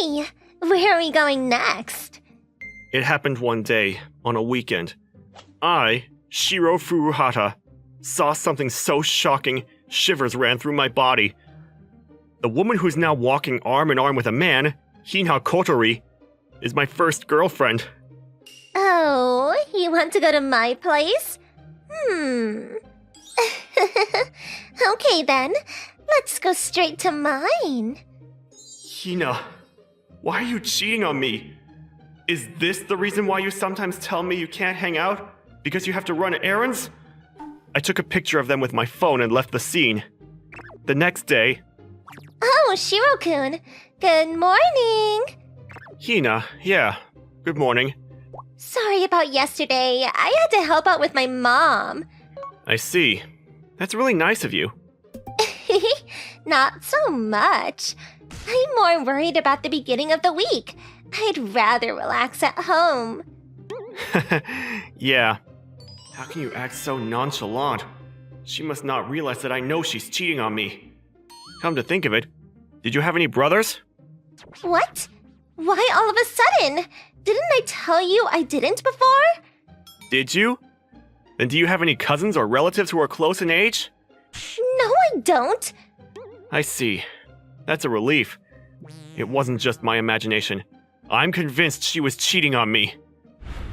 Hey, where are we going next? It happened one day, on a weekend. I, Shiro Furuhata, saw something so shocking, shivers ran through my body. The woman who's now walking arm in arm with a man, Hina Kotori, is my first girlfriend. Oh, you want to go to my place? Okay then, let's go straight to mine. Hina, why are you cheating on me? Is this the reason why you sometimes tell me you can't hang out? Because you have to run errands? I took a picture of them with my phone and left the scene. The next day... Oh, Shiro-kun, good morning! Hina, yeah, good morning. Sorry about yesterday. I had to help out with my mom. I see. That's really nice of you. Not so much. I'm more worried about the beginning of the week. I'd rather relax at home. Yeah. How can you act so nonchalant? She must not realize that I know she's cheating on me. Come to think of it, did you have any brothers? What? Why all of a sudden? Didn't I tell you I didn't before? Did you? Then do you have any cousins or relatives who are close in age? No, I don't. I see. That's a relief. It wasn't just my imagination. I'm convinced she was cheating on me.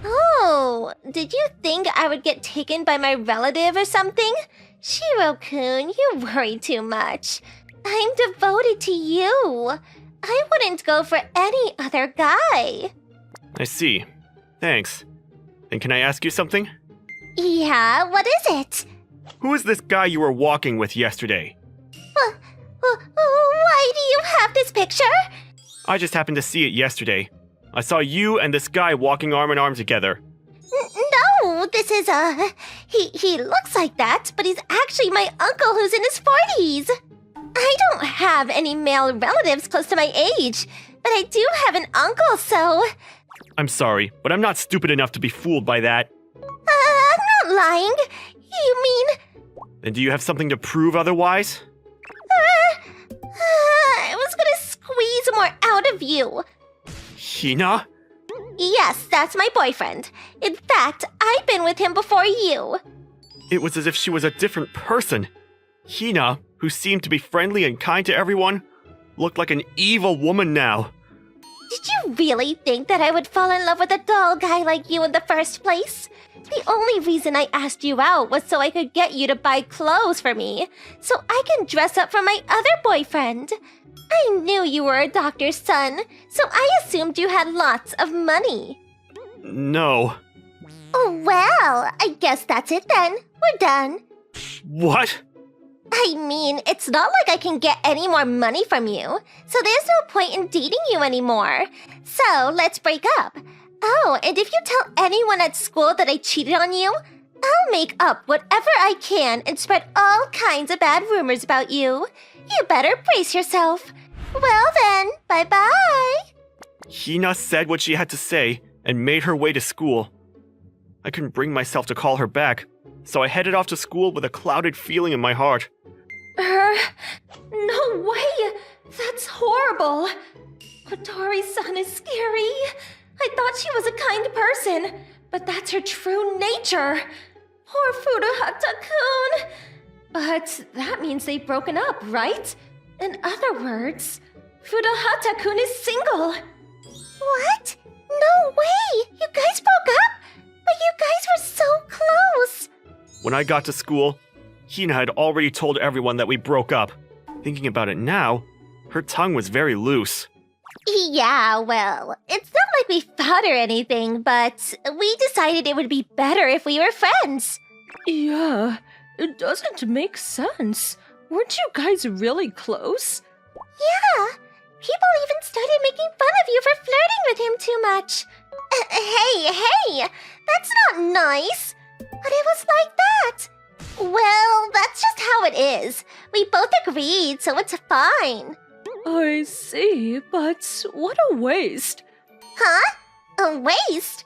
Oh, did you think I would get taken by my relative or something? Shiro-kun, you worry too much. I'm devoted to you. I wouldn't go for any other guy. I see. Thanks. Then can I ask you something? Yeah, what is it? Who is this guy you were walking with yesterday? Why do you have this picture? I just happened to see it yesterday. I saw you and this guy walking arm in arm together. No, this is, he looks like that, but he's actually my uncle who's in his 40s. I don't have any male relatives close to my age, but I do have an uncle, so... I'm sorry, but I'm not stupid enough to be fooled by that. I'm not lying. You mean... Then do you have something to prove otherwise? I was gonna squeeze more out of you. Hina? Yes, that's my boyfriend. In fact, I've been with him before you. It was as if she was a different person. Hina, who seemed to be friendly and kind to everyone, looked like an evil woman now. Did you really think that I would fall in love with a dull guy like you in the first place? The only reason I asked you out was so I could get you to buy clothes for me, so I can dress up for my other boyfriend. I knew you were a doctor's son, so I assumed you had lots of money. No. Oh, well, I guess that's it then. We're done. What? I mean, it's not like I can get any more money from you, so there's no point in dating you anymore. So, let's break up. Oh, and if you tell anyone at school that I cheated on you, I'll make up whatever I can and spread all kinds of bad rumors about you. You better brace yourself. Well then, bye-bye. Hina said what she had to say and made her way to school. I couldn't bring myself to call her back, so I headed off to school with a clouded feeling in my heart. No way! That's horrible! Kotori's-san is scary. I thought she was a kind person, but that's her true nature. Poor Furuhata-kun. But that means they've broken up, right? In other words, Furuhata-kun is single. What? No way! You guys broke up? But you guys were so close! When I got to school, Hina had already told everyone that we broke up. Thinking about it now, her tongue was very loose. Yeah, well, it's not like we fought or anything, but we decided it would be better if we were friends. Yeah, it doesn't make sense. Weren't you guys really close? Yeah, people even started making fun of you for flirting with him too much. Hey, that's not nice. But it was like that. Well, that's just how it is. We both agreed, so it's fine. I see, but what a waste. Huh? A waste?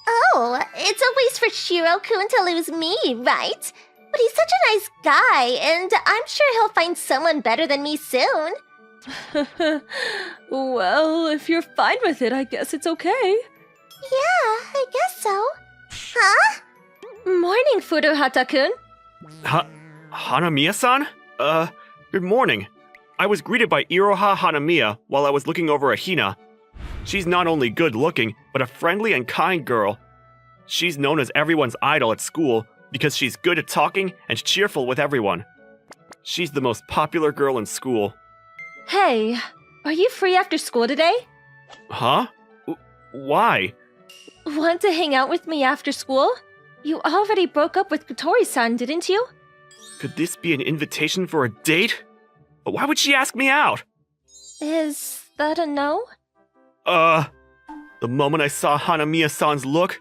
Oh, it's a waste for Shiro-kun to lose me, right? But he's such a nice guy, and I'm sure he'll find someone better than me soon. Well, if you're fine with it, I guess it's okay. Yeah, I guess so. Huh? Morning, Furuhata-kun. Hanamiya-san? Good morning. I was greeted by Iroha Hanamiya while I was looking over a Hina. She's not only good-looking, but a friendly and kind girl. She's known as everyone's idol at school because she's good at talking and cheerful with everyone. She's the most popular girl in school. Hey, are you free after school today? Huh? Why? Want to hang out with me after school? You already broke up with Kotori-san, didn't you? Could this be an invitation for a date? Why would she ask me out? Is that a no? The moment I saw Hanamiya-san's look,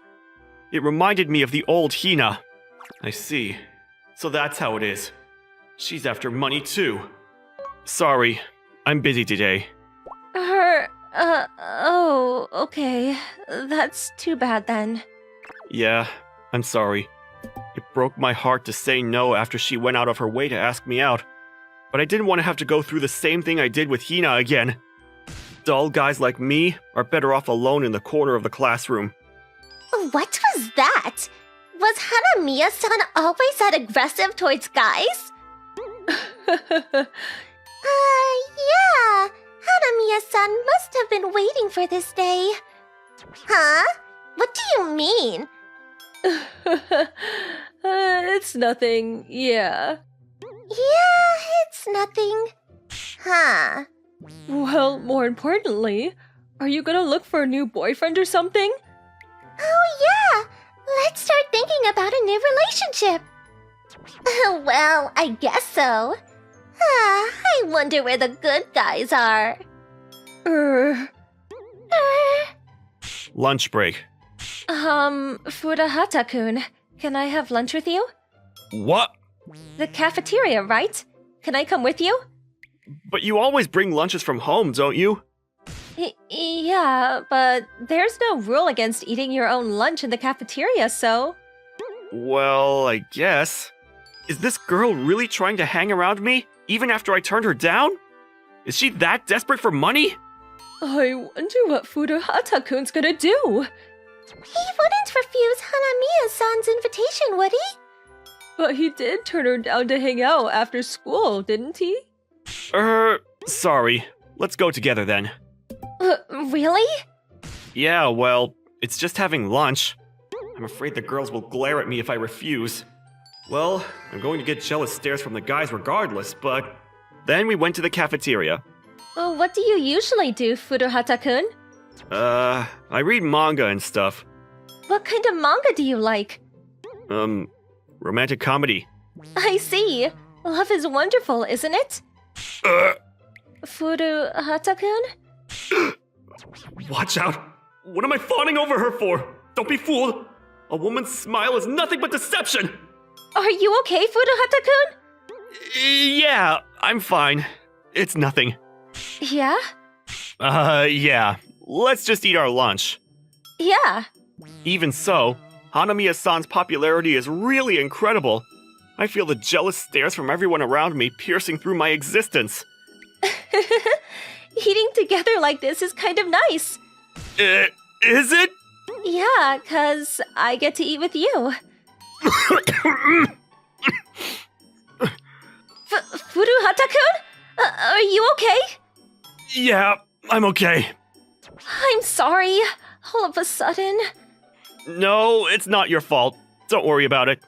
it reminded me of the old Hina. I see. So that's how it is. She's after money too. Sorry, I'm busy today. Oh, okay. That's too bad then. Yeah, I'm sorry. It broke my heart to say no after she went out of her way to ask me out. But I didn't want to have to go through the same thing I did with Hina again. Dull guys like me are better off alone in the corner of the classroom. What was that? Was Hanamiya-san always that aggressive towards guys? Yeah. Hanamiya-san must have been waiting for this day. Huh? What do you mean? It's nothing, yeah. Yeah, it's nothing. Huh. Well, more importantly, are you gonna look for a new boyfriend or something? Oh yeah! Let's start thinking about a new relationship. Well, I guess so. I wonder where the good guys are. Lunch break. Furuhata-kun, can I have lunch with you? What? The cafeteria, right? Can I come with you? But you always bring lunches from home, don't you? Yeah, but there's no rule against eating your own lunch in the cafeteria, so... Well, I guess. Is this girl really trying to hang around me, even after I turned her down? Is she that desperate for money? I wonder what Furuhata-kun's gonna do. He wouldn't refuse Hanamiya-san's invitation, would he? But he did turn her down to hang out after school, didn't he? Sorry. Let's go together then. Really? Yeah, well, it's just having lunch. I'm afraid the girls will glare at me if I refuse. Well, I'm going to get jealous stares from the guys regardless, but... Then we went to the cafeteria. What do you usually do, Furuhata-kun? I read manga and stuff. What kind of manga do you like? Romantic comedy. I see. Love is wonderful, isn't it? Furuhata-kun? Watch out! What am I fawning over her for? Don't be fooled! A woman's smile is nothing but deception! Are you okay, Furuhata-kun? Yeah, I'm fine. It's nothing. Yeah? Yeah. Let's just eat our lunch. Yeah. Even so, Hanamiya-san's popularity is really incredible. I feel the jealous stares from everyone around me piercing through my existence. Eating together like this is kind of nice. Is it? Yeah, 'cause I get to eat with you. Furuhata-kun? Are you okay? Yeah, I'm okay. I'm sorry. All of a sudden. No, it's not your fault. Don't worry about it.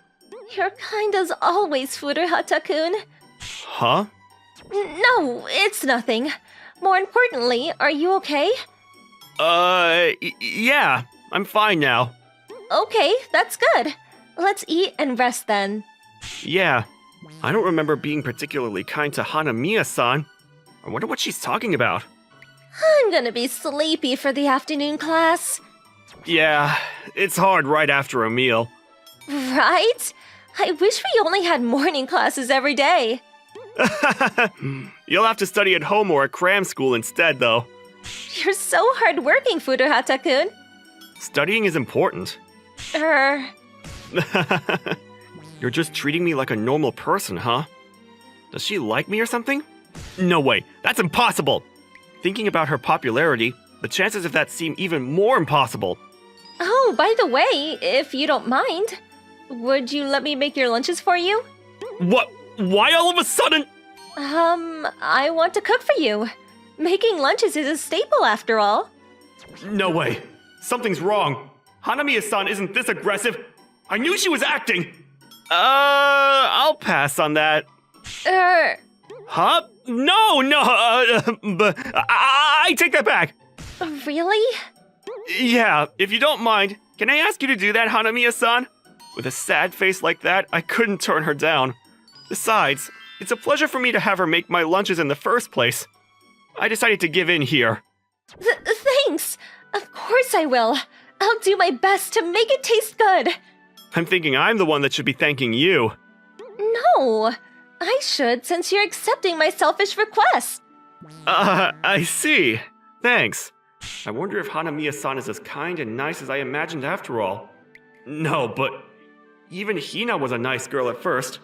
You're kind as always, Furuhata-kun. Huh? No, it's nothing. More importantly, are you okay? Yeah, I'm fine now. Okay, that's good. Let's eat and rest then. Yeah, I don't remember being particularly kind to Hanamiya-san. I wonder what she's talking about. I'm gonna be sleepy for the afternoon class. Yeah, it's hard right after a meal. Right? I wish we only had morning classes every day. You'll have to study at home or at cram school instead, though. You're so hardworking, Furuhata-kun. Studying is important. You're just treating me like a normal person, huh? Does she like me or something? No way, that's impossible! Thinking about her popularity, the chances of that seem even more impossible. Oh, by the way, if you don't mind, would you let me make your lunches for you? What? Why all of a sudden? I want to cook for you. Making lunches is a staple after all. No way. Something's wrong. Hanamiya-san isn't this aggressive. I knew she was acting. I'll pass on that. Huh? No, but I take that back. Really? Yeah, if you don't mind, can I ask you to do that, Hanamiya-san? With a sad face like that, I couldn't turn her down. Besides, it's a pleasure for me to have her make my lunches in the first place. I decided to give in here. Thanks! Of course I will. I'll do my best to make it taste good. I'm thinking I'm the one that should be thanking you. No, I should since you're accepting my selfish request. I see. Thanks. I wonder if Hanamiya-san is as kind and nice as I imagined after all. No, but even Hina was a nice girl at first.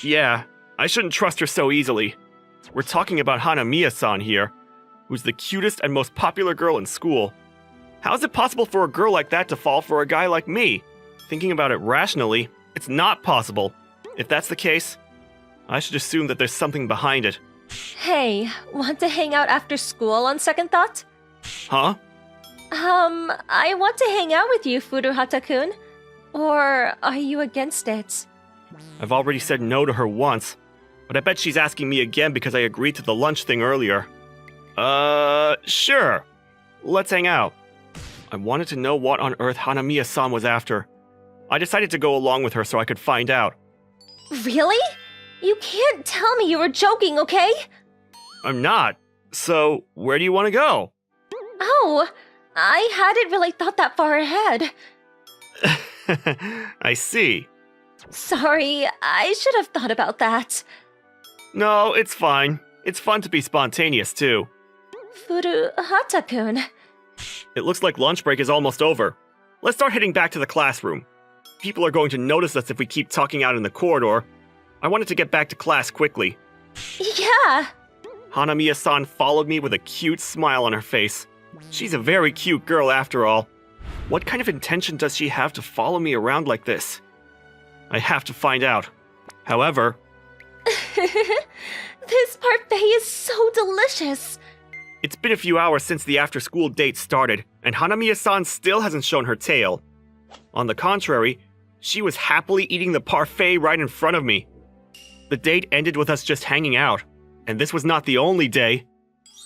Yeah, I shouldn't trust her so easily. We're talking about Hanamiya-san here, who's the cutest and most popular girl in school. How is it possible for a girl like that to fall for a guy like me? Thinking about it rationally, it's not possible. If that's the case, I should assume that there's something behind it. Hey, want to hang out after school on second thought? Huh? I want to hang out with you, Furuhata-kun. Or are you against it? I've already said no to her once, but I bet she's asking me again because I agreed to the lunch thing earlier. Sure. Let's hang out. I wanted to know what on earth Hanamiya-san was after. I decided to go along with her so I could find out. Really? You can't tell me you were joking, okay? I'm not. So, where do you want to go? Oh, I hadn't really thought that far ahead. I see. Sorry, I should have thought about that. No, it's fine. It's fun to be spontaneous, too. Furuhata-kun. It looks like lunch break is almost over. Let's start heading back to the classroom. People are going to notice us if we keep talking out in the corridor. I wanted to get back to class quickly. Yeah. Hanamiya-san followed me with a cute smile on her face. She's a very cute girl after all. What kind of intention does she have to follow me around like this? I have to find out. However... This parfait is so delicious. It's been a few hours since the after-school date started, and Hanamiya-san still hasn't shown her tail. On the contrary, she was happily eating the parfait right in front of me. The date ended with us just hanging out, and this was not the only day.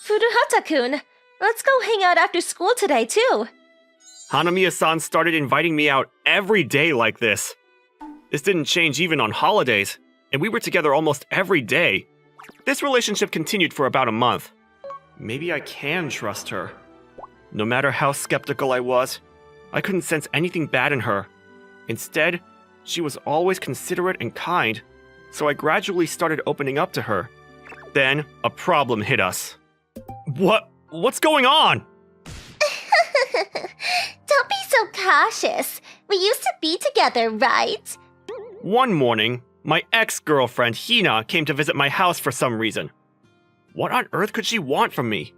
Furuhata-kun, let's go hang out after school today, too. Hanamiya-san started inviting me out every day like this. This didn't change even on holidays, and we were together almost every day. This relationship continued for about a month. Maybe I can trust her. No matter how skeptical I was, I couldn't sense anything bad in her. Instead, she was always considerate and kind, so I gradually started opening up to her. Then, a problem hit us. What's going on? Don't be so cautious. We used to be together, right? One morning, my ex-girlfriend Hina came to visit my house for some reason. What on earth could she want from me?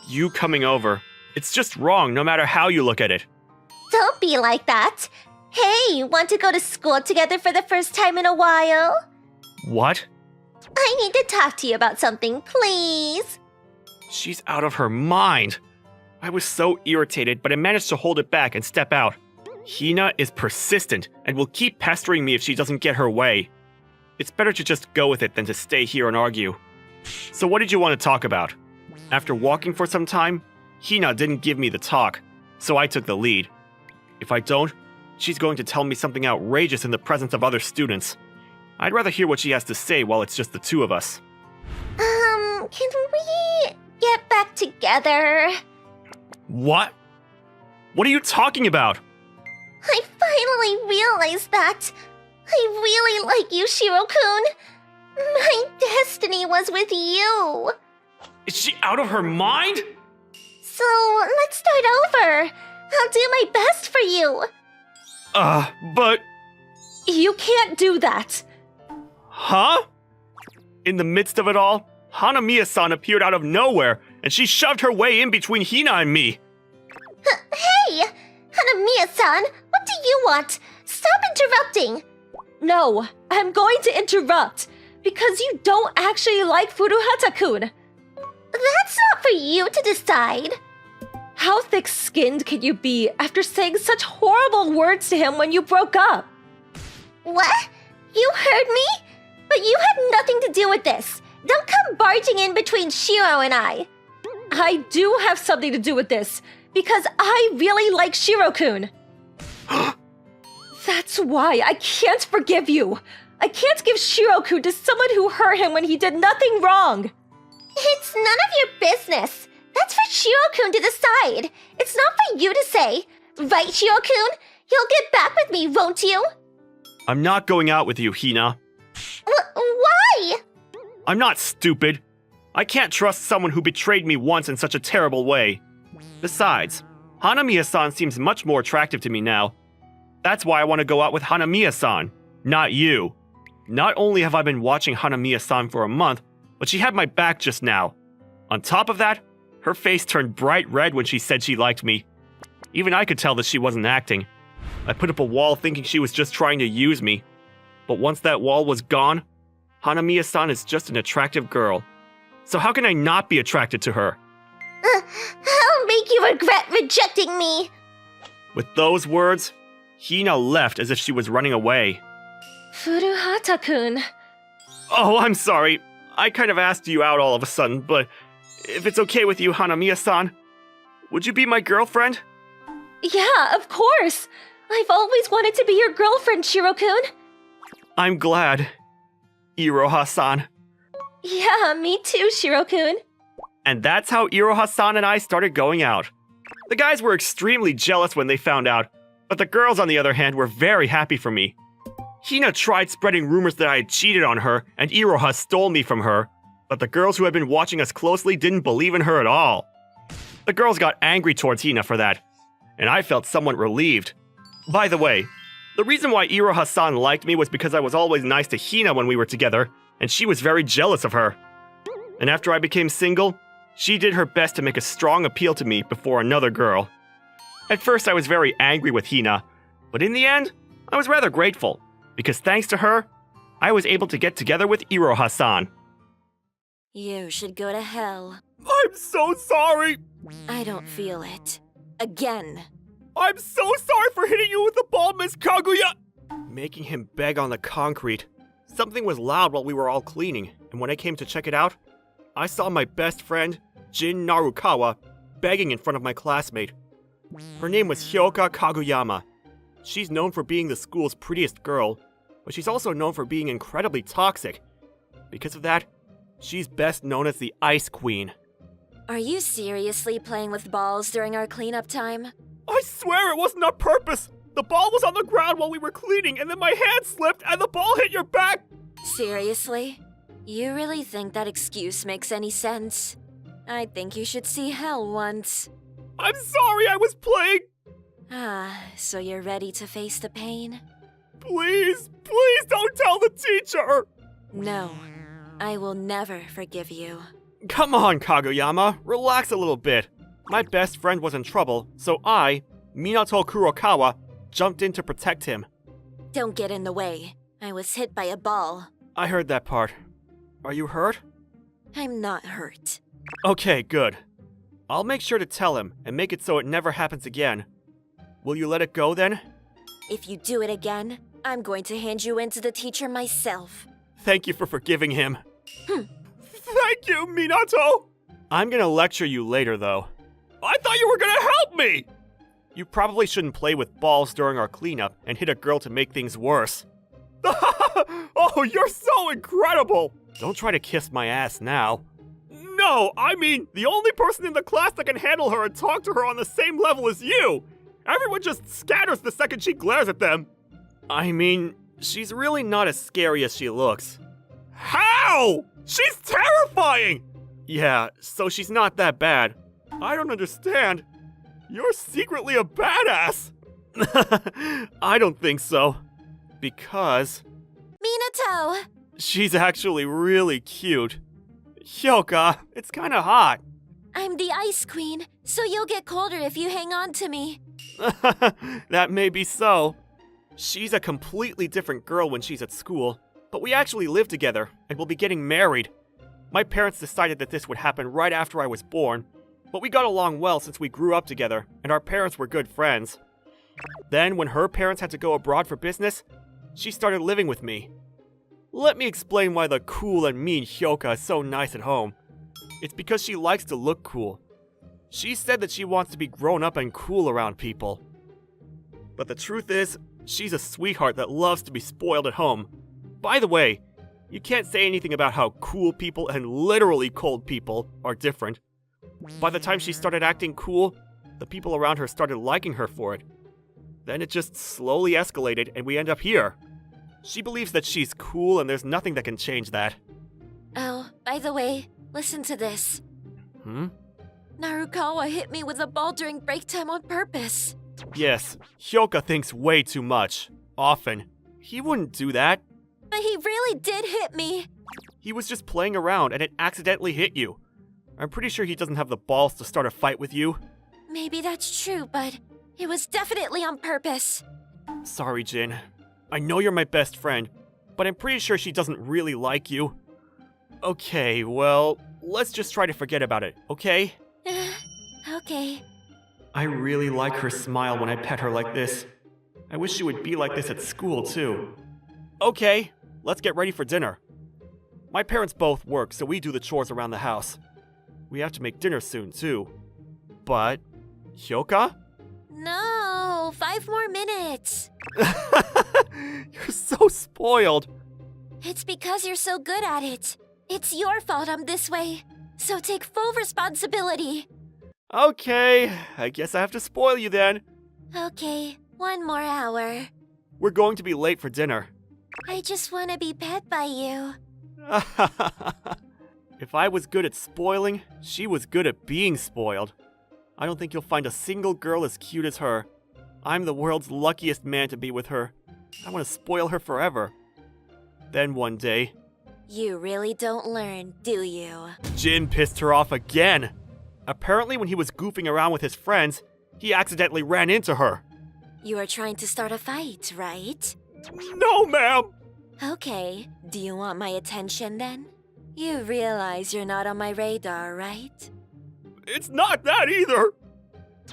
You coming over, it's just wrong no matter how you look at it. Don't be like that. Hey, want to go to school together for the first time in a while? What? I need to talk to you about something, please. She's out of her mind. I was so irritated, but I managed to hold it back and step out. Hina is persistent and will keep pestering me if she doesn't get her way. It's better to just go with it than to stay here and argue. So what did you want to talk about? After walking for some time, Hina didn't give me the talk, so I took the lead. If I don't, she's going to tell me something outrageous in the presence of other students. I'd rather hear what she has to say while it's just the two of us. Can we get back together? What? What are you talking about? I finally realized that. I really like you, Shiro-kun. My destiny was with you. Is she out of her mind? So, let's start over. I'll do my best for you. But... You can't do that. Huh? In the midst of it all, Hanamiya-san appeared out of nowhere, and she shoved her way in between Hina and me. Hey! Hanamiya-san, what do you want? Stop interrupting! No, I'm going to interrupt because you don't actually like Furuhata-kun. That's not for you to decide. How thick-skinned can you be after saying such horrible words to him when you broke up? What? You heard me? But you had nothing to do with this. Don't come barging in between Shiro and I. I do have something to do with this because I really like Shiro-kun. That's why I can't forgive you. I can't give Shiro-kun to someone who hurt him when he did nothing wrong. It's none of your business. That's for Shiro-kun to decide. It's not for you to say. Right, Shiro-kun? You'll get back with me, won't you? I'm not going out with you, Hina. Why? I'm not stupid. I can't trust someone who betrayed me once in such a terrible way. Besides, Hanamiya-san seems much more attractive to me now. That's why I want to go out with Hanamiya-san, not you. Not only have I been watching Hanamiya-san for a month, but she had my back just now. On top of that, her face turned bright red when she said she liked me. Even I could tell that she wasn't acting. I put up a wall thinking she was just trying to use me. But once that wall was gone, Hanamiya-san is just an attractive girl. So how can I not be attracted to her? I'll make you regret rejecting me. With those words, Hina left as if she was running away. Furuhata-kun. Oh, I'm sorry. I kind of asked you out all of a sudden, but if it's okay with you, Hanamiya-san, would you be my girlfriend? Yeah, of course. I've always wanted to be your girlfriend, Shiro-kun. I'm glad. Iroha-san. Yeah, me too, Shiro-kun. And that's how Iroha-san and I started going out. The guys were extremely jealous when they found out, but the girls, on the other hand, were very happy for me. Hina tried spreading rumors that I had cheated on her and Iroha stole me from her, but the girls who had been watching us closely didn't believe in her at all. The girls got angry towards Hina for that, and I felt somewhat relieved. By the way, the reason why Iroha-san liked me was because I was always nice to Hina when we were together, and she was very jealous of her. And after I became single, she did her best to make a strong appeal to me before another girl. At first I was very angry with Hina, but in the end, I was rather grateful, because thanks to her, I was able to get together with Iroha-san. You should go to hell. I'm so sorry! I don't feel it. Again. I'm so sorry for hitting you with the ball, Miss Kaguya! Making him beg on the concrete. Something was loud while we were all cleaning, and when I came to check it out, I saw my best friend, Jin Narukawa, begging in front of my classmate. Her name was Hyoka Kaguyama. She's known for being the school's prettiest girl, but she's also known for being incredibly toxic. Because of that, she's best known as the Ice Queen. Are you seriously playing with balls during our cleanup time? I swear it wasn't on purpose! The ball was on the ground while we were cleaning, and then my hand slipped and the ball hit your back! Seriously? You really think that excuse makes any sense? I think you should see hell once. I'm sorry, I was playing! Ah, so you're ready to face the pain? Please don't tell the teacher! No, I will never forgive you. Come on, Kaguyama, relax a little bit. My best friend was in trouble, so I, Minato Kurokawa, jumped in to protect him. Don't get in the way. I was hit by a ball. I heard that part. Are you hurt? I'm not hurt. Okay, good. I'll make sure to tell him and make it so it never happens again. Will you let it go then? If you do it again, I'm going to hand you in to the teacher myself. Thank you for forgiving him. Thank you, Minato! I'm gonna lecture you later, though. I thought you were gonna help me! You probably shouldn't play with balls during our cleanup and hit a girl to make things worse. Oh, you're so incredible! Don't try to kiss my ass now. No, I mean, the only person in the class that can handle her and talk to her on the same level as you! Everyone just scatters the second she glares at them. I mean, she's really not as scary as she looks. How? She's terrifying! Yeah, so she's not that bad. I don't understand. You're secretly a badass! I don't think so. Because Minato! she's actually really cute. Hyoka, it's kinda hot. I'm the Ice Queen, so you'll get colder if you hang on to me. That may be so. She's a completely different girl when she's at school, but we actually live together and will be getting married. My parents decided that this would happen right after I was born, but we got along well since we grew up together, and our parents were good friends. Then, when her parents had to go abroad for business, she started living with me. Let me explain why the cool and mean Hyoka is so nice at home. It's because she likes to look cool. She said that she wants to be grown up and cool around people. But the truth is, she's a sweetheart that loves to be spoiled at home. By the way, you can't say anything about how cool people and literally cold people are different. By the time she started acting cool, the people around her started liking her for it. Then it just slowly escalated and we end up here. She believes that she's cool and there's nothing that can change that. Oh, by the way, listen to this. Narukawa hit me with a ball during break time on purpose. Yes, Hyoka thinks way too much. Often. He wouldn't do that. But he really did hit me. He was just playing around and it accidentally hit you. I'm pretty sure he doesn't have the balls to start a fight with you. Maybe that's true, but it was definitely on purpose. Sorry, Jin. I know you're my best friend, but I'm pretty sure she doesn't really like you. Okay, well, let's just try to forget about it, okay? Okay. I really like her smile when I pet her like this. I wish she would be like this at school, too. Okay, let's get ready for dinner. My parents both work, so we do the chores around the house. We have to make dinner soon, too. But, Hyoka? No, 5 more minutes. You're so spoiled. It's because you're so good at it. It's your fault I'm this way. So take full responsibility. Okay, I guess I have to spoil you then. Okay, 1 more hour. We're going to be late for dinner. I just want to be pet by you. If I was good at spoiling, she was good at being spoiled. I don't think you'll find a single girl as cute as her. I'm the world's luckiest man to be with her. I want to spoil her forever. Then one day, You really don't learn, do you? Jin pissed her off again. Apparently when he was goofing around with his friends, he accidentally ran into her. You are trying to start a fight, right? No, ma'am! Okay, do you want my attention then? You realize you're not on my radar, right? It's not that either!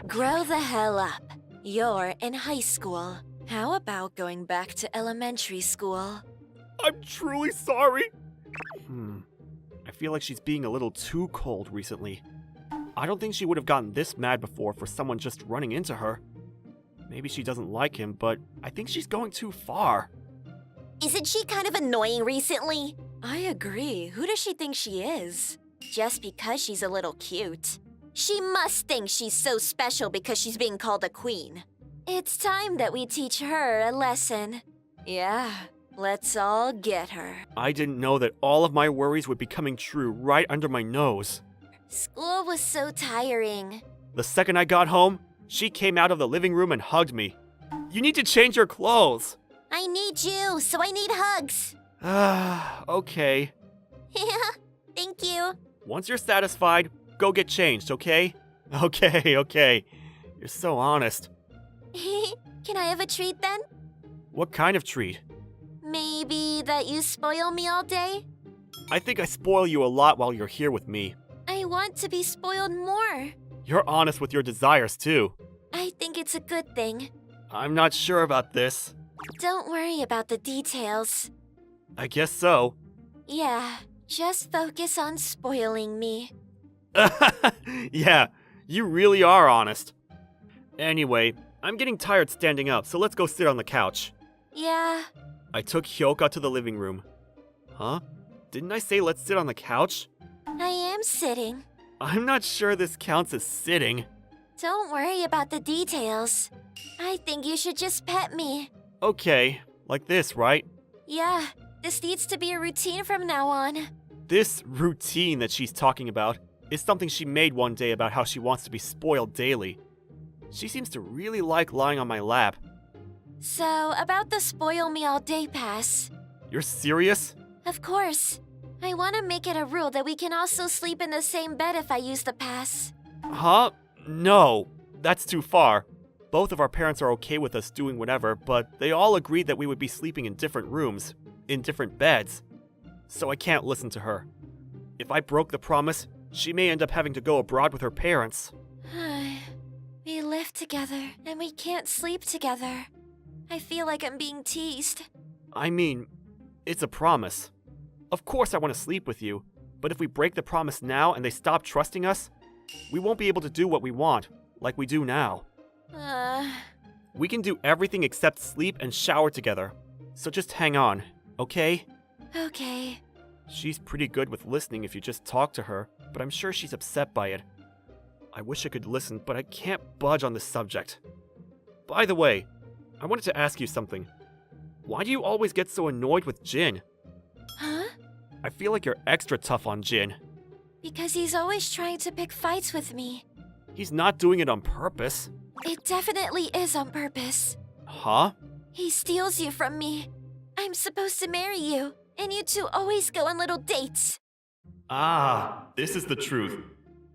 Grow the hell up. You're in high school. How about going back to elementary school? I'm truly sorry. I feel like she's being a little too cold recently. I don't think she would have gotten this mad before for someone just running into her. Maybe she doesn't like him, but I think she's going too far. Isn't she kind of annoying recently? I agree. Who does she think she is? Just because she's a little cute. She must think she's so special because she's being called a queen. It's time that we teach her a lesson. Yeah, let's all get her. I didn't know that all of my worries would be coming true right under my nose. School was so tiring. The second I got home, she came out of the living room and hugged me. You need to change your clothes. I need you, so I need hugs. Okay. Thank you. Once you're satisfied, go get changed, okay? Okay. You're so honest. Can I have a treat then? What kind of treat? Maybe that you spoil me all day? I think I spoil you a lot while you're here with me. I want to be spoiled more. You're honest with your desires, too. I think it's a good thing. I'm not sure about this. Don't worry about the details. I guess so. Yeah, just focus on spoiling me. Yeah, you really are honest. Anyway, I'm getting tired standing up, so let's go sit on the couch. Yeah. I took Hyoka to the living room. Huh? Didn't I say let's sit on the couch? I am sitting. I'm not sure this counts as sitting. Don't worry about the details. I think you should just pet me. Okay, like this, right? Yeah, this needs to be a routine from now on. This routine that she's talking about is something she made one day about how she wants to be spoiled daily. She seems to really like lying on my lap. So, about the spoil me all day pass. You're serious? Of course. I want to make it a rule that we can also sleep in the same bed if I use the pass. Huh? No, that's too far. Both of our parents are okay with us doing whatever, but they all agreed that we would be sleeping in different rooms, in different beds. So I can't listen to her. If I broke the promise, she may end up having to go abroad with her parents. We live together, and we can't sleep together. I feel like I'm being teased. I mean, it's a promise. Of course I want to sleep with you, but if we break the promise now and they stop trusting us, we won't be able to do what we want, like we do now. We can do everything except sleep and shower together. So just hang on, okay? Okay. She's pretty good with listening if you just talk to her, but I'm sure she's upset by it. I wish I could listen, but I can't budge on this subject. By the way, I wanted to ask you something. Why do you always get so annoyed with Jin? Huh? I feel like you're extra tough on Jin. Because he's always trying to pick fights with me. He's not doing it on purpose. It definitely is on purpose. Huh? He steals you from me. I'm supposed to marry you, and you two always go on little dates. Ah, this is the truth.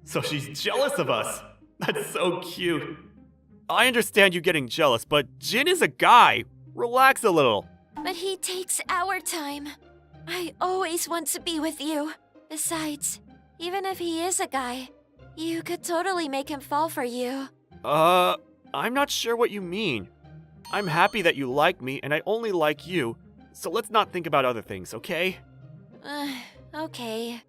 So she's jealous of us. That's so cute. I understand you getting jealous, but Jin is a guy. Relax a little. But he takes our time. I always want to be with you. Besides, even if he is a guy, you could totally make him fall for you. I'm not sure what you mean. I'm happy that you like me, and I only like you, so let's not think about other things, okay? Okay.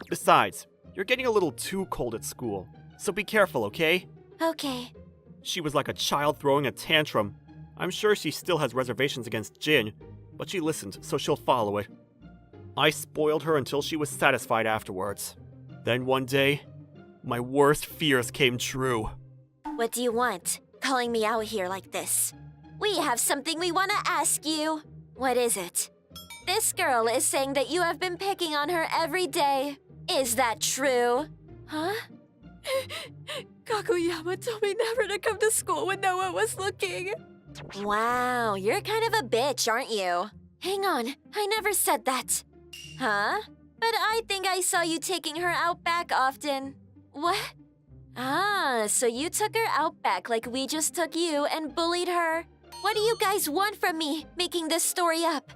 Besides, you're getting a little too cold at school, so be careful, okay? Okay. She was like a child throwing a tantrum. I'm sure she still has reservations against Jin, but she listened, so she'll follow it. I spoiled her until she was satisfied afterwards. Then one day, my worst fears came true. What do you want? Calling me out here like this. We have something we want to ask you. What is it? This girl is saying that you have been picking on her every day. Is that true? Huh? Kaguyama told me never to come to school when no one was looking. Wow, you're kind of a bitch, aren't you? Hang on, I never said that. Huh? But I think I saw you taking her out back often. What? Ah, so you took her out back like we just took you and bullied her. What do you guys want from me, making this story up?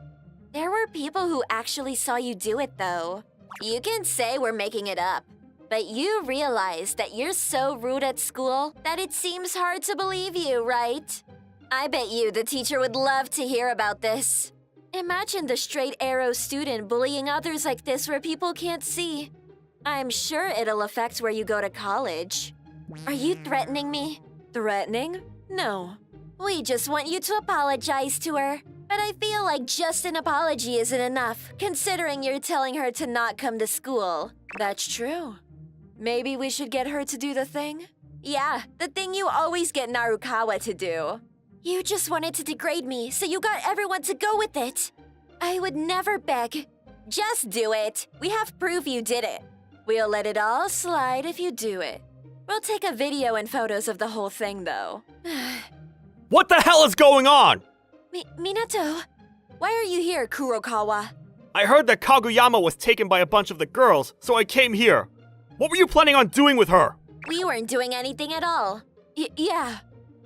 There were people who actually saw you do it, though. You can say we're making it up, but you realize that you're so rude at school that it seems hard to believe you, right? I bet you the teacher would love to hear about this. Imagine the straight arrow student bullying others like this where people can't see. I'm sure it'll affect where you go to college. Are you threatening me? Threatening? No. We just want you to apologize to her. But I feel like just an apology isn't enough, considering you're telling her to not come to school. That's true. Maybe we should get her to do the thing? Yeah, the thing you always get Narukawa to do. You just wanted to degrade me, so you got everyone to go with it. I would never beg. Just do it. We have proof you did it. We'll let it all slide if you do it. We'll take a video and photos of the whole thing, though. What the hell is going on? Minato, why are you here, Kurokawa? I heard that Kaguyama was taken by a bunch of the girls, so I came here. What were you planning on doing with her? We weren't doing anything at all. Yeah.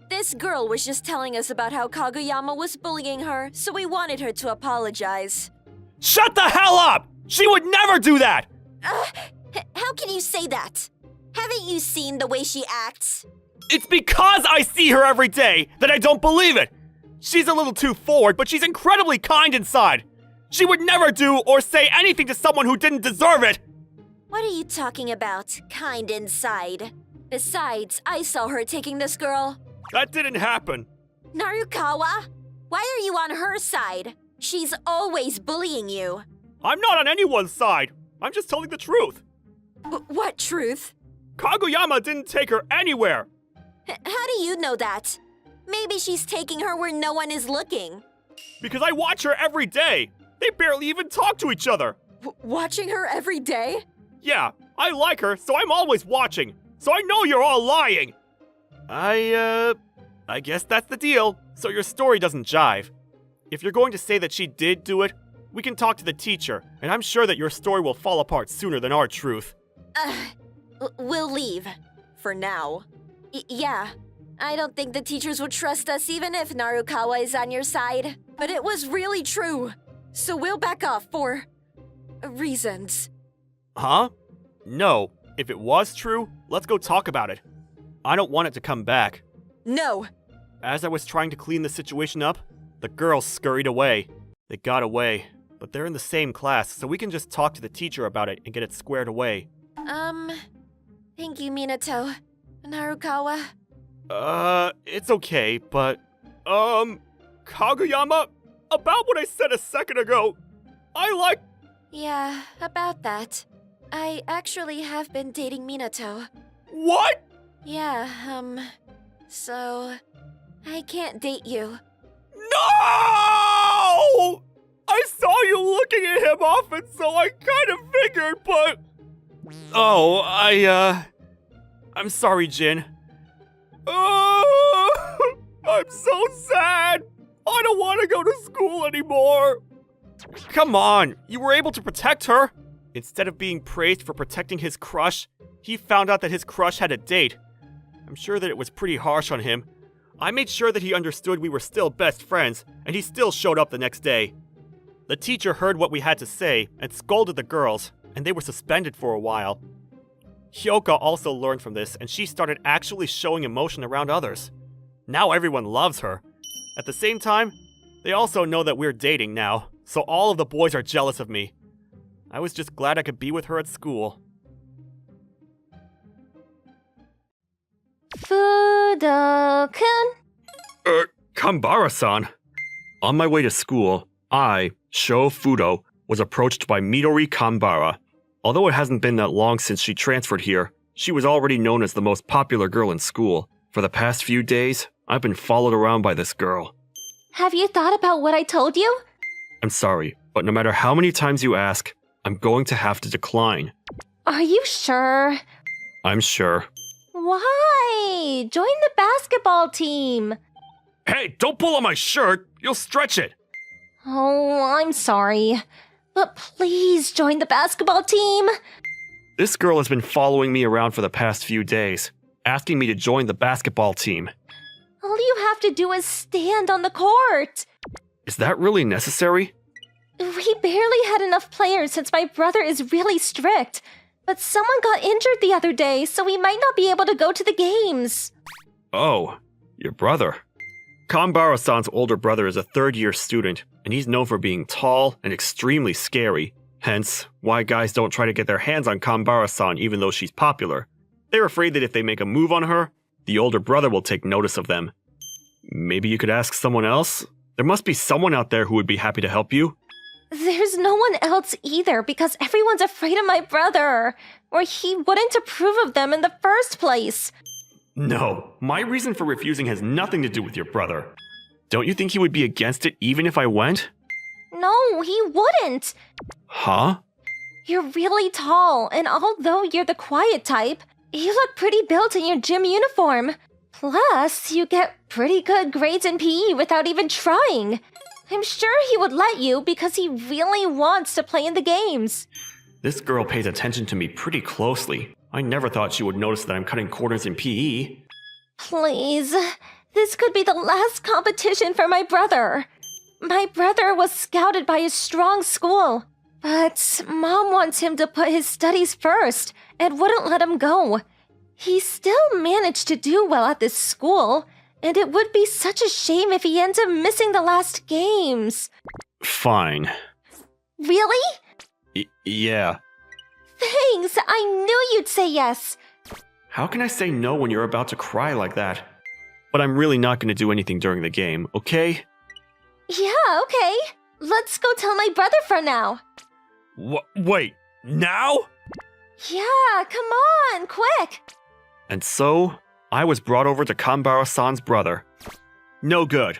This girl was just telling us about how Kaguyama was bullying her, so we wanted her to apologize. Shut the hell up! She would never do that! How can you say that? Haven't you seen the way she acts? It's because I see her every day that I don't believe it! She's a little too forward, but she's incredibly kind inside. She would never do or say anything to someone who didn't deserve it. What are you talking about, kind inside? Besides, I saw her taking this girl. That didn't happen. Narukawa? Why are you on her side? She's always bullying you. I'm not on anyone's side. I'm just telling the truth. What truth? Kaguyama didn't take her anywhere. How do you know that? Maybe she's taking her where no one is looking. Because I watch her every day. They barely even talk to each other. Watching her every day? Yeah, I like her, so I'm always watching. So I know you're all lying. I guess that's the deal. So your story doesn't jive. If you're going to say that she did do it, We can talk to the teacher, and I'm sure that your story will fall apart sooner than our truth. We'll leave. For now. Yeah. I don't think the teachers would trust us even if Narukawa is on your side. But it was really true. So we'll back off for... reasons. Huh? No. If it was true, let's go talk about it. I don't want it to come back. No. As I was trying to clean the situation up, the girls scurried away. They got away, but they're in the same class, so we can just talk to the teacher about it and get it squared away. Thank you, Minato. Narukawa. It's okay, but, Kaguyama, about what I said a second ago, Yeah, about that. I actually have been dating Minato. What? Yeah, so... I can't date you. No! I saw you looking at him often, so I kind of figured, but... Oh, I'm sorry, Jin. I'm so sad! I don't want to go to school anymore! Come on, you were able to protect her! Instead of being praised for protecting his crush, he found out that his crush had a date. I'm sure that it was pretty harsh on him. I made sure that he understood we were still best friends, and he still showed up the next day. The teacher heard what we had to say and scolded the girls, and they were suspended for a while. Hyoka also learned from this, and she started actually showing emotion around others. Now everyone loves her. At the same time, they also know that we're dating now, so all of the boys are jealous of me. I was just glad I could be with her at school. Fudo-kun? Kambara-san. On my way to school, I, Sho Fudo, was approached by Midori Kambara. Although it hasn't been that long since she transferred here, she was already known as the most popular girl in school. For the past few days, I've been followed around by this girl. Have you thought about what I told you? I'm sorry, but no matter how many times you ask, I'm going to have to decline. Are you sure? I'm sure. Why? Join the basketball team. Hey, don't pull on my shirt! You'll stretch it! Oh, I'm sorry. But please join the basketball team. This girl has been following me around for the past few days, asking me to join the basketball team. All you have to do is stand on the court. Is that really necessary? We barely had enough players since my brother is really strict. But someone got injured the other day, so we might not be able to go to the games. Oh, your brother. Kambara-san's older brother is a third-year student, and he's known for being tall and extremely scary. Hence, why guys don't try to get their hands on Kambara-san even though she's popular. They're afraid that if they make a move on her, the older brother will take notice of them. Maybe you could ask someone else? There must be someone out there who would be happy to help you. There's no one else either because everyone's afraid of my brother, or he wouldn't approve of them in the first place. No, my reason for refusing has nothing to do with your brother. Don't you think he would be against it even if I went? No, he wouldn't. Huh? You're really tall, and although you're the quiet type, you look pretty built in your gym uniform. Plus, you get pretty good grades in PE without even trying. I'm sure he would let you because he really wants to play in the games. This girl pays attention to me pretty closely. I never thought she would notice that I'm cutting corners in PE. Please, this could be the last competition for my brother. My brother was scouted by a strong school, but Mom wants him to put his studies first and wouldn't let him go. He still managed to do well at this school, and it would be such a shame if he ends up missing the last games. Fine. Really? Yeah. Thanks, I knew you'd say yes. How can I say no when you're about to cry like that? But I'm really not going to do anything during the game, okay? Yeah, okay. Let's go tell my brother for now. Wait, now? Yeah, come on, quick. And so, I was brought over to Kambara-san's brother. No good.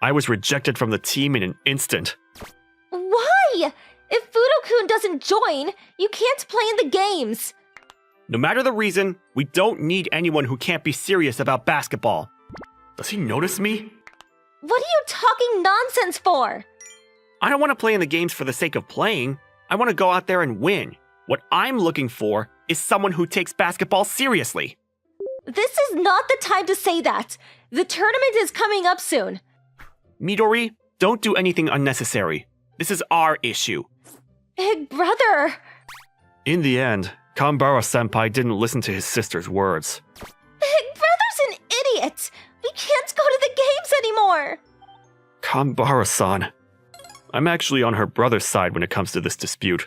I was rejected from the team in an instant. Why? If Fudo-kun doesn't join, you can't play in the games. No matter the reason, we don't need anyone who can't be serious about basketball. Does he notice me? What are you talking nonsense for? I don't want to play in the games for the sake of playing. I want to go out there and win. What I'm looking for is someone who takes basketball seriously. This is not the time to say that. The tournament is coming up soon. Midori, don't do anything unnecessary. This is our issue. Big brother! In the end, Kanbara-senpai didn't listen to his sister's words. Big brother's an idiot! We can't go to the games anymore! Kanbara-san. I'm actually on her brother's side when it comes to this dispute.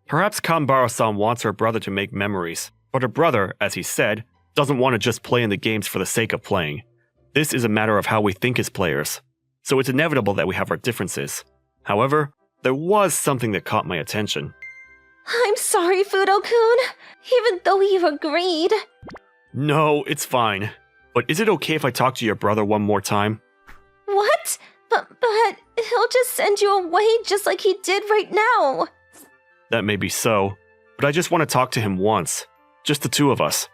Perhaps Kanbara-san wants her brother to make memories, but her brother, as he said, doesn't want to just play in the games for the sake of playing. This is a matter of how we think as players, so it's inevitable that we have our differences. However, there was something that caught my attention. I'm sorry, Fudo-kun, even though you agreed. No, it's fine. But is it okay if I talk to your brother one more time? What? But he'll just send you away just like he did right now. That may be so, but I just want to talk to him once. Just the two of us.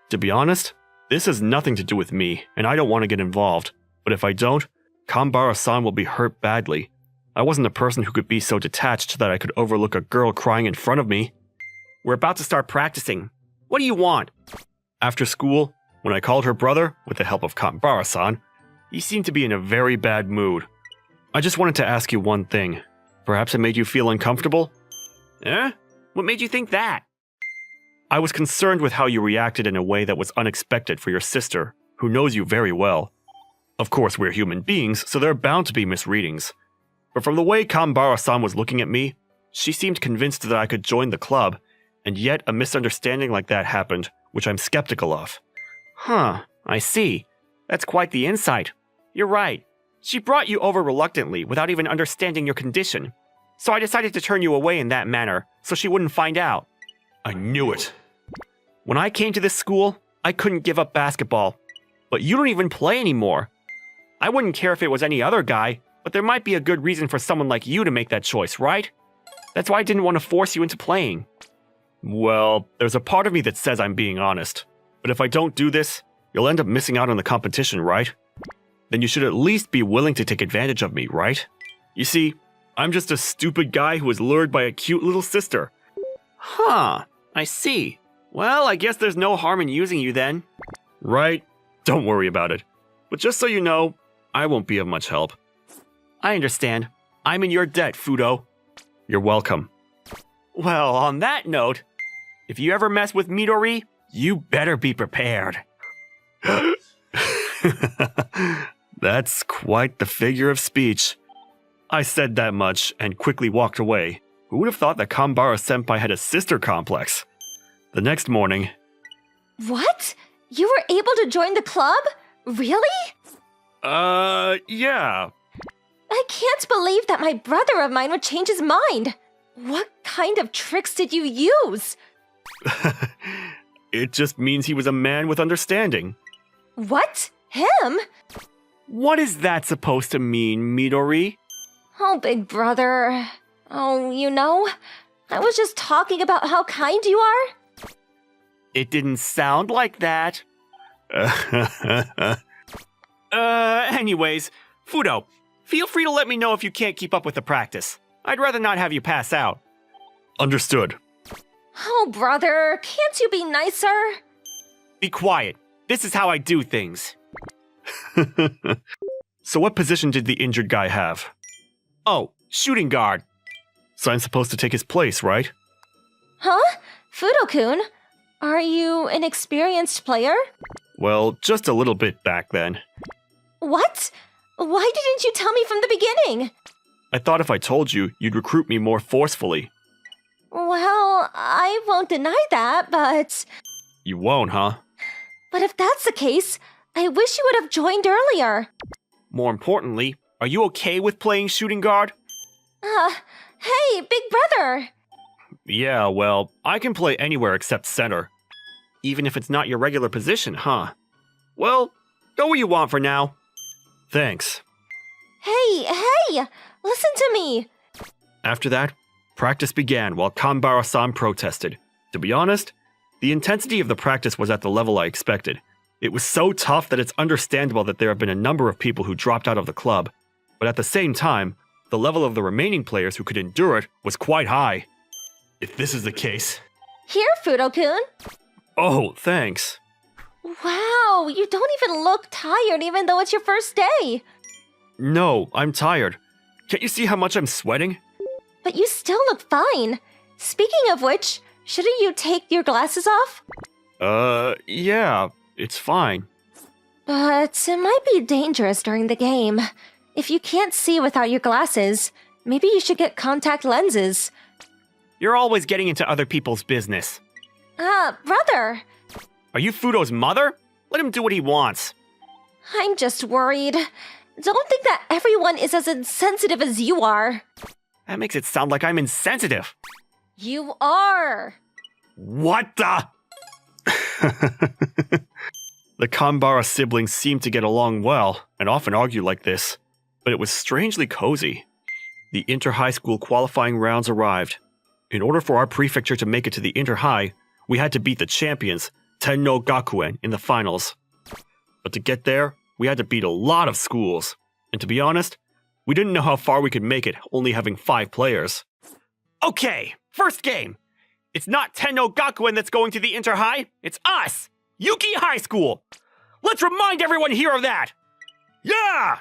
To be honest, this has nothing to do with me, and I don't want to get involved. But if I don't, Kanbara-san will be hurt badly. I wasn't a person who could be so detached that I could overlook a girl crying in front of me. We're about to start practicing. What do you want? After school, when I called her brother, with the help of Kanbara-san, he seemed to be in a very bad mood. I just wanted to ask you one thing. Perhaps it made you feel uncomfortable? Eh? What made you think that? I was concerned with how you reacted in a way that was unexpected for your sister, who knows you very well. Of course, we're human beings, so there are bound to be misreadings. But from the way Kanbara-san was looking at me, she seemed convinced that I could join the club, and yet a misunderstanding like that happened, which I'm skeptical of. Huh, I see. That's quite the insight. You're right. She brought you over reluctantly without even understanding your condition. So I decided to turn you away in that manner, so she wouldn't find out. I knew it. When I came to this school, I couldn't give up basketball. But you don't even play anymore. I wouldn't care if it was any other guy, but there might be a good reason for someone like you to make that choice, right? That's why I didn't want to force you into playing. Well, there's a part of me that says I'm being honest. But if I don't do this, you'll end up missing out on the competition, right? Then you should at least be willing to take advantage of me, right? You see, I'm just a stupid guy who was lured by a cute little sister. Huh, I see. Well, I guess there's no harm in using you then. Right? Don't worry about it. But just so you know, I won't be of much help. I understand. I'm in your debt, Fudo. You're welcome. Well, on that note, if you ever mess with Midori, you better be prepared. That's quite the figure of speech. I said that much and quickly walked away. Who would have thought that Kanbara-senpai had a sister complex? The next morning... What? You were able to join the club? Really? Yeah. I can't believe that my brother of mine would change his mind. What kind of tricks did you use? It just means he was a man with understanding. What? Him? What is that supposed to mean, Midori? Oh, big brother. Oh, you know, I was just talking about how kind you are. It didn't sound like that. Anyways, Fudo, feel free to let me know if you can't keep up with the practice. I'd rather not have you pass out. Understood. Oh, brother, can't you be nicer? Be quiet. This is how I do things. So what position did the injured guy have? Oh, shooting guard. So I'm supposed to take his place, right? Huh? Fudo-kun, are you an experienced player? Well, just a little bit back then. What? Why didn't you tell me from the beginning? I thought if I told you, you'd recruit me more forcefully. Well, I won't deny that, but... You won't, huh? But if that's the case, I wish you would have joined earlier. More importantly, are you okay with playing shooting guard? Hey, big brother! Yeah, well, I can play anywhere except center. Even if it's not your regular position, huh? Well, go where you want for now. Thanks. Hey, listen to me. After that, practice began while Kanbara-san protested. To be honest, the intensity of the practice was at the level I expected. It was so tough that it's understandable that there have been a number of people who dropped out of the club. But at the same time, the level of the remaining players who could endure it was quite high. If this is the case... Here, Fudo-kun. Oh, thanks. Wow, you don't even look tired even though it's your first day. No, I'm tired. Can't you see how much I'm sweating? But you still look fine. Speaking of which, shouldn't you take your glasses off? Yeah, it's fine. But it might be dangerous during the game. If you can't see without your glasses, maybe you should get contact lenses. You're always getting into other people's business. Brother! Are you Fudo's mother? Let him do what he wants. I'm just worried. Don't think that everyone is as insensitive as you are. That makes it sound like I'm insensitive. You are! What the? The Kanbara siblings seemed to get along well, and often argue like this, but it was strangely cozy. The inter-high school qualifying rounds arrived. In order for our prefecture to make it to the inter-high, we had to beat the champions, Tenno Gakuen, in the finals. But to get there, we had to beat a lot of schools, and to be honest, we didn't know how far we could make it, only having 5 players. Okay, first game. It's not Tenno Gakuen that's going to the inter-high, it's us! Yuki High School! Let's remind everyone here of that! Yeah!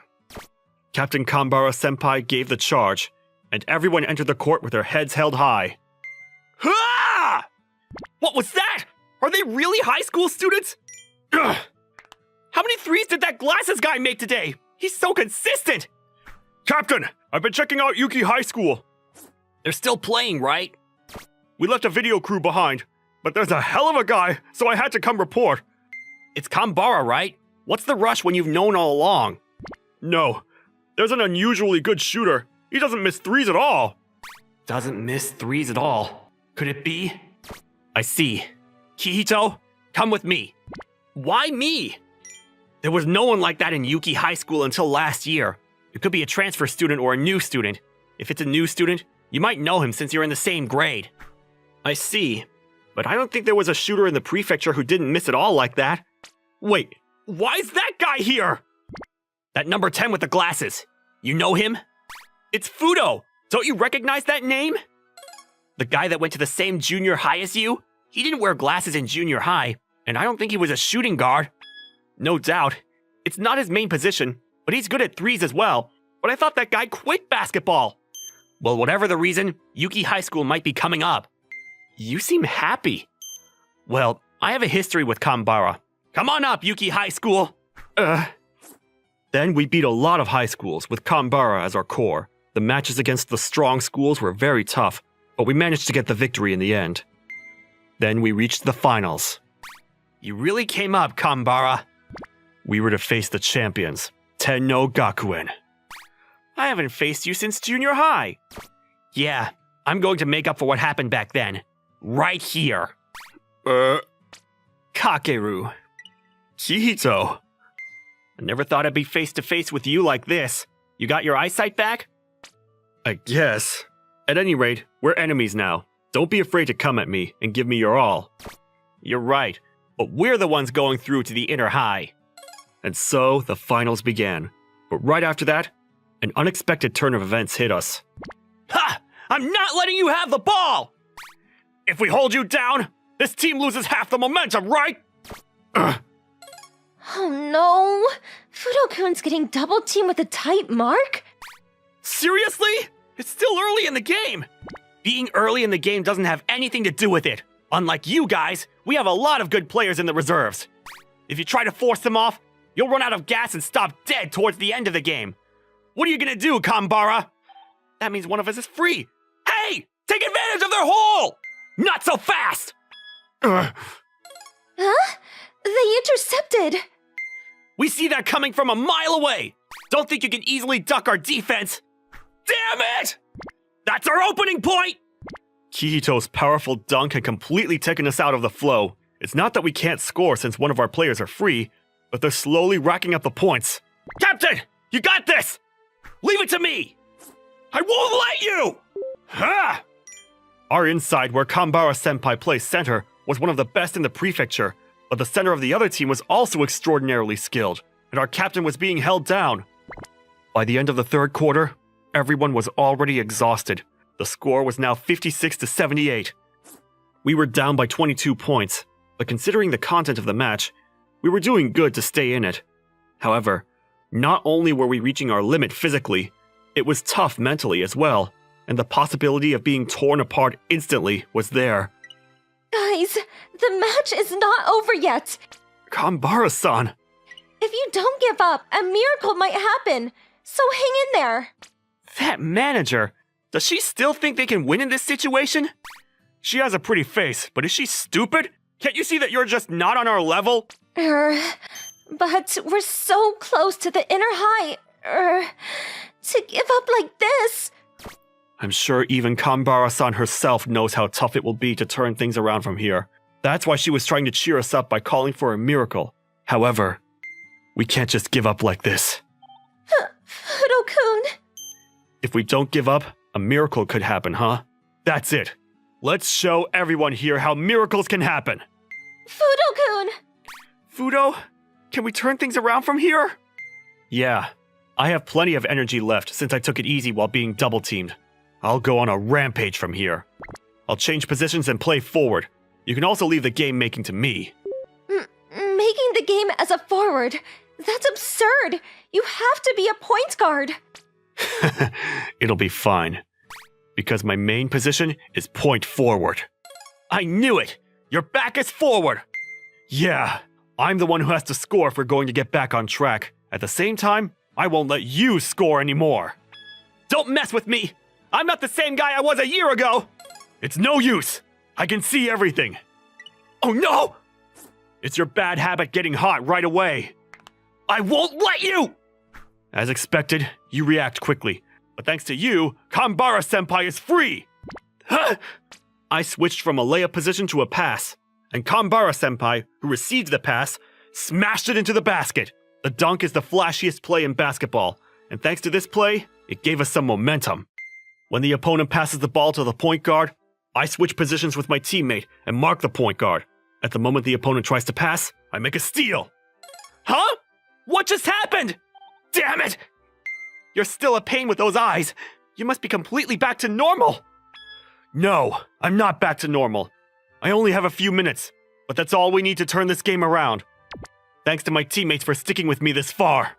Captain Kanbara-senpai gave the charge, and everyone entered the court with their heads held high. Ah! What was that? Are they really high school students? Ugh. How many threes did that glasses guy make today? He's so consistent! Captain, I've been checking out Yuki High School. They're still playing, right? We left a video crew behind, but there's a hell of a guy, so I had to come report. It's Kanbara, right? What's the rush when you've known all along? No, there's an unusually good shooter. He doesn't miss threes at all. Doesn't miss threes at all. Could it be? I see. Kihito, come with me. Why me? There was no one like that in Yuki High School until last year. It could be a transfer student or a new student. If it's a new student, you might know him since you're in the same grade. I see. But I don't think there was a shooter in the prefecture who didn't miss it all like that. Wait, why is that guy here? That number 10 with the glasses. You know him? It's Fudo! Don't you recognize that name? The guy that went to the same junior high as you? He didn't wear glasses in junior high, and I don't think he was a shooting guard. No doubt. It's not his main position, but he's good at threes as well. But I thought that guy quit basketball. Well, whatever the reason, Yuki High School might be coming up. You seem happy. Well, I have a history with Kanbara. Come on up, Yuki High School! Then we beat a lot of high schools with Kanbara as our core. The matches against the strong schools were very tough, but we managed to get the victory in the end. Then we reached the finals. You really came up, Kanbara. We were to face the champions, Tenno Gakuen. I haven't faced you since junior high. Yeah, I'm going to make up for what happened back then. Right here. Kakeru. Kihito. I never thought I'd be face to face with you like this. You got your eyesight back? I guess. At any rate, we're enemies now. Don't be afraid to come at me and give me your all. You're right, but we're the ones going through to the inner high. And so, the finals began. But right after that, an unexpected turn of events hit us. Ha! I'm not letting you have the ball! If we hold you down, this team loses half the momentum, right? Ugh. Oh no! Fudo-kun's getting double-teamed with a tight mark? Seriously? It's still early in the game! Being early in the game doesn't have anything to do with it. Unlike you guys, we have a lot of good players in the reserves. If you try to force them off, you'll run out of gas and stop dead towards the end of the game. What are you gonna do, Kanbara? That means one of us is free. Hey! Take advantage of their hole! Not so fast! Huh? They intercepted! We see that coming from a mile away! Don't think you can easily duck our defense! Damn it! That's our opening point! Kihito's powerful dunk had completely taken us out of the flow. It's not that we can't score since one of our players are free, but they're slowly racking up the points. Captain! You got this! Leave it to me! I won't let you! Ha! Our inside, where Kanbara-senpai plays center, was one of the best in the prefecture, but the center of the other team was also extraordinarily skilled, and our captain was being held down. By the end of the third quarter, everyone was already exhausted. The score was now 56-78. We were down by 22 points, but considering the content of the match, we were doing good to stay in it. However, not only were we reaching our limit physically, it was tough mentally as well, and the possibility of being torn apart instantly was there. Guys, the match is not over yet. Kambara-san! If you don't give up, a miracle might happen. So hang in there. That manager! Does she still think they can win in this situation? She has a pretty face, but is she stupid? Can't you see that you're just not on our level? But we're so close to the inner high. To give up like this. I'm sure even Kambara-san herself knows how tough it will be to turn things around from here. That's why she was trying to cheer us up by calling for a miracle. However, we can't just give up like this. Fudo-kun. If we don't give up, a miracle could happen, huh? That's it. Let's show everyone here how miracles can happen. Fudo-kun. Fudo, can we turn things around from here? Yeah, I have plenty of energy left since I took it easy while being double-teamed. I'll go on a rampage from here. I'll change positions and play forward. You can also leave the game making to me. Making the game as a forward? That's absurd. You have to be a point guard. It'll be fine. Because my main position is point forward. I knew it! Your back is forward! Yeah, I'm the one who has to score if we're going to get back on track. At the same time, I won't let you score anymore. Don't mess with me! I'm not the same guy I was a year ago! It's no use! I can see everything. Oh no! It's your bad habit getting hot right away. I won't let you! As expected, you react quickly. But thanks to you, Kambara-senpai is free! Huh? I switched from a layup position to a pass, and Kambara-senpai, who received the pass, smashed it into the basket. The dunk is the flashiest play in basketball, and thanks to this play, it gave us some momentum. When the opponent passes the ball to the point guard, I switch positions with my teammate and mark the point guard. At the moment the opponent tries to pass, I make a steal. Huh? What just happened? Damn it! You're still a pain with those eyes. You must be completely back to normal. No, I'm not back to normal. I only have a few minutes, but that's all we need to turn this game around. Thanks to my teammates for sticking with me this far.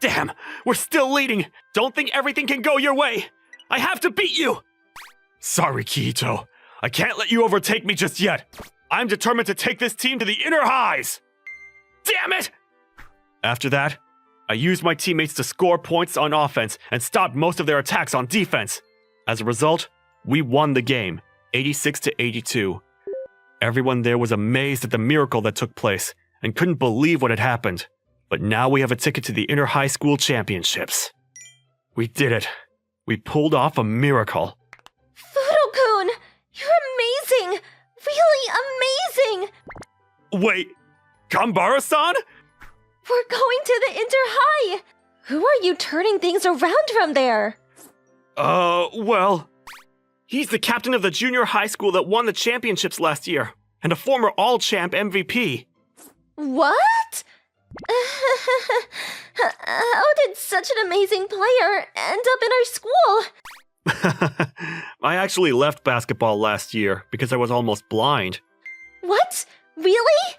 Damn, we're still leading. Don't think everything can go your way. I have to beat you. Sorry, Kihito. I can't let you overtake me just yet. I'm determined to take this team to the inner highs. Damn it! After that, I used my teammates to score points on offense and stopped most of their attacks on defense. As a result, we won the game, 86-82. Everyone there was amazed at the miracle that took place and couldn't believe what had happened. But now we have a ticket to the Inter High School Championships. We did it. We pulled off a miracle. Fudo-kun, you're amazing! Really amazing! Wait, Kambara-san? We're going to the Inter High! Who are you turning things around from there? Well... He's the captain of the junior high school that won the championships last year, and a former all-champ MVP. What? How did such an amazing player end up in our school? I actually left basketball last year because I was almost blind. What? Really?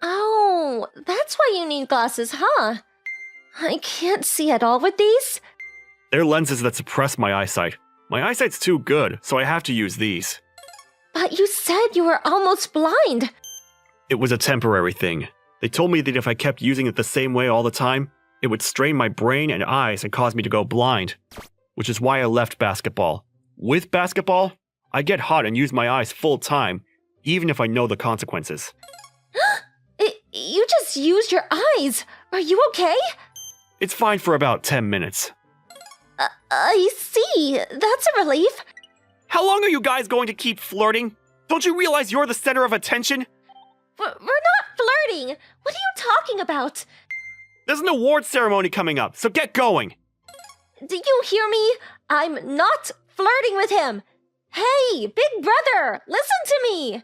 Oh, that's why you need glasses, huh? I can't see at all with these. They're lenses that suppress my eyesight. My eyesight's too good, so I have to use these. But you said you were almost blind. It was a temporary thing. They told me that if I kept using it the same way all the time, it would strain my brain and eyes and cause me to go blind. Which is why I left basketball. With basketball, I get hot and use my eyes full time, even if I know the consequences. You just used your eyes. Are you okay? It's fine for about 10 minutes. I see. That's a relief. How long are you guys going to keep flirting? Don't you realize you're the center of attention? We're not flirting. What are you talking about? There's an award ceremony coming up, so get going. Do you hear me? I'm not flirting with him. Hey, big brother, listen to me.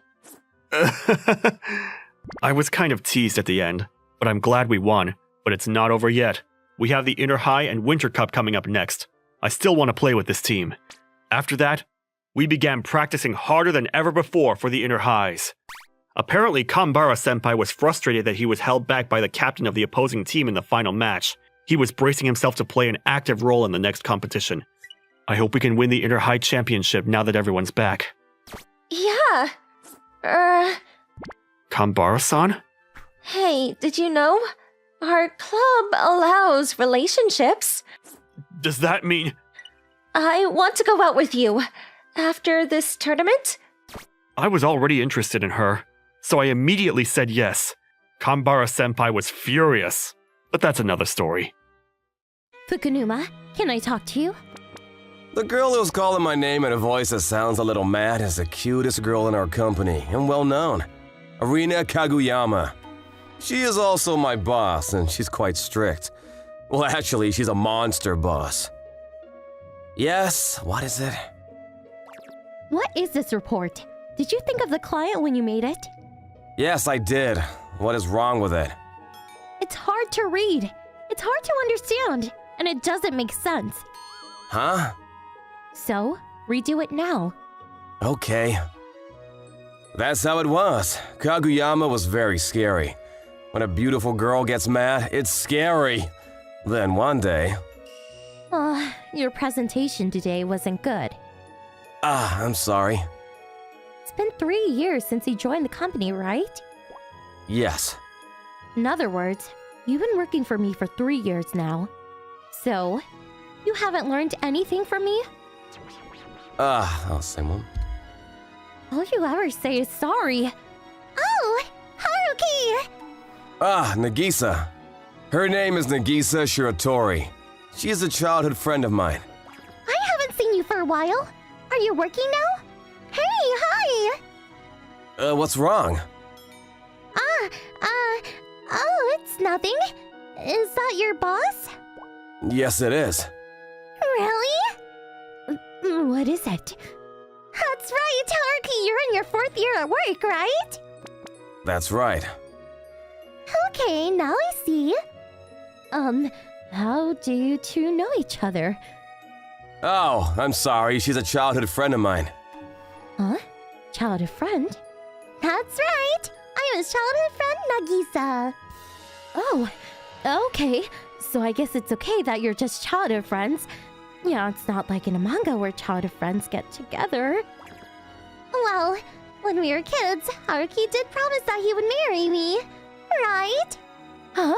I was kind of teased at the end, but I'm glad we won. But it's not over yet. We have the Inter High and Winter Cup coming up next. I still want to play with this team. After that, we began practicing harder than ever before for the inner highs. Apparently, Kanbara-senpai was frustrated that he was held back by the captain of the opposing team in the final match. He was bracing himself to play an active role in the next competition. I hope we can win the inner high championship now that everyone's back. Yeah. Kanbara-san? Hey, did you know? Our club allows relationships. Does that mean... I want to go out with you. After this tournament? I was already interested in her, so I immediately said yes. Kanbara-senpai was furious, but that's another story. Fukunuma, can I talk to you? The girl who's calling my name in a voice that sounds a little mad is the cutest girl in our company and well known. Arina Kaguyama. She is also my boss, and she's quite strict. Well, actually, she's a monster boss. Yes, what is it? What is this report? Did you think of the client when you made it? Yes, I did. What is wrong with it? It's hard to read. It's hard to understand, and it doesn't make sense. Huh? So, redo it now. Okay. That's how it was. Kaguyama was very scary. When a beautiful girl gets mad, it's scary. Then one day... Your presentation today wasn't good. I'm sorry. It's been 3 years since you joined the company, right? Yes. In other words, you've been working for me for 3 years now. So, you haven't learned anything from me? I'll say one. All you ever say is sorry. Oh, Haruki! Nagisa. Her name is Nagisa Shiratori. She is a childhood friend of mine. I haven't seen you for a while. Are you working now? Hey, hi! What's wrong? Oh, it's nothing. Is that your boss? Yes, it is. Really? What is it? That's right, Haruki, you're in your 4th year at work, right? That's right. Okay, now I see. How do you two know each other? Oh, I'm sorry. She's a childhood friend of mine. Huh? Childhood friend? That's right! I'm his childhood friend, Nagisa. Oh, okay. So I guess it's okay that you're just childhood friends. Yeah, it's not like in a manga where childhood friends get together. Well, when we were kids, Haruki did promise that he would marry me. Right? Huh?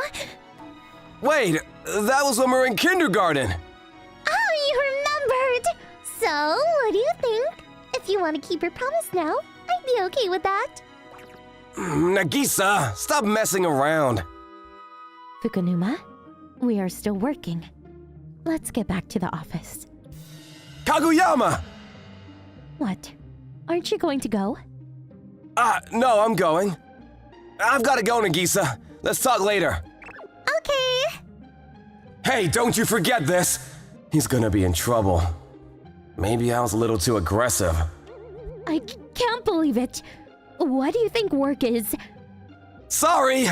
Wait, that was when we were in kindergarten. Oh, you remembered! So, what do you think? If you want to keep your promise now, I'd be okay with that. Nagisa, stop messing around. Fukunuma, we are still working. Let's get back to the office. Kaguyama! What? Aren't you going to go? No, I'm going. I've got to go, Nagisa. Let's talk later. Okay. Hey, don't you forget this. He's gonna be in trouble. Maybe I was a little too aggressive. I can't believe it. What do you think work is? Sorry!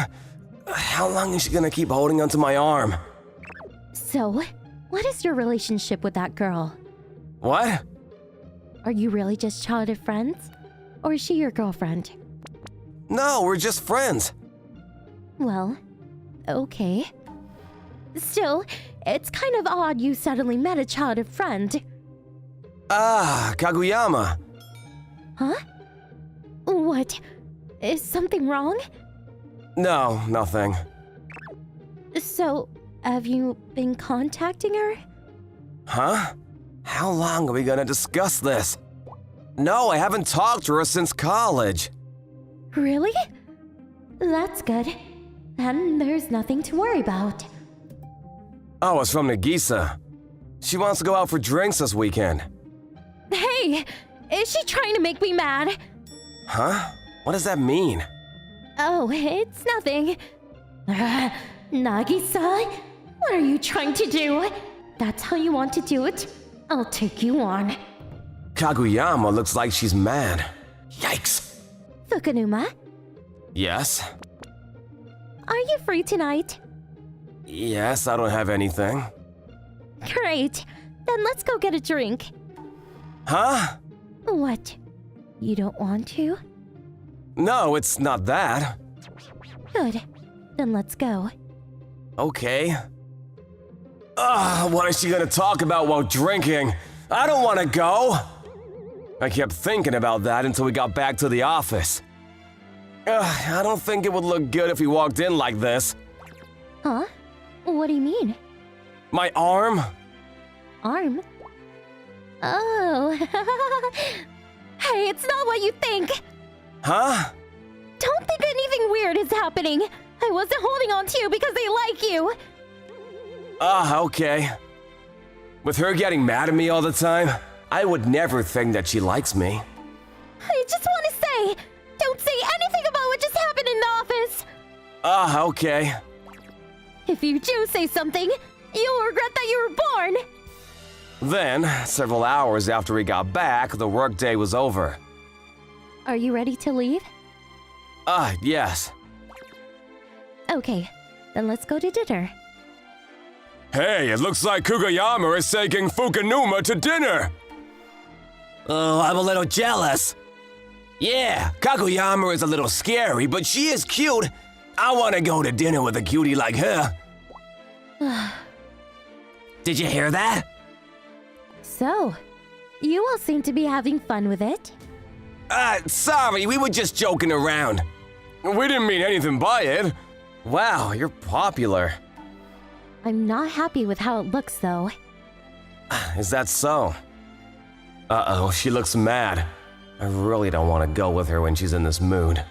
How long is she gonna keep holding onto my arm? So, what is your relationship with that girl? What? Are you really just childhood friends? Or is she your girlfriend? No, we're just friends. Well, okay. Still, it's kind of odd you suddenly met a childhood friend. Kaguyama. Huh? What? Is something wrong? No, nothing. So, have you been contacting her? Huh? How long are we gonna discuss this? No, I haven't talked to her since college. Really? That's good. Then there's nothing to worry about. Oh, it's from Nagisa. She wants to go out for drinks this weekend. Hey! Is she trying to make me mad? Huh? What does that mean? Oh, it's nothing. Nagisa, what are you trying to do? That's how you want to do it? I'll take you on. Kaguyama looks like she's mad. Yikes. Fukunuma, Yes? are you free tonight? Yes, I don't have anything. Great. Then let's go get a drink. Huh? What? You don't want to? No, it's not that. Good. Then let's go. Okay. What is she gonna talk about while drinking? I don't wanna go! I kept thinking about that until we got back to the office. I don't think it would look good if we walked in like this. Huh? What do you mean? My arm? Arm? Oh. Hey, it's not what you think! Huh? Don't think anything weird is happening! I wasn't holding on to you because they like you! Okay. With her getting mad at me all the time, I would never think that she likes me. I just want to say, don't say anything about what just happened in the office! Okay. If you do say something, you'll regret that you were born! Then, several hours after we got back, the workday was over. Are you ready to leave? Yes. Okay, then let's go to dinner. Hey, it looks like Kugayama is taking Fukanuma to dinner! Oh, I'm a little jealous. Yeah, Kaguyama is a little scary, but she is cute. I want to go to dinner with a cutie like her. Did you hear that? So, you all seem to be having fun with it. Sorry, we were just joking around. We didn't mean anything by it. Wow, you're popular. I'm not happy with how it looks, though. Is that so? Uh-oh, she looks mad. I really don't want to go with her when she's in this mood.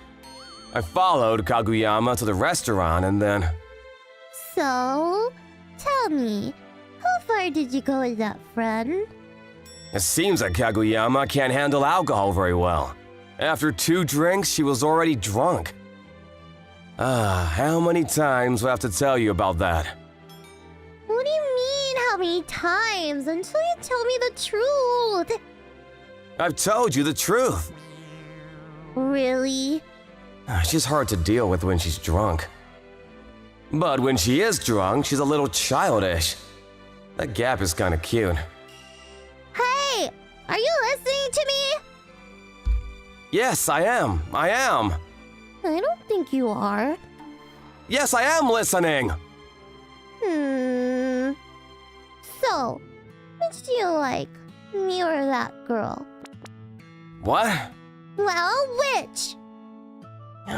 I followed Kaguyama to the restaurant and then... So, tell me, how far did you go with that friend? It seems that Kaguyama can't handle alcohol very well. After 2 drinks, she was already drunk. How many times do I have to tell you about that? What do you mean, how many times? Until you tell me the truth. I've told you the truth. Really? She's hard to deal with when she's drunk. But when she is drunk, she's a little childish. That gap is kind of cute. Hey, are you listening to me? Yes, I am. I am. I don't think you are. Yes, I am listening. So, which do you like, me or that girl? What? Well, which?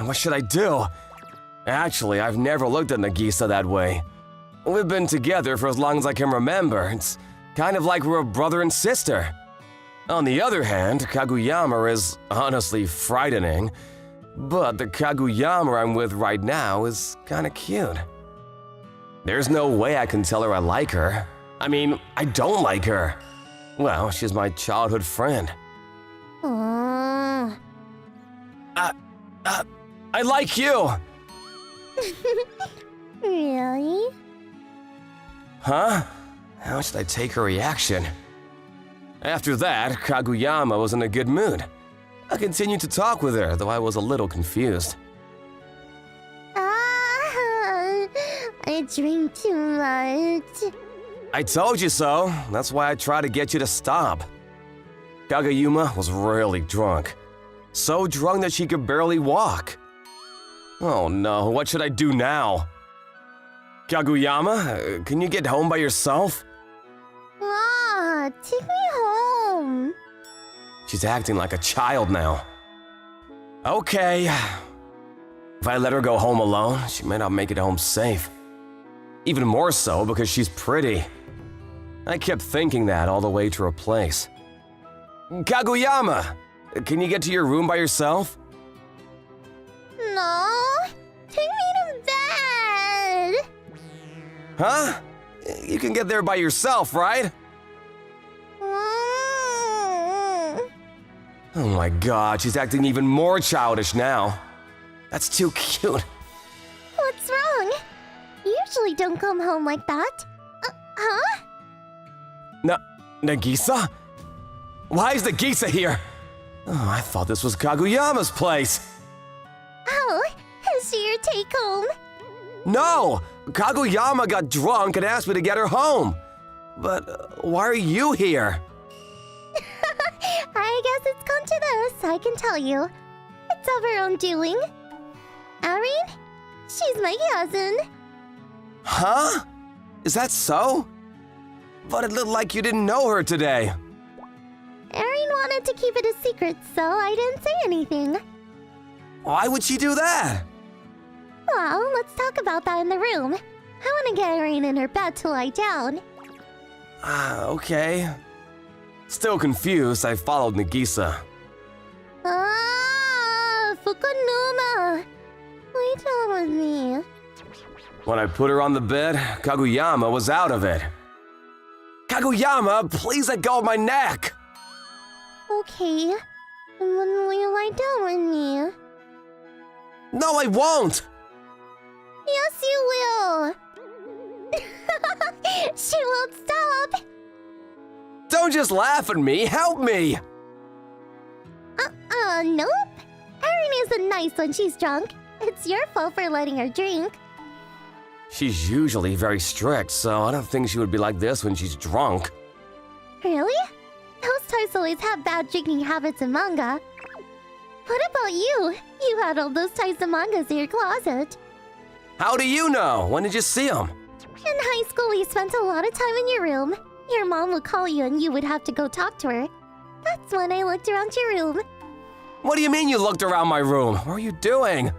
What should I do? Actually, I've never looked at Nagisa that way. We've been together for as long as I can remember. It's kind of like we're a brother and sister. On the other hand, Kaguyama is honestly frightening, but the Kaguyama I'm with right now is kind of cute. There's no way I can tell her I like her. I mean, I don't like her. Well, she's my childhood friend. Oh. I like you! Really? Huh? How should I take her reaction? After that, Kaguyama was in a good mood. I continued to talk with her, though I was a little confused. I drink too much. I told you so. That's why I tried to get you to stop. Kaguyama was really drunk. So drunk that she could barely walk. Oh no, what should I do now? Kaguyama, can you get home by yourself? Take me home. She's acting like a child now. Okay. If I let her go home alone, she may not make it home safe. Even more so because she's pretty. I kept thinking that all the way to her place. Kaguyama, can you get to your room by yourself? No, take me to bed. Huh? You can get there by yourself, right? Oh my god, she's acting even more childish now. That's too cute. What's wrong? You usually don't come home like that. Huh? Nagisa? Why is Nagisa here? Oh, I thought this was Kaguyama's place. Oh, is she your take home? No! Kaguyama got drunk and asked me to get her home. But why are you here? I guess it's come to this, I can tell you. It's of her own doing. Erin? She's my cousin. Huh? Is that so? But it looked like you didn't know her today. Erin wanted to keep it a secret, so I didn't say anything. Why would she do that? Well, let's talk about that in the room. I want to get Erin in her bed to lie down. Okay. Still confused, I followed Nagisa. Fukunuma! Lay down with me. When I put her on the bed, Kaguyama was out of it. Kaguyama, please let go of my neck! Okay. And when will you lie down with me? No, I won't! Yes, you will! She won't stop! Don't just laugh at me, help me! Nope. Erin isn't nice when she's drunk. It's your fault for letting her drink. She's usually very strict, so I don't think she would be like this when she's drunk. Really? Those types always have bad drinking habits in manga. What about you? You had all those types of mangas in your closet. How do you know? When did you see them? In high school, we spent a lot of time in your room. Your mom would call you and you would have to go talk to her. That's when I looked around your room. What do you mean you looked around my room? What are you doing?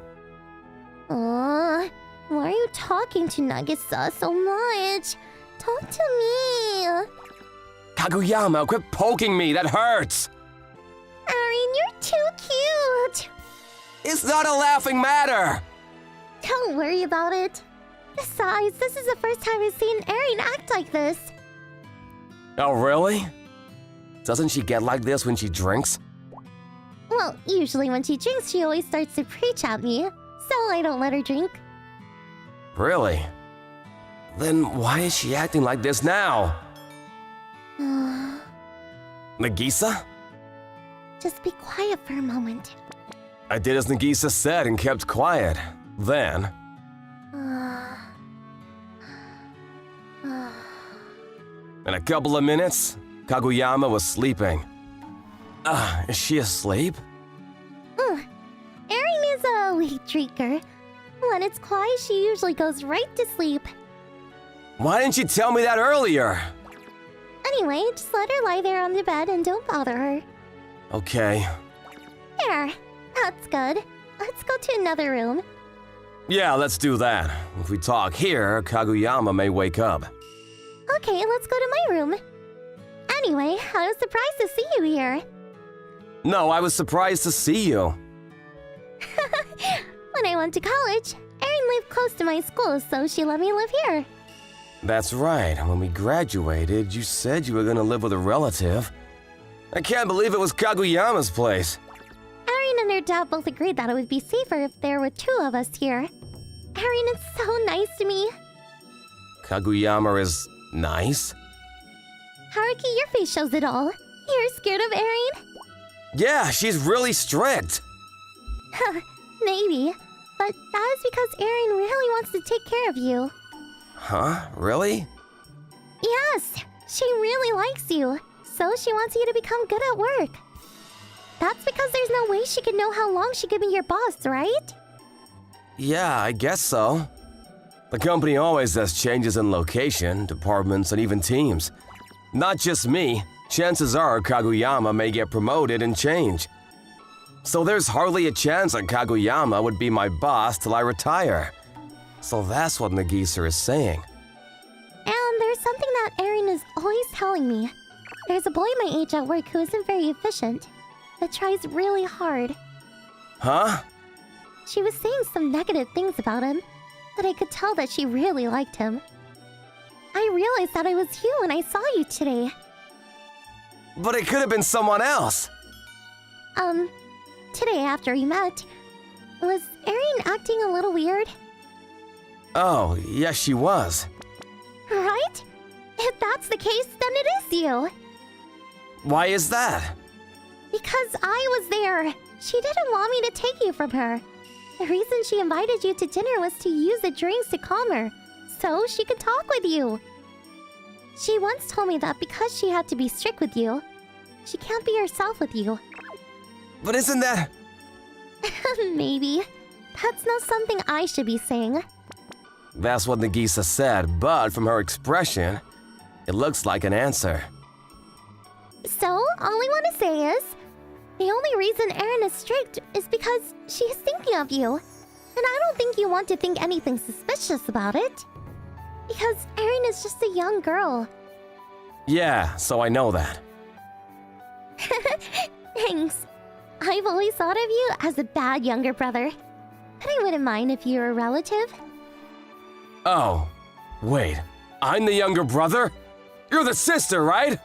Why are you talking to Nagisa so much? Talk to me. Kaguyama, quit poking me, that hurts! Erin, you're too cute. It's not a laughing matter! Don't worry about it. Besides, this is the first time I've seen Erin act like this. Oh, really? Doesn't she get like this when she drinks? Well, usually when she drinks, she always starts to preach at me, so I don't let her drink. Really? Then why is she acting like this now? Nagisa? Just be quiet for a moment. I did as Nagisa said and kept quiet. Then... In a couple of minutes, Kaguyama was sleeping. Is she asleep? Erin is a weak drinker. When it's quiet, she usually goes right to sleep. Why didn't you tell me that earlier? Anyway, just let her lie there on the bed and don't bother her. Okay. There. That's good. Let's go to another room. Yeah, let's do that. If we talk here, Kaguyama may wake up. Okay, let's go to my room. Anyway, I was surprised to see you here. No, I was surprised to see you. When I went to college, Erin lived close to my school, so she let me live here. That's right. When we graduated, you said you were gonna live with a relative. I can't believe it was Kaguyama's place. Erin and her dad both agreed that it would be safer if there were two of us here. Erin is so nice to me. Kaguyama is nice? Haruki, your face shows it all. You're scared of Erin? Yeah, she's really strict. Maybe. But that is because Erin really wants to take care of you. Huh? Really? Yes, she really likes you. So she wants you to become good at work. That's because there's no way she could know how long she could be your boss, right? Yeah, I guess so. The company always does changes in location, departments, and even teams. Not just me. Chances are Kaguyama may get promoted and change. So there's hardly a chance that Kaguyama would be my boss till I retire. So that's what Nagisa is saying. And there's something that Erin is always telling me. There's a boy my age at work who isn't very efficient, but tries really hard. Huh? She was saying some negative things about him, but I could tell that she really liked him. I realized that it was you when I saw you today. But it could have been someone else. Today after we met, was Erin acting a little weird? Oh, yes she was. Right? If that's the case, then it is you. Why is that? Because I was there. She didn't want me to take you from her. The reason she invited you to dinner was to use the drinks to calm her, so she could talk with you. She once told me that because she had to be strict with you, she can't be herself with you. But isn't that... Maybe. That's not something I should be saying. That's what Nagisa said, but from her expression, it looks like an answer. So, all I want to say is, the only reason Erin is strict is because she's thinking of you. And I don't think you want to think anything suspicious about it. Because Erin is just a young girl. Yeah, so I know that. Thanks. I've always thought of you as a bad younger brother. But I wouldn't mind if you were a relative. Oh, wait. I'm the younger brother? You're the sister, right?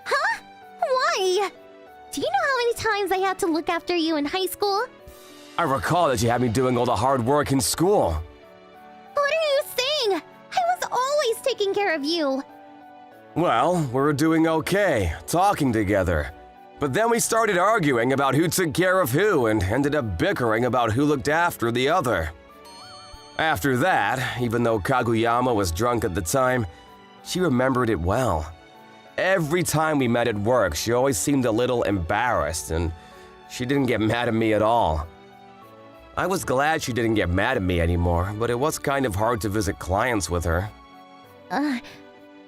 Huh? Why? Do you know how many times I had to look after you in high school? I recall that you had me doing all the hard work in school. What are you saying? I was always taking care of you. Well, we were doing okay, talking together. But then we started arguing about who took care of who and ended up bickering about who looked after the other. After that, even though Kaguyama was drunk at the time, she remembered it well. Every time we met at work, she always seemed a little embarrassed, and she didn't get mad at me at all. I was glad she didn't get mad at me anymore, but it was kind of hard to visit clients with her.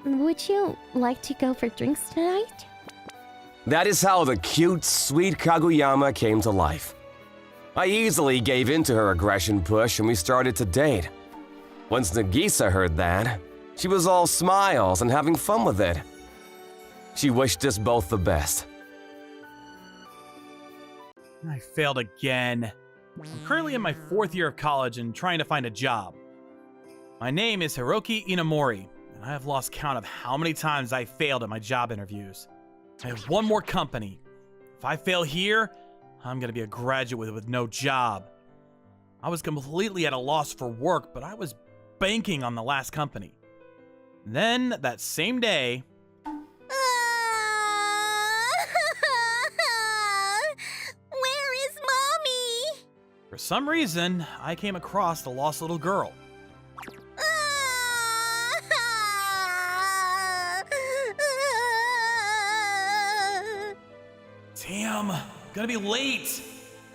Would you like to go for drinks tonight? That is how the cute, sweet Kaguyama came to life. I easily gave in to her aggression push and we started to date. Once Nagisa heard that, she was all smiles and having fun with it. She wished us both the best. I failed again. I'm currently in my 4th year of college and trying to find a job. My name is Hiroki Inamori, and I have lost count of how many times I failed at my job interviews. I have one more company. If I fail here, I'm gonna be a graduate with no job. I was completely at a loss for work, but I was banking on the last company. Then, that same day, Where is Mommy? for some reason, I came across the lost little girl. Damn, gonna be late.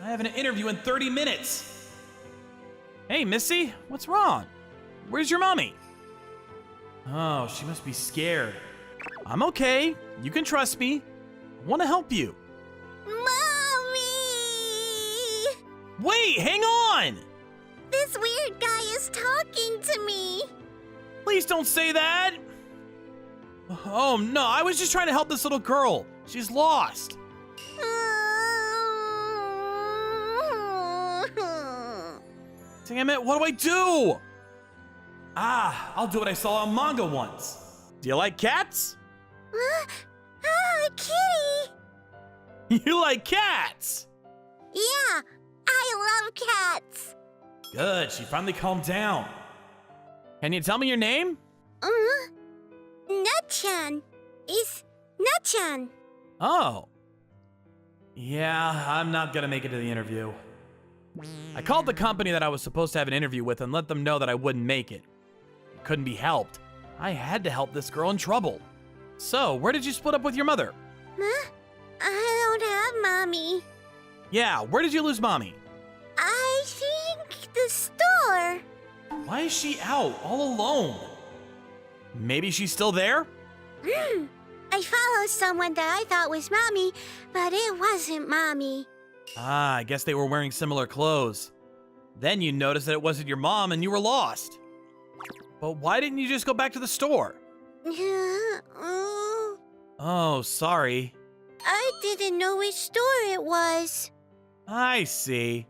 I have an interview in 30 minutes. Hey, Missy, what's wrong? Where's your mommy? Oh, she must be scared. I'm okay. You can trust me. I want to help you. Mommy! Wait, hang on! This weird guy is talking to me. Please don't say that. Oh, no, I was just trying to help this little girl. She's lost. Damn it, what do I do? I'll do what I saw on manga once. Do you like cats? Kitty! You like cats? Yeah, I love cats. Good, she finally calmed down. Can you tell me your name? Nut-chan. It's Nut-chan. Oh. Yeah, I'm not gonna make it to the interview. I called the company that I was supposed to have an interview with and let them know that I wouldn't make it. It couldn't be helped. I had to help this girl in trouble. So, where did you split up with your mother? Huh? I don't have Mommy. Yeah, where did you lose Mommy? I think the store. Why is she out, all alone? Maybe she's still there? I followed someone that I thought was Mommy, but it wasn't Mommy. I guess they were wearing similar clothes. Then you noticed that it wasn't your mom and you were lost. But why didn't you just go back to the store? Oh, sorry. I didn't know which store it was. I see.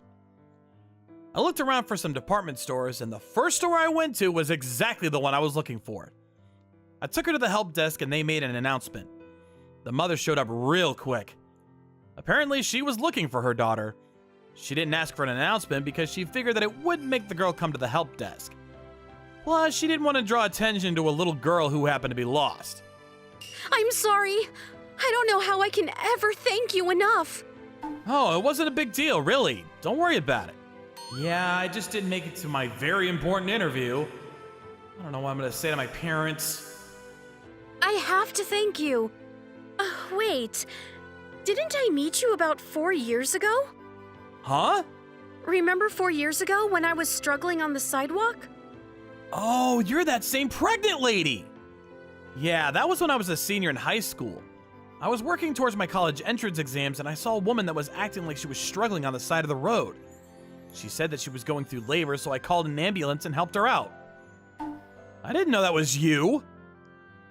I looked around for some department stores, and the first store I went to was exactly the one I was looking for. I took her to the help desk and they made an announcement. The mother showed up real quick. Apparently, she was looking for her daughter. She didn't ask for an announcement because she figured that it wouldn't make the girl come to the help desk. Plus, she didn't want to draw attention to a little girl who happened to be lost. I'm sorry. I don't know how I can ever thank you enough. Oh, it wasn't a big deal, really. Don't worry about it. Yeah, I just didn't make it to my very important interview. I don't know what I'm going to say to my parents. I have to thank you. Wait, didn't I meet you about 4 years ago? Huh? Remember 4 years ago when I was struggling on the sidewalk? Oh, you're that same pregnant lady! Yeah, that was when I was a senior in high school. I was working towards my college entrance exams and I saw a woman that was acting like she was struggling on the side of the road. She said that she was going through labor, so I called an ambulance and helped her out. I didn't know that was you!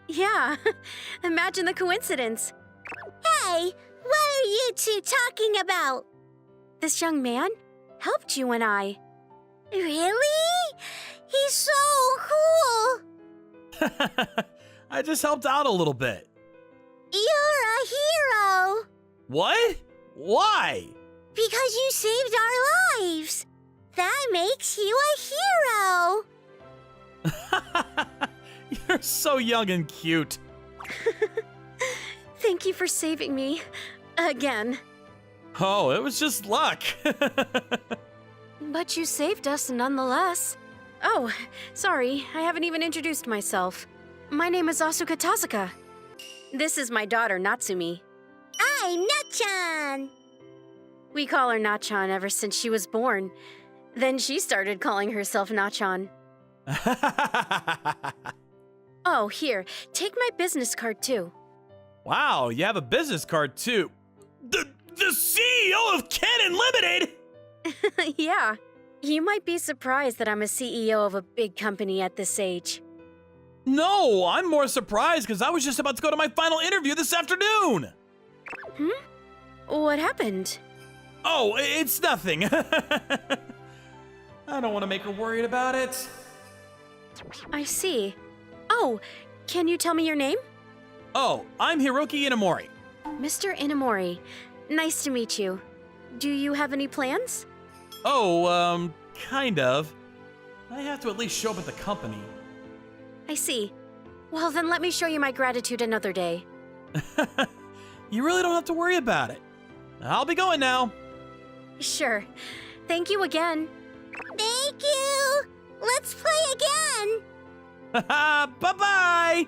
Yeah, imagine the coincidence. Hey, what are you two talking about? This young man helped you and I. Really? He's so cool! I just helped out a little bit. You're a hero! What? Why? Because you saved our lives! That makes you a hero! You're so young and cute. Thank you for saving me. Again. Oh, it was just luck. But you saved us nonetheless. Oh, sorry, I haven't even introduced myself. My name is Asuka Tasuka. This is my daughter, Natsumi. I'm Natchan! We call her Nachan ever since she was born. Then she started calling herself Nachan. Oh, here, take my business card too. Wow, you have a business card too. The CEO of Kanon Limited! Yeah, you might be surprised that I'm a CEO of a big company at this age. No, I'm more surprised because I was just about to go to my final interview this afternoon. What happened? Oh, it's nothing. I don't want to make her worried about it. I see. Oh, can you tell me your name? Oh, I'm Hiroki Inamori. Mr. Inamori, nice to meet you. Do you have any plans? Oh, kind of. I have to at least show up at the company. I see. Well, then let me show you my gratitude another day. You really don't have to worry about it. I'll be going now. Sure. Thank you again. Thank you! Let's play again! Bye-bye!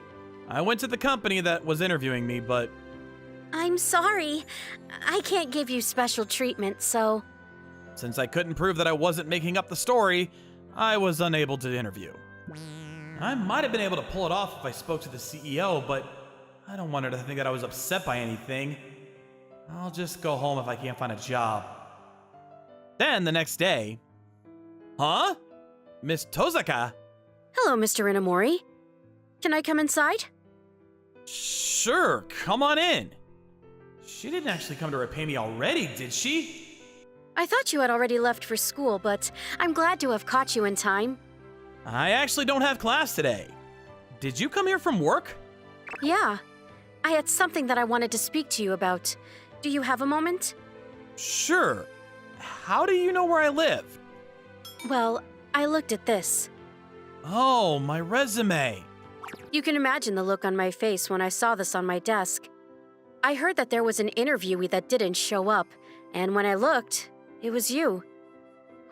I went to the company that was interviewing me, but... I'm sorry. I can't give you special treatment, so... Since I couldn't prove that I wasn't making up the story, I was unable to interview. I might have been able to pull it off if I spoke to the CEO, but I don't want her to think that I was upset by anything. I'll just go home if I can't find a job. Then the next day... Huh? Miss Tozaka? Hello, Mr. Inamori. Can I come inside? Sure, come on in. She didn't actually come to repay me already, did she? I thought you had already left for school, but I'm glad to have caught you in time. I actually don't have class today. Did you come here from work? Yeah. I had something that I wanted to speak to you about. Do you have a moment? Sure. How do you know where I live? Well, I looked at this. Oh, my resume. You can imagine the look on my face when I saw this on my desk. I heard that there was an interviewee that didn't show up, and when I looked, it was you.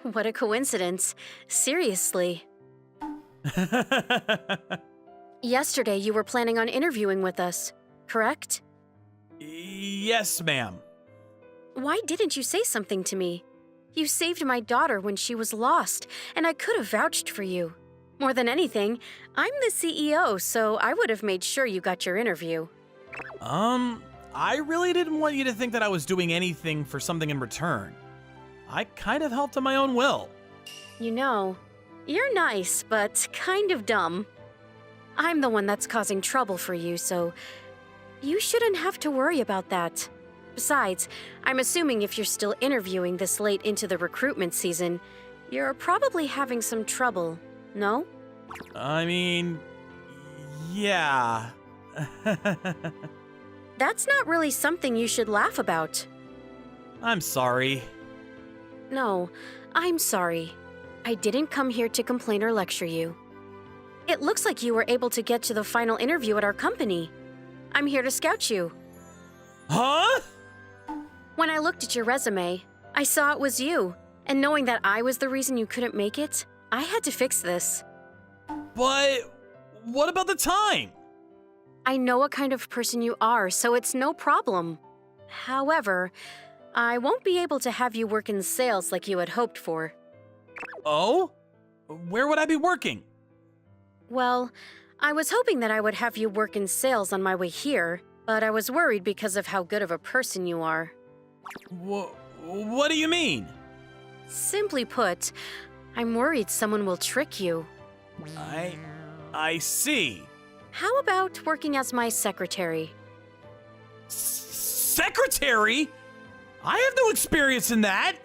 What a coincidence. Seriously. Yesterday, you were planning on interviewing with us, correct? Yes, ma'am. Why didn't you say something to me? You saved my daughter when she was lost, and I could have vouched for you. More than anything, I'm the CEO, so I would have made sure you got your interview. I really didn't want you to think that I was doing anything for something in return. I kind of helped on my own will. You know, you're nice, but kind of dumb. I'm the one that's causing trouble for you, so you shouldn't have to worry about that. Besides, I'm assuming if you're still interviewing this late into the recruitment season, you're probably having some trouble, no? I mean, yeah. That's not really something you should laugh about. I'm sorry. No, I'm sorry. I didn't come here to complain or lecture you. It looks like you were able to get to the final interview at our company. I'm here to scout you. Huh? When I looked at your resume, I saw it was you, and knowing that I was the reason you couldn't make it, I had to fix this. But what about the time? I know what kind of person you are, so it's no problem. However, I won't be able to have you work in sales like you had hoped for. Oh? Where would I be working? Well, I was hoping that I would have you work in sales on my way here, but I was worried because of how good of a person you are. What do you mean? Simply put, I'm worried someone will trick you. I see. How about working as my secretary? Secretary? I have no experience in that.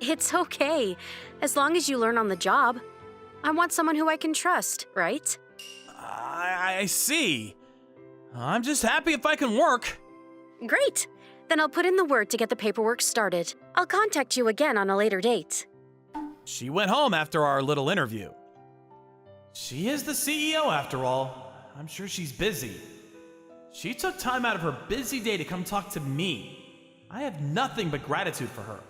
It's okay, as long as you learn on the job. I want someone who I can trust, right? I see. I'm just happy if I can work. Great! Then I'll put in the word to get the paperwork started. I'll contact you again on a later date. She went home after our little interview. She is the CEO after all. I'm sure she's busy. She took time out of her busy day to come talk to me. I have nothing but gratitude for her.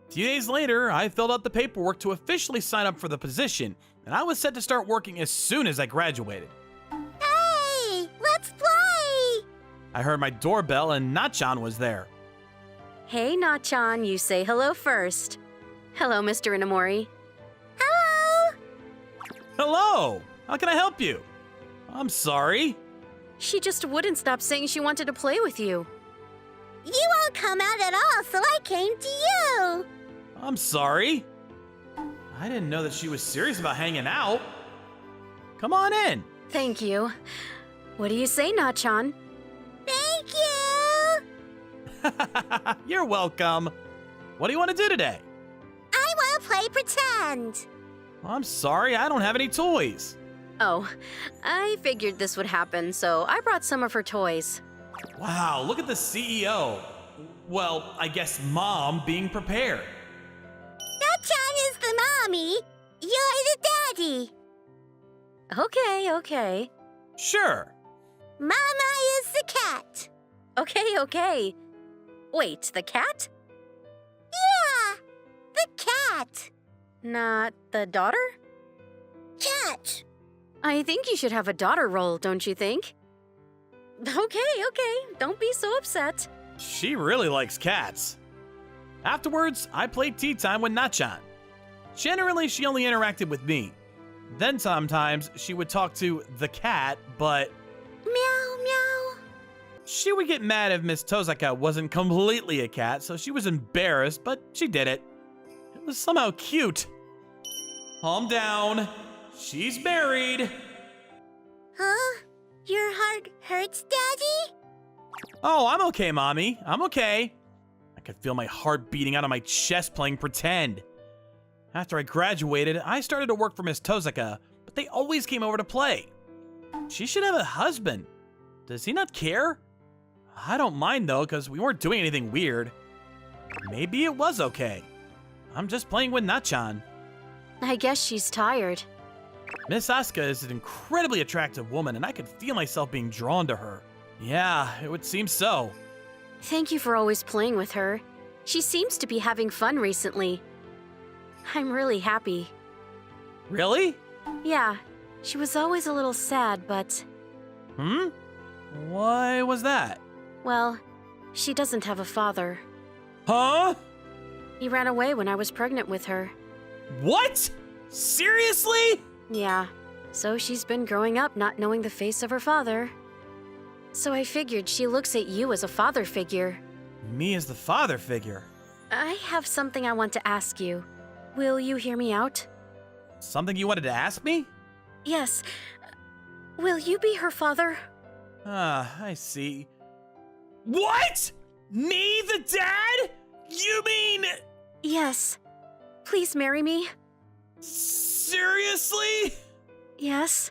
A few days later, I filled out the paperwork to officially sign up for the position, and I was set to start working as soon as I graduated. Hey, let's play! I heard my doorbell and Nachan was there. Hey, Nachan, you say hello first. Hello, Mr. Inamori. Hello! Hello! How can I help you? I'm sorry. She just wouldn't stop saying she wanted to play with you. You won't come out at all, so I came to you! I'm sorry. I didn't know that she was serious about hanging out. Come on in. Thank you. What do you say, Nachan? Thank you! You're welcome. What do you want to do today? I want to play pretend! I'm sorry, I don't have any toys. Oh, I figured this would happen, so I brought some of her toys. Wow, look at the CEO. Well, I guess Mom being prepared. Nachan is the mommy, you're the daddy. Okay. Mama Sure. is the cat. Okay. Wait, the cat? Yeah, the cat. Not the daughter? Cat. I think you should have a daughter role, don't you think? Okay. Don't be so upset. She really likes cats. Afterwards, I played tea time with Nachan. Generally, she only interacted with me. Then sometimes she would talk to the cat, but Meow, meow. she would get mad if Miss Tozaka wasn't completely a cat, so she was embarrassed, but she did it. It was somehow cute. Calm down. She's married. Huh? Your heart hurts, Daddy? Oh, I'm okay, Mommy. I'm okay. I could feel my heart beating out of my chest playing pretend. After I graduated, I started to work for Miss Tozaka, but they always came over to play. She should have a husband. Does he not care? I don't mind though, because we weren't doing anything weird. Maybe it was okay. I'm just playing with Nachan. I guess she's tired. Miss Asuka is an incredibly attractive woman, and I could feel myself being drawn to her. Yeah, it would seem so. Thank you for always playing with her. She seems to be having fun recently. I'm really happy. Really? Yeah, she was always a little sad, but, Why was that? well, she doesn't have a father. Huh? He ran away when I was pregnant with her. What? Seriously? Yeah, so she's been growing up not knowing the face of her father. So I figured she looks at you as a father figure. Me as the father figure. I have something I want to ask you. Will you hear me out? Something you wanted to ask me? Yes. Will you be her father? I see. What? Me, the dad? You mean... Yes. Please marry me. Seriously? Yes.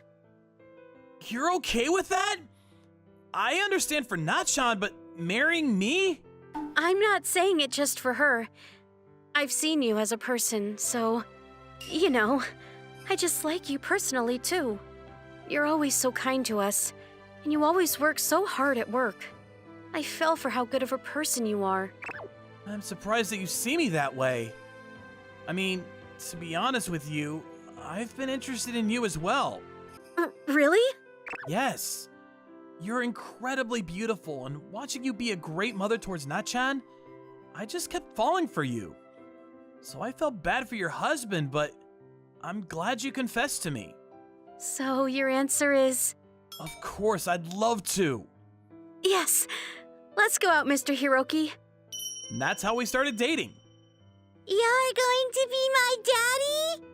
You're okay with that? I understand for Nachan, but marrying me? I'm not saying it just for her. I've seen you as a person, so... You know, I just like you personally, too. You're always so kind to us, and you always work so hard at work. I fell for how good of a person you are. I'm surprised that you see me that way. I mean, to be honest with you, I've been interested in you as well. Really? Yes. You're incredibly beautiful, and watching you be a great mother towards Nachan, I just kept falling for you. So I felt bad for your husband, but I'm glad you confessed to me. So your answer is Of course, I'd love to. yes. Let's go out, Mr. Hiroki. And that's how we started dating. You're going to be my daddy?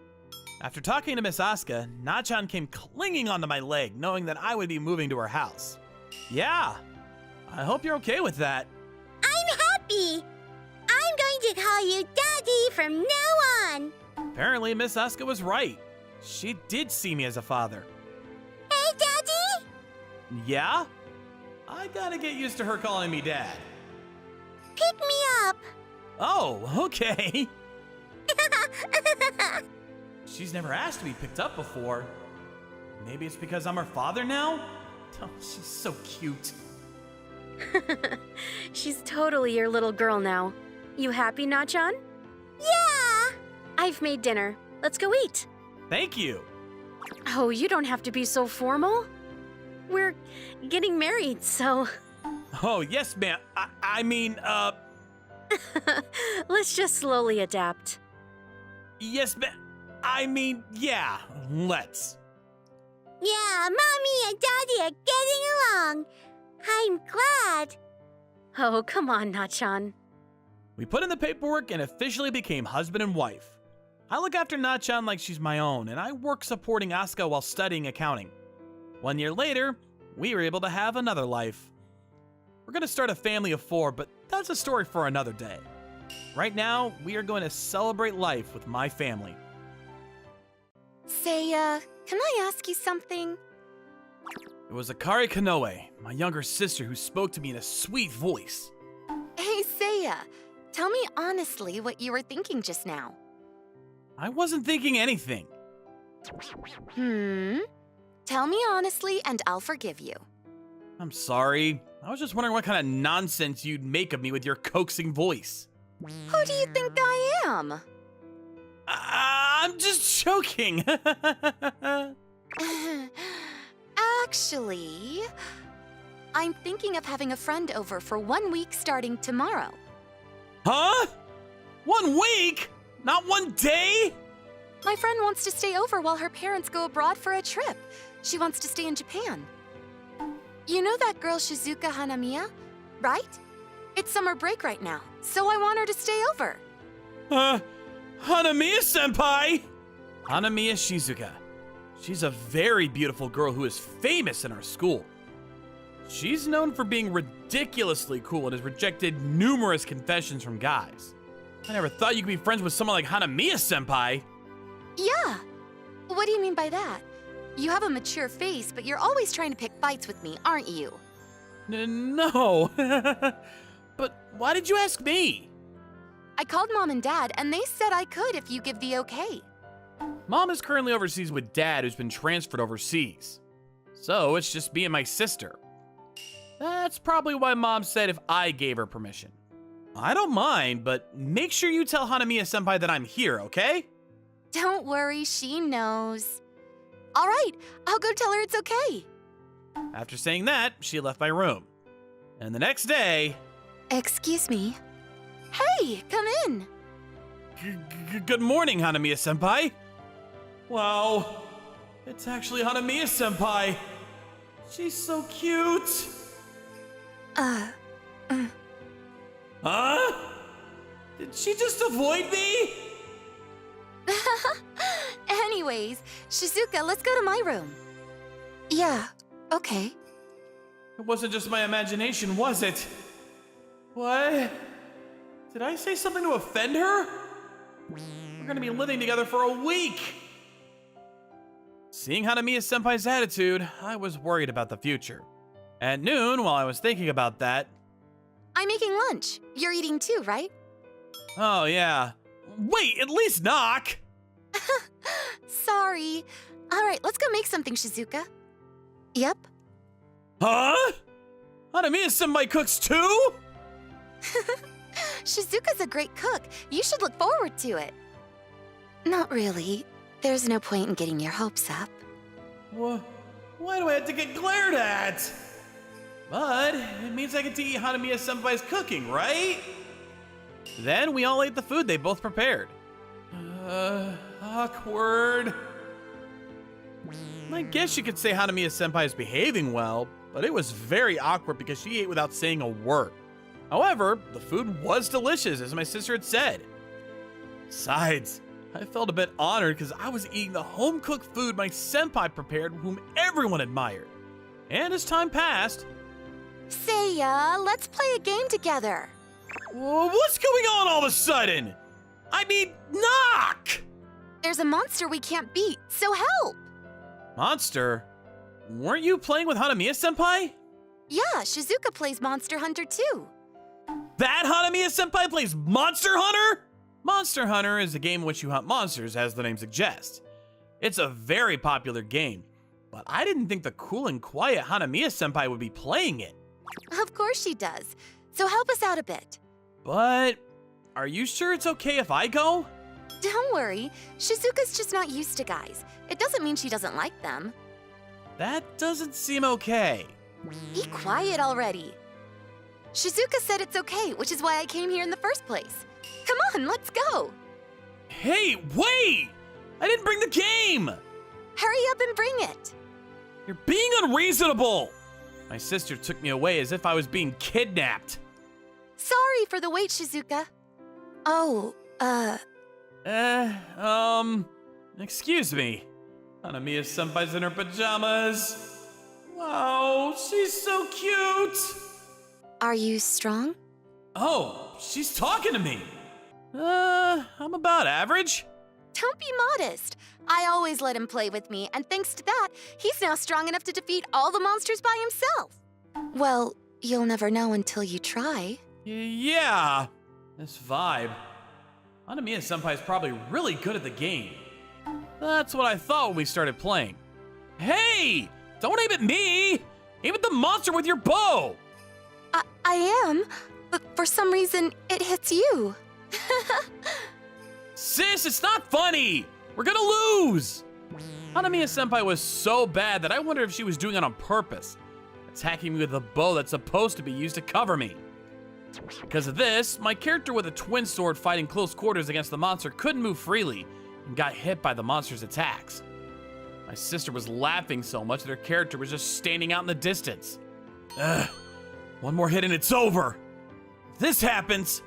After talking to Miss Asuka, Nachan came clinging onto my leg, knowing that I would be moving to her house. Yeah, I hope you're okay with that. I'm happy. I'm going to call you Daddy from now on. Apparently, Miss Asuka was right. She did see me as a father. Hey, Daddy? Yeah? I gotta get used to her calling me dad. Pick me up. Oh, okay. She's never asked to be picked up before. Maybe it's because I'm her father now? Oh, she's so cute. She's totally your little girl now. You happy, Nachan? Yeah. I've made dinner. Let's go eat. Thank you. Oh, you don't have to be so formal. We're getting married, so Oh, yes, ma'am. I mean, let's just slowly adapt. yes, ma'am. I mean, yeah, let's. Yeah, Mommy and Daddy are getting along. I'm glad. Oh, come on, Nachan. We put in the paperwork and officially became husband and wife. I look after Nachan like she's my own, and I work supporting Asuka while studying accounting. 1 year later, we were able to have another life. We're gonna start a family of 4, but that's a story for another day. Right now, we are going to celebrate life with my family. Seiya, can I ask you something? It was Akari Kanoe, my younger sister, who spoke to me in a sweet voice. Hey, Seiya, tell me honestly what you were thinking just now. I wasn't thinking anything. Tell me honestly and I'll forgive you. I'm sorry. I was just wondering what kind of nonsense you'd make of me with your coaxing voice. Who do you think I am? I'm just joking. Actually, I'm thinking of having a friend over for 1 week starting tomorrow. Huh? 1 week? Not 1 day? My friend wants to stay over while her parents go abroad for a trip. She wants to stay in Japan. You know that girl Shizuka Hanamiya, right? It's summer break right now, so I want her to stay over. Hanamiya-senpai! Hanamiya Shizuka. She's a very beautiful girl who is famous in our school. She's known for being ridiculously cool and has rejected numerous confessions from guys. I never thought you could be friends with someone like Hanamiya-senpai. Yeah. What do you mean by that? You have a mature face, but you're always trying to pick fights with me, aren't you? No. But why did you ask me? I called Mom and Dad, and they said I could if you give the okay. Mom is currently overseas with Dad, who's been transferred overseas. So it's just me and my sister. That's probably why Mom said if I gave her permission. I don't mind, but make sure you tell Hanamiya-senpai that I'm here, okay? Don't worry, she knows. All right, I'll go tell her it's okay. After saying that, she left my room. And the next day... Excuse me. Hey, come in. Good morning, Hanamiya-senpai. Wow, it's actually Hanamiya-senpai. She's so cute. Huh? Did she just avoid me? Anyways, Shizuka, let's go to my room. Yeah, okay. It wasn't just my imagination, was it? What? Did I say something to offend her? We're gonna be living together for a week. Seeing Hanamiya-senpai's attitude, I was worried about the future. At noon, while I was thinking about that... I'm making lunch. You're eating too, right? Oh, yeah. Wait, at least knock! Sorry. All right, let's go make something, Shizuka. Yep. Huh? Hanamiya-senpai cooks too? Shizuka's a great cook. You should look forward to it. Not really. There's no point in getting your hopes up. Why do I have to get glared at? But it means I get to eat Hanamiya Senpai's cooking, right? Then we all ate the food they both prepared. Awkward. I guess you could say Hanamiya Senpai is behaving well, but it was very awkward because she ate without saying a word. However, the food was delicious, as my sister had said. Besides, I felt a bit honored because I was eating the home-cooked food my senpai prepared, whom everyone admired. And as time passed... Seiya, let's play a game together. What's going on all of a sudden? I mean, knock! There's a monster we can't beat, so help! Monster? Weren't you playing with Hanamiya Senpai? Yeah, Shizuka plays Monster Hunter too. That Hanamiya Senpai plays Monster Hunter? Monster Hunter is a game in which you hunt monsters, as the name suggests. It's a very popular game, but I didn't think the cool and quiet Hanamiya Senpai would be playing it. Of course she does. So help us out a bit. But are you sure it's okay if I go? Don't worry, Shizuka's just not used to guys. It doesn't mean she doesn't like them. That doesn't seem okay. Be quiet already. Shizuka said it's okay, which is why I came here in the first place. Come on, let's go. Hey, wait! I didn't bring the game! Hurry up and bring it. You're being unreasonable! My sister took me away as if I was being kidnapped. Sorry for the wait, Shizuka. Oh, excuse me. Hanamiya Senpai's in her pajamas. Wow, she's so cute! Are you strong? Oh, she's talking to me. I'm about average. Don't be modest. I always let him play with me, and thanks to that, he's now strong enough to defeat all the monsters by himself. Well, you'll never know until you try. Yeah, this vibe. Hanamiya Senpai's probably really good at the game. That's what I thought when we started playing. Hey! Don't aim at me! Aim at the monster with your bow! I am, but for some reason, it hits you. Sis, it's not funny! We're gonna lose! Hanamiya Senpai was so bad that I wondered if she was doing it on purpose, attacking me with a bow that's supposed to be used to cover me. Because of this, my character with a twin sword fighting close quarters against the monster couldn't move freely and got hit by the monster's attacks. My sister was laughing so much that her character was just standing out in the distance. Ugh, one more hit and it's over. If this happens...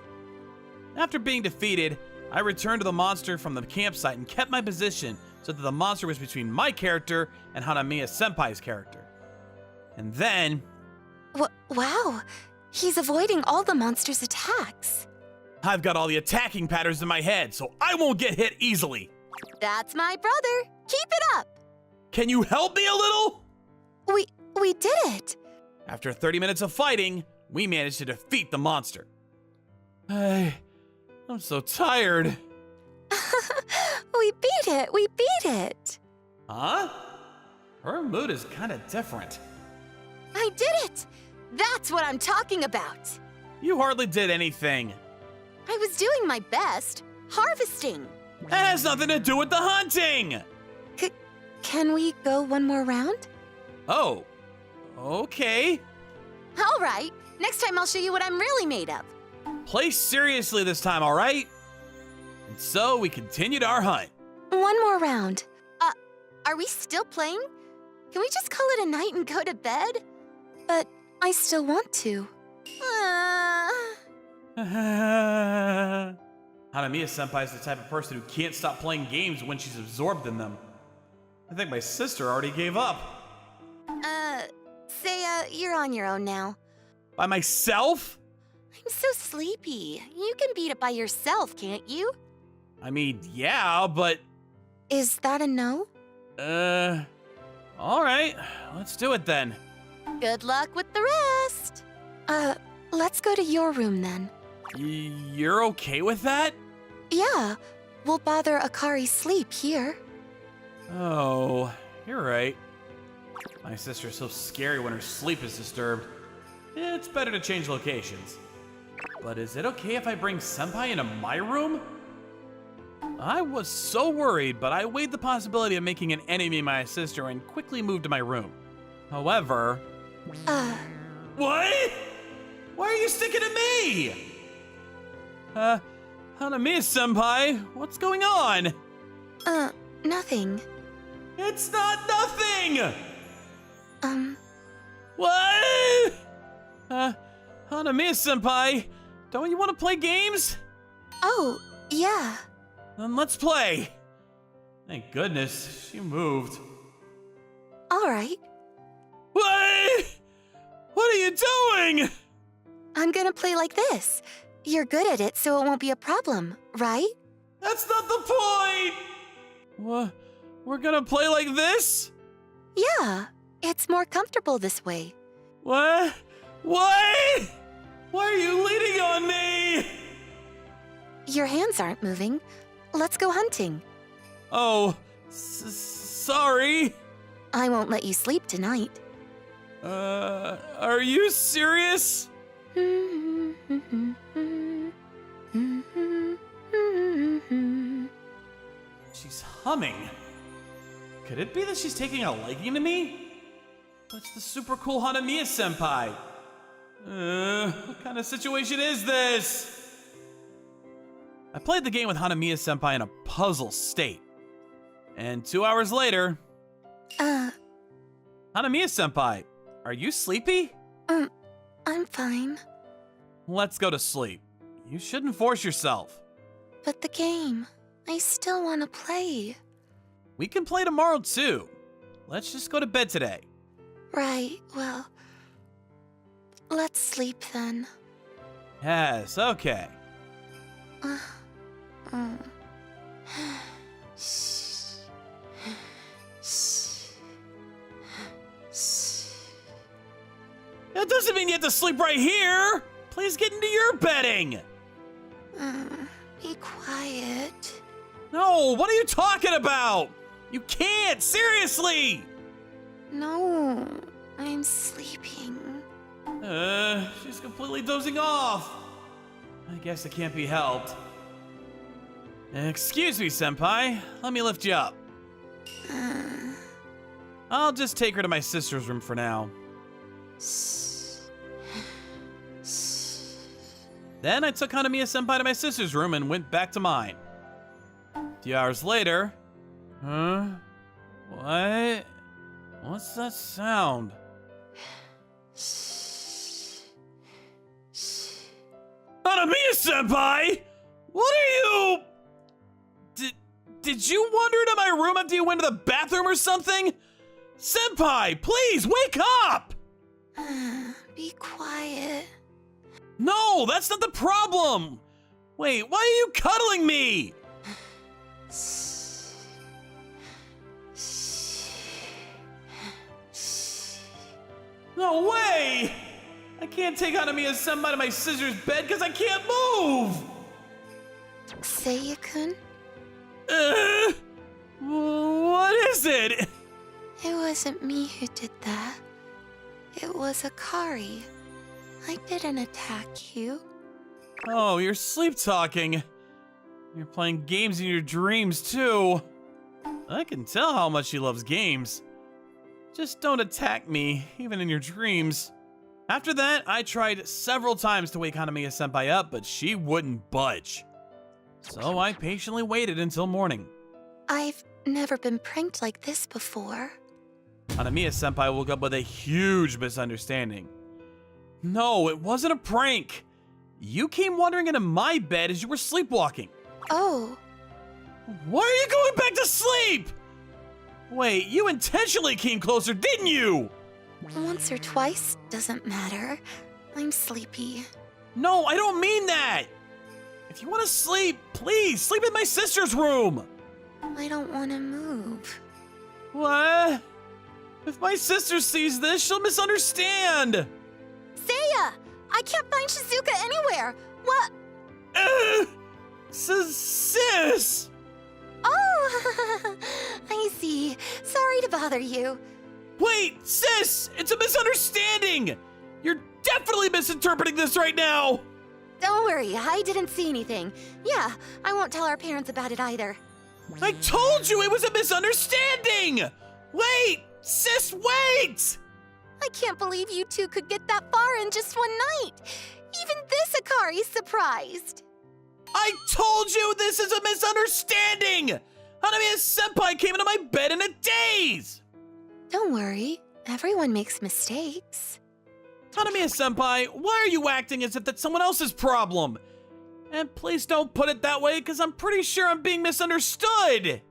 After being defeated, I returned to the monster from the campsite and kept my position so that the monster was between my character and Hanamiya Senpai's character. And then... Wow, he's avoiding all the monster's attacks. I've got all the attacking patterns in my head, so I won't get hit easily. That's my brother. Keep it up. Can you help me a little? We did it. After 30 minutes of fighting, we managed to defeat the monster. I'm so tired. We beat it. Huh? Her mood is kind of different. I did it. That's what I'm talking about. You hardly did anything. I was doing my best, harvesting. That has nothing to do with the hunting! Can we go one more round? Oh, okay. All right, next time I'll show you what I'm really made of. Play seriously this time, all right? And so we continued our hunt. One more round. Are we still playing? Can we just call it a night and go to bed? But I still want to. Hanamiya Senpai is the type of person who can't stop playing games when she's absorbed in them. I think my sister already gave up. Seiya, you're on your own now. By myself? I'm so sleepy. You can beat it by yourself, can't you? I mean, yeah, but... Is that a no? All right. Let's do it then. Good luck with the rest. Let's go to your room then. You're okay with that? Yeah, we'll bother Akari's sleep here. Oh, you're right. My sister's so scary when her sleep is disturbed. It's better to change locations. But is it okay if I bring Senpai into my room? I was so worried, but I weighed the possibility of making an enemy of my sister and quickly moved to my room. However... What? Why are you sticking to me? Hanamiya-senpai, what's going on? Nothing. It's not nothing! What? Hanamiya-senpai, don't you want to play games? Oh, yeah. Then let's play. Thank goodness, she moved. All right. What? What are you doing? I'm gonna play like this. You're good at it, so it won't be a problem, right? That's not the point! What? We're gonna play like this? Yeah, it's more comfortable this way. What? What? Why are you leaning on me? Your hands aren't moving. Let's go hunting. Oh, sorry. I won't let you sleep tonight. Are you serious? She's humming. Could it be that she's taking a liking to me? That's the super cool Hanamiya-senpai. What kind of situation is this? I played the game with Hanamiya-senpai in a puzzle state. And 2 hours later... Hanamiya-senpai, are you sleepy? I'm fine. Let's go to sleep. You shouldn't force yourself. But the game, I still want to play. We can play tomorrow too. Let's just go to bed today. Right, well, let's sleep then. Yes, okay. That doesn't mean you have to sleep right here. Please get into your bedding. Be quiet. No, what are you talking about? You can't, seriously. No, I'm sleeping. She's completely dozing off. I guess it can't be helped. Excuse me, senpai. Let me lift you up. I'll just take her to my sister's room for now. Then I took Hanamiya-senpai to my sister's room and went back to mine. A few hours later... Huh? What? What's that sound? Hanamiya-senpai! What are you... Did you wander into my room after you went to the bathroom or something? Senpai, please, wake up! Be quiet. No, that's not the problem! Wait, why are you cuddling me? No way! I can't take Hanamiya-senpai to my sister's bed because I can't move! Seiya-kun? What is it? It wasn't me who did that. It was Akari. I didn't attack you. Oh, you're sleep-talking. You're playing games in your dreams, too. I can tell how much she loves games. Just don't attack me, even in your dreams. After that, I tried several times to wake Hanamiya-senpai up, but she wouldn't budge. So I patiently waited until morning. I've never been pranked like this before. Hanamiya-senpai woke up with a huge misunderstanding. No, it wasn't a prank. You came wandering into my bed as you were sleepwalking. Oh. Why are you going back to sleep? Wait, you intentionally came closer, didn't you? Once or twice doesn't matter. I'm sleepy. No, I don't mean that. If you want to sleep, please sleep in my sister's room. I don't want to move. What? If my sister sees this, she'll misunderstand. Seiya! I can't find Shizuka anywhere! What? Sis! Oh! I see. Sorry to bother you. Wait, sis! It's a misunderstanding! You're definitely misinterpreting this right now! Don't worry, I didn't see anything. Yeah, I won't tell our parents about it either. I told you it was a misunderstanding! Wait! Sis, wait! I can't believe you two could get that far in just one night. Even this Akari's surprised. I told you this is a misunderstanding! Hanamiya-senpai came into my bed in a daze! Don't worry, everyone makes mistakes. Hanamiya-senpai, why are you acting as if that's someone else's problem? And please don't put it that way, because I'm pretty sure I'm being misunderstood!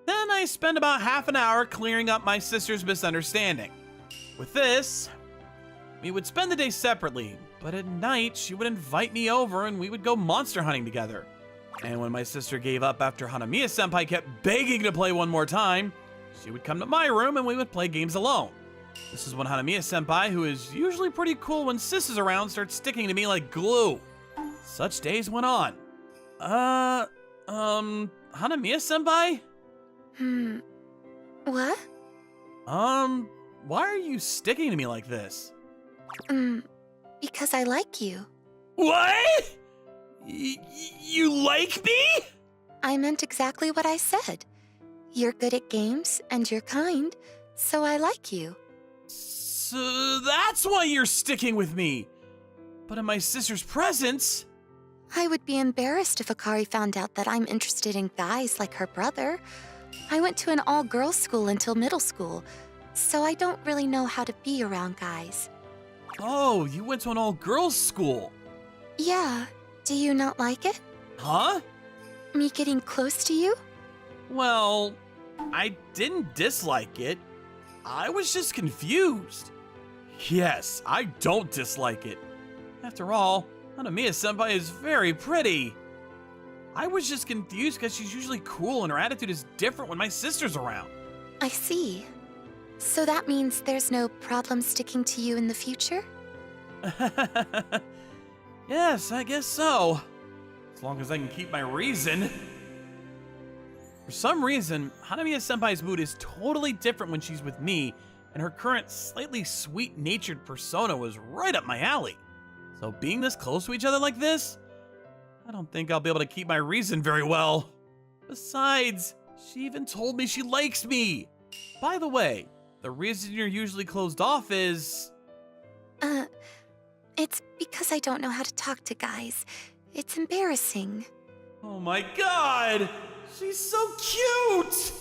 Then I spend about half an hour clearing up my sister's misunderstanding. With this, we would spend the day separately, but at night she would invite me over and we would go monster hunting together. And when my sister gave up after Hanamiya-senpai kept begging to play one more time, she would come to my room and we would play games alone. This is when Hanamiya-senpai, who is usually pretty cool when sis is around, starts sticking to me like glue. Such days went on. Hanamiya-senpai? What? Why are you sticking to me like this? Because I like you. What? You like me? I meant exactly what I said. You're good at games and you're kind, so I like you. So that's why you're sticking with me. But in my sister's presence... I would be embarrassed if Akari found out that I'm interested in guys like her brother. I went to an all-girls school until middle school, so I don't really know how to be around guys. Oh, you went to an all-girls school. Yeah, do you not like it? Huh? Me getting close to you? Well, I didn't dislike it. I was just confused. Yes, I don't dislike it. After all, Hanamiya-senpai is very pretty. I was just confused because she's usually cool and her attitude is different when my sister's around. I see. So that means there's no problem sticking to you in the future? Yes, I guess so. As long as I can keep my reason. For some reason, Hanamiya-senpai's mood is totally different when she's with me, and her current slightly sweet-natured persona was right up my alley. So being this close to each other like this, I don't think I'll be able to keep my reason very well. Besides, she even told me she likes me. By the way, the reason you're usually closed off is... It's because I don't know how to talk to guys. It's embarrassing. Oh my god! She's so cute!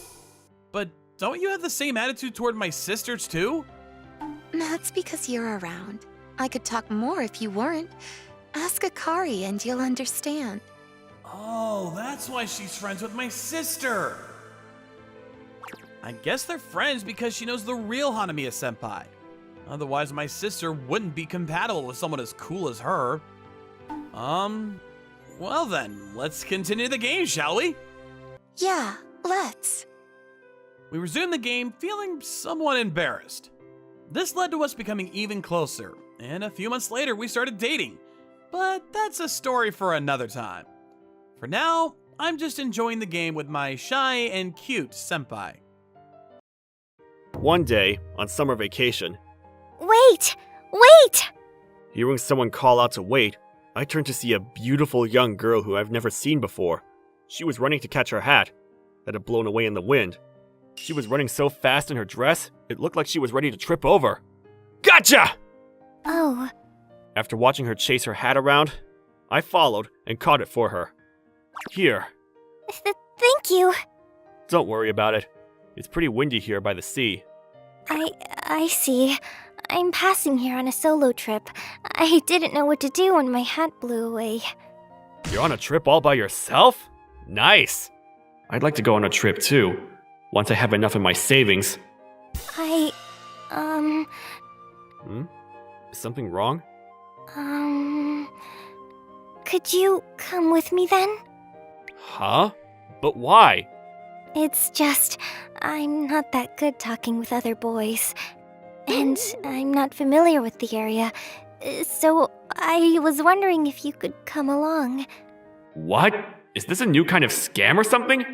But don't you have the same attitude toward my sisters too? That's because you're around. I could talk more if you weren't. Ask Akari and you'll understand. Oh, that's why she's friends with my sister. I guess they're friends because she knows the real Hanamiya-senpai. Otherwise, my sister wouldn't be compatible with someone as cool as her. Well then, let's continue the game, shall we? Yeah, let's. We resumed the game feeling somewhat embarrassed. This led to us becoming even closer, and a few months later we started dating. But that's a story for another time. For now, I'm just enjoying the game with my shy and cute senpai. One day, on summer vacation, Wait! Wait! hearing someone call out to wait, I turned to see a beautiful young girl who I've never seen before. She was running to catch her hat that had blown away in the wind. She was running so fast in her dress, it looked like she was ready to trip over. Gotcha! Oh, After watching her chase her hat around, I followed and caught it for her. Here, thank you. don't worry about it. It's pretty windy here by the sea. I see. I'm passing here on a solo trip. I didn't know what to do when my hat blew away. You're on a trip all by yourself? Nice! I'd like to go on a trip too, once I have enough in my savings. Is something wrong? Could you come with me then? Huh? But why? It's just, I'm not that good talking with other boys. And I'm not familiar with the area. So I was wondering if you could come along. What? Is this a new kind of scam or something?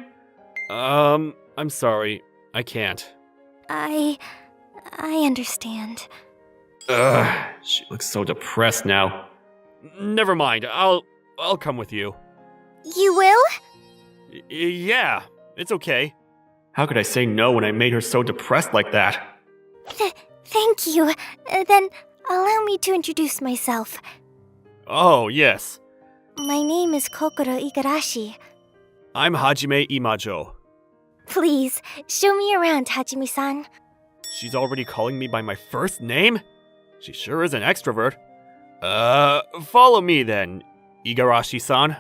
I'm sorry. I can't. I understand. Ugh, she looks so depressed now. Never mind, I'll come with you. You will? Yeah, it's okay. How could I say no when I made her so depressed like that? Thank you. Then allow me to introduce myself. Oh, yes. My name is Kokuro Igarashi. I'm Hajime Imajo. Please, show me around, Hajime-san. She's already calling me by my first name? She sure is an extrovert. Follow me then, Igarashi-san.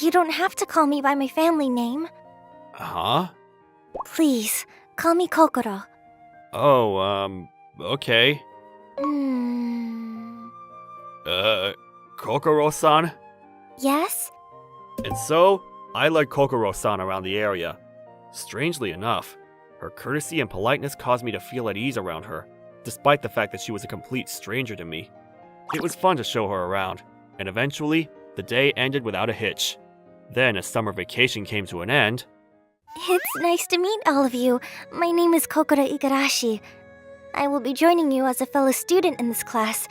You don't have to call me by my family name. Huh? Please, call me Kokoro. Oh, okay. Kokoro-san? Yes? And so, I led Kokoro-san around the area. Strangely enough, her courtesy and politeness caused me to feel at ease around her, despite the fact that she was a complete stranger to me. It was fun to show her around, and eventually, the day ended without a hitch. Then, as summer vacation came to an end... It's nice to meet all of you. My name is Kokoro Igarashi. I will be joining you as a fellow student in this class.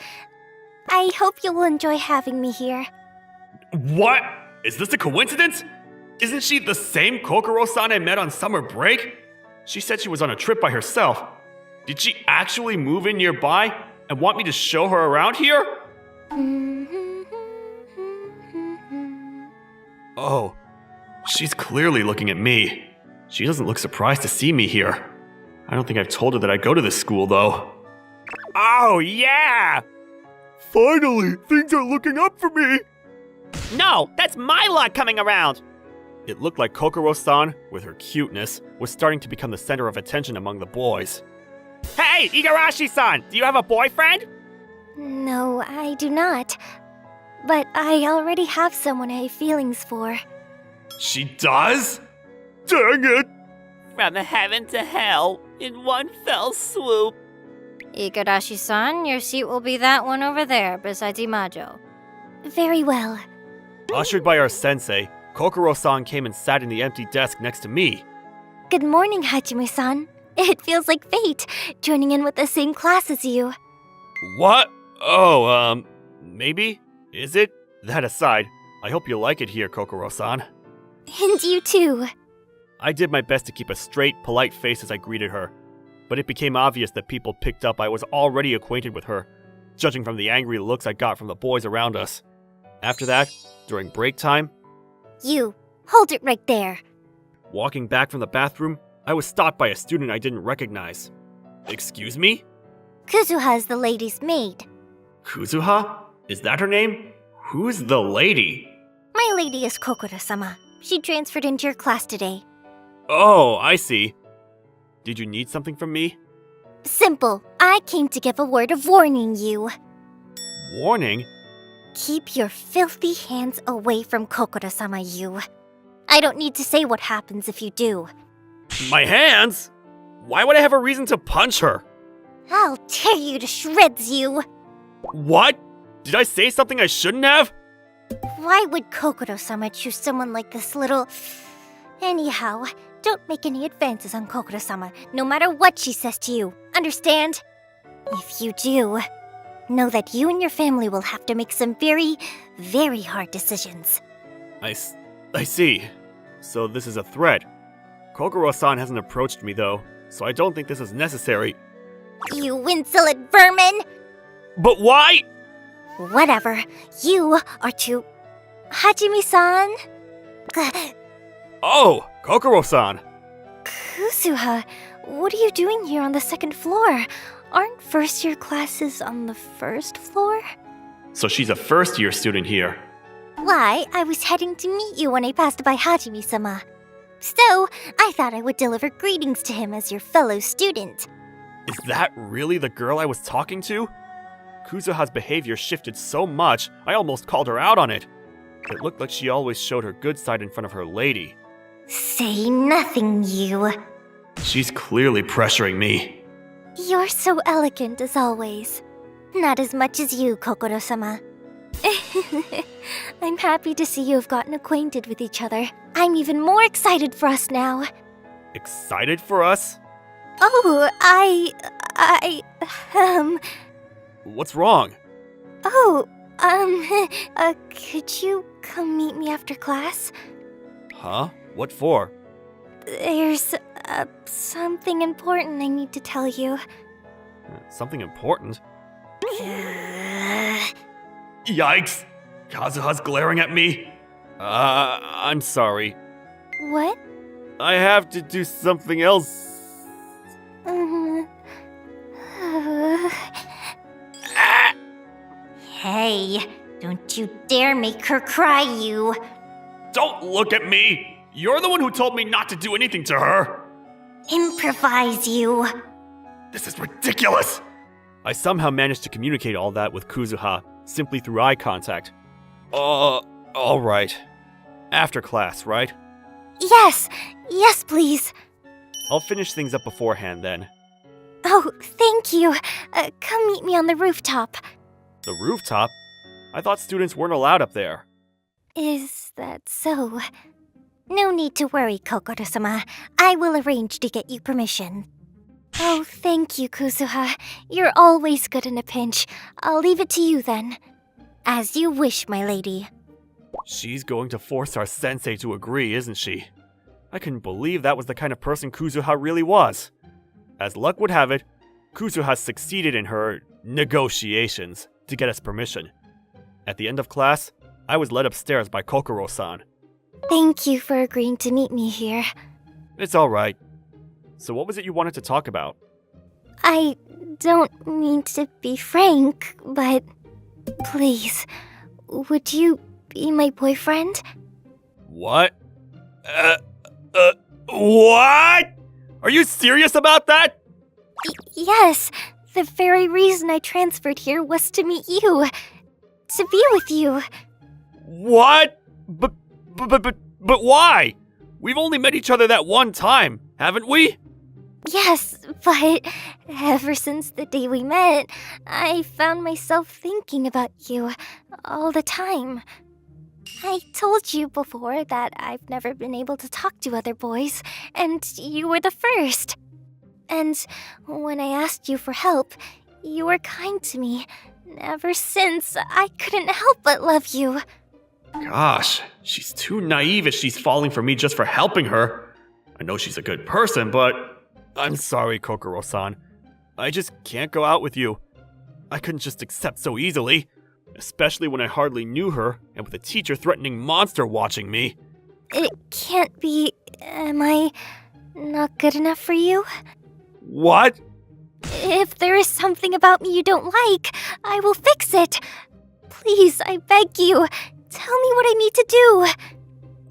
I hope you will enjoy having me here. What? Is this a coincidence? Isn't she the same Kokoro-san I met on summer break? She said she was on a trip by herself. Did she actually move in nearby and want me to show her around here? Oh, she's clearly looking at me. She doesn't look surprised to see me here. I don't think I've told her that I go to this school, though. Oh, yeah! Finally, things are looking up for me! No, that's my luck coming around! It looked like Kokoro-san, with her cuteness, was starting to become the center of attention among the boys. Hey, Igarashi-san! Do you have a boyfriend? No, I do not. But I already have someone I have feelings for. She does? Dang it! From heaven to hell, in one fell swoop. Igarashi-san, your seat will be that one over there, beside Imajo. Very well. Ushered by our sensei, Kokoro-san came and sat in the empty desk next to me. Good morning, Hajime-san. It feels like fate, joining in with the same class as you. What? Oh, maybe? Is it? That aside, I hope you like it here, Kokoro-san. And you too. I did my best to keep a straight, polite face as I greeted her, but it became obvious that people picked up I was already acquainted with her, judging from the angry looks I got from the boys around us. After that, during break time... You, hold it right there. Walking back from the bathroom, I was stopped by a student I didn't recognize. Excuse me? Kuzuha is the lady's maid. Kuzuha? Is that her name? Who's the lady? My lady is Kokoro-sama. She transferred into your class today. Oh, I see. Did you need something from me? Simple. I came to give a word of warning you. Warning? Keep your filthy hands away from Kokoro-sama, you. I don't need to say what happens if you do. My hands? Why would I have a reason to punch her? I'll tear you to shreds, you. What? Did I say something I shouldn't have? Why would Kokoro-sama choose someone like this little... Anyhow, don't make any advances on Kokoro-sama, no matter what she says to you. Understand? If you do, know that you and your family will have to make some very, very hard decisions. I see. So this is a threat. Kokoro-san hasn't approached me, though, so I don't think this is necessary. You insolent vermin! But why? Whatever. You are to... Hajime-san? Oh, Kokoro-san. Kuzuha, what are you doing here on the second floor? Aren't first-year classes on the first floor? So she's a first-year student here. Why, I was heading to meet you when I passed by Hajime-sama. So, I thought I would deliver greetings to him as your fellow student. Is that really the girl I was talking to? Kuzuha's behavior shifted so much, I almost called her out on it. It looked like she always showed her good side in front of her lady. Say nothing, you. She's clearly pressuring me. You're so elegant as always. Not as much as you, Kokoro-sama. I'm happy to see you have gotten acquainted with each other. I'm even more excited for us now. Excited for us? Oh, What's wrong? Could you come meet me after class? Huh? What for? There's, something important I need to tell you. Something important? Yikes! Kazuha's glaring at me. I'm sorry. What? I have to do something else. Hey, don't you dare make her cry, you. Don't look at me! You're the one who told me not to do anything to her! Improvise, you. This is ridiculous! I somehow managed to communicate all that with Kuzuha, simply through eye contact. Alright. After class, right? Yes, please. I'll finish things up beforehand then. Oh, thank you. Come meet me on the rooftop. The rooftop? I thought students weren't allowed up there. Is that so? No need to worry, Kokoro-sama. I will arrange to get you permission. Oh, thank you, Kuzuha. You're always good in a pinch. I'll leave it to you then. As you wish, my lady. She's going to force our sensei to agree, isn't she? I couldn't believe that was the kind of person Kuzuha really was. As luck would have it, Kuzuha succeeded in her negotiations to get us permission. At the end of class, I was led upstairs by Kokuro-san. Thank you for agreeing to meet me here. It's alright. So what was it you wanted to talk about? I don't mean to be frank, but please, would you be my boyfriend? What? What? Are you serious about that? Yes, the very reason I transferred here was to meet you. To be with you. What? But why? We've only met each other that one time, haven't we? Yes, but ever since the day we met, I found myself thinking about you all the time. I told you before that I've never been able to talk to other boys, and you were the first. And when I asked you for help, you were kind to me. Ever since, I couldn't help but love you. Gosh, she's too naive if she's falling for me just for helping her. I know she's a good person, but I'm sorry, Kokoro-san. I just can't go out with you. I couldn't just accept so easily, especially when I hardly knew her and with a teacher threatening monster watching me. It can't be. Am I not good enough for you? What? If there is something about me you don't like, I will fix it. Please, I beg you. Tell me what I need to do.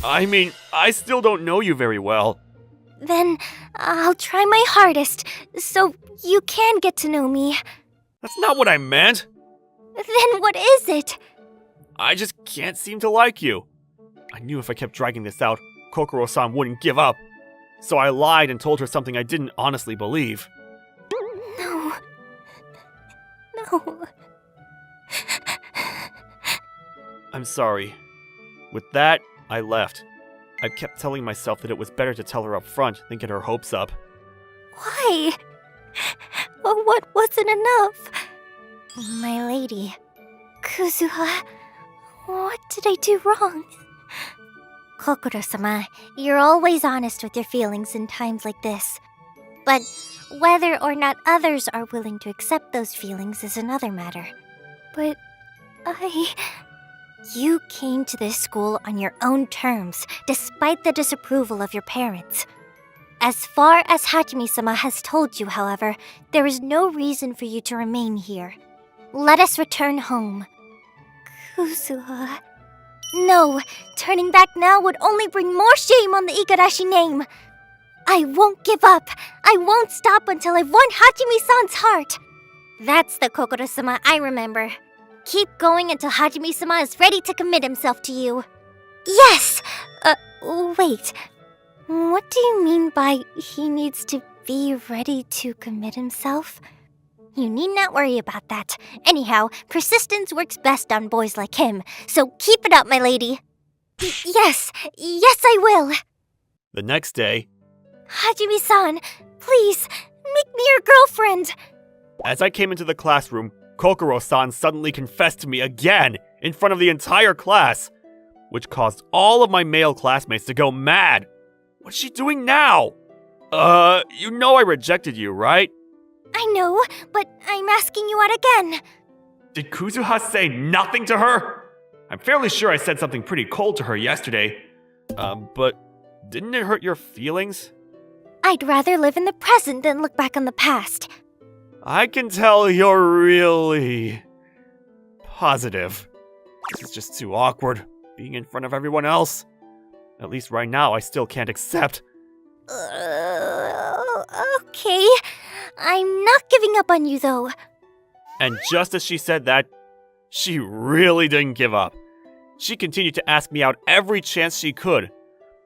I mean, I still don't know you very well. Then I'll try my hardest, so you can get to know me. That's not what I meant. Then what is it? I just can't seem to like you. I knew if I kept dragging this out, Kokoro-san wouldn't give up. So I lied and told her something I didn't honestly believe. No. I'm sorry. With that, I left. I kept telling myself that it was better to tell her up front than get her hopes up. Why? What wasn't enough? My lady. Kuzuha, what did I do wrong? Kokoro-sama, you're always honest with your feelings in times like this. But whether or not others are willing to accept those feelings is another matter. But You came to this school on your own terms, despite the disapproval of your parents. As far as Hajime-sama has told you, however, there is no reason for you to remain here. Let us return home. Kuzuha... No, turning back now would only bring more shame on the Igarashi name. I won't give up. I won't stop until I've won Hajime-san's heart. That's the Kokoro-sama I remember. Keep going until Hajime-sama is ready to commit himself to you. Yes! Wait. What do you mean by he needs to be ready to commit himself? You need not worry about that. Anyhow, persistence works best on boys like him, so keep it up, my lady. Yes, I will. The next day, Hajime-san, please, make me your girlfriend. as I came into the classroom, Kokoro-san suddenly confessed to me again in front of the entire class, which caused all of my male classmates to go mad. What's she doing now? You know I rejected you, right? I know, but I'm asking you out again. Did Kuzuha say nothing to her? I'm fairly sure I said something pretty cold to her yesterday. But didn't it hurt your feelings? I'd rather live in the present than look back on the past. I can tell you're really positive. This is just too awkward, being in front of everyone else. At least right now, I still can't accept. Okay. I'm not giving up on you, though. And just as she said that, she really didn't give up. She continued to ask me out every chance she could.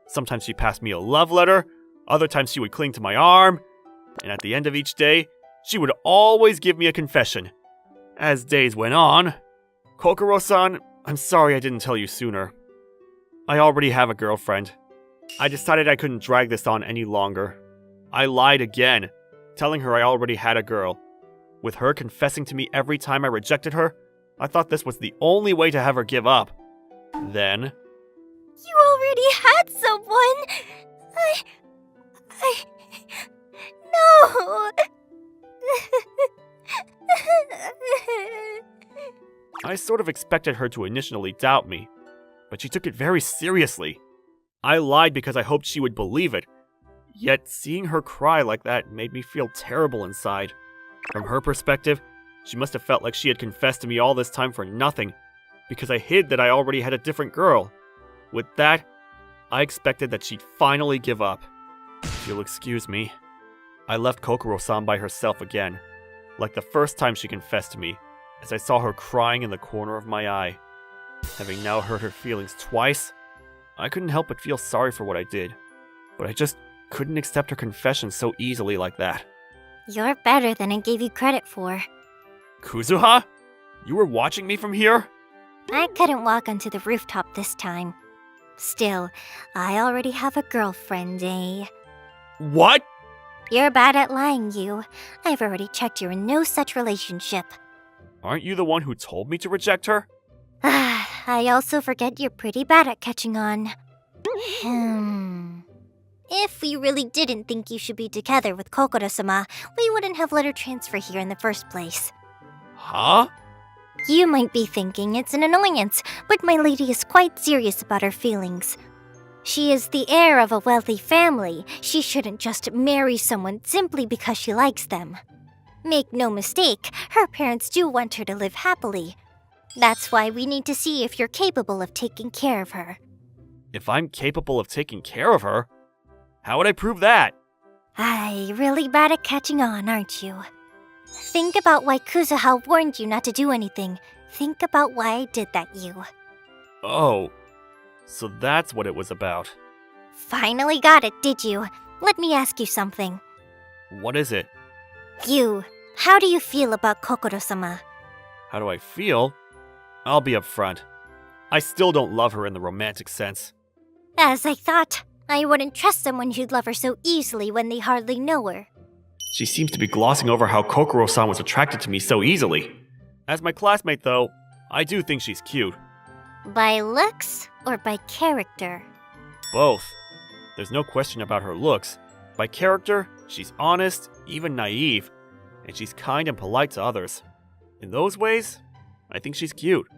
Sometimes she passed me a love letter, other times she would cling to my arm, and at the end of each day, she would always give me a confession. As days went on, Kokuro-san, I'm sorry I didn't tell you sooner. I already have a girlfriend. I decided I couldn't drag this on any longer. I lied again, telling her I already had a girl. With her confessing to me every time I rejected her, I thought this was the only way to have her give up. Then... You already had someone! No! I sort of expected her to initially doubt me, but she took it very seriously. I lied because I hoped she would believe it, yet seeing her cry like that made me feel terrible inside. From her perspective, she must have felt like she had confessed to me all this time for nothing, because I hid that I already had a different girl. With that, I expected that she'd finally give up. If you'll excuse me, I left Kokuro-san by herself again, like the first time she confessed to me, as I saw her crying in the corner of my eye. Having now hurt her feelings twice, I couldn't help but feel sorry for what I did, but I just couldn't accept her confession so easily like that. You're better than I gave you credit for. Kuzuha? You were watching me from here? I couldn't walk onto the rooftop this time. Still, I already have a girlfriend, eh? What? You're bad at lying, you. I've already checked you're in no such relationship. Aren't you the one who told me to reject her? I also forget you're pretty bad at catching on. If we really didn't think you should be together with Kokoro-sama, we wouldn't have let her transfer here in the first place. Huh? You might be thinking it's an annoyance, but my lady is quite serious about her feelings. She is the heir of a wealthy family. She shouldn't just marry someone simply because she likes them. Make no mistake, her parents do want her to live happily. That's why we need to see if you're capable of taking care of her. If I'm capable of taking care of her? How would I prove that? Really bad at catching on, aren't you? Think about why Kuzuha warned you not to do anything. Think about why I did that, you. Oh, so that's what it was about. Finally got it, did you? Let me ask you something. What is it? You, how do you feel about Kokoro-sama? How do I feel? I'll be upfront. I still don't love her in the romantic sense. As I thought, I wouldn't trust someone who'd love her so easily when they hardly know her. She seems to be glossing over how Kokoro-san was attracted to me so easily. As my classmate, though, I do think she's cute. By looks or by character? Both. There's no question about her looks. By character, she's honest, even naive, and she's kind and polite to others. In those ways, I think she's cute.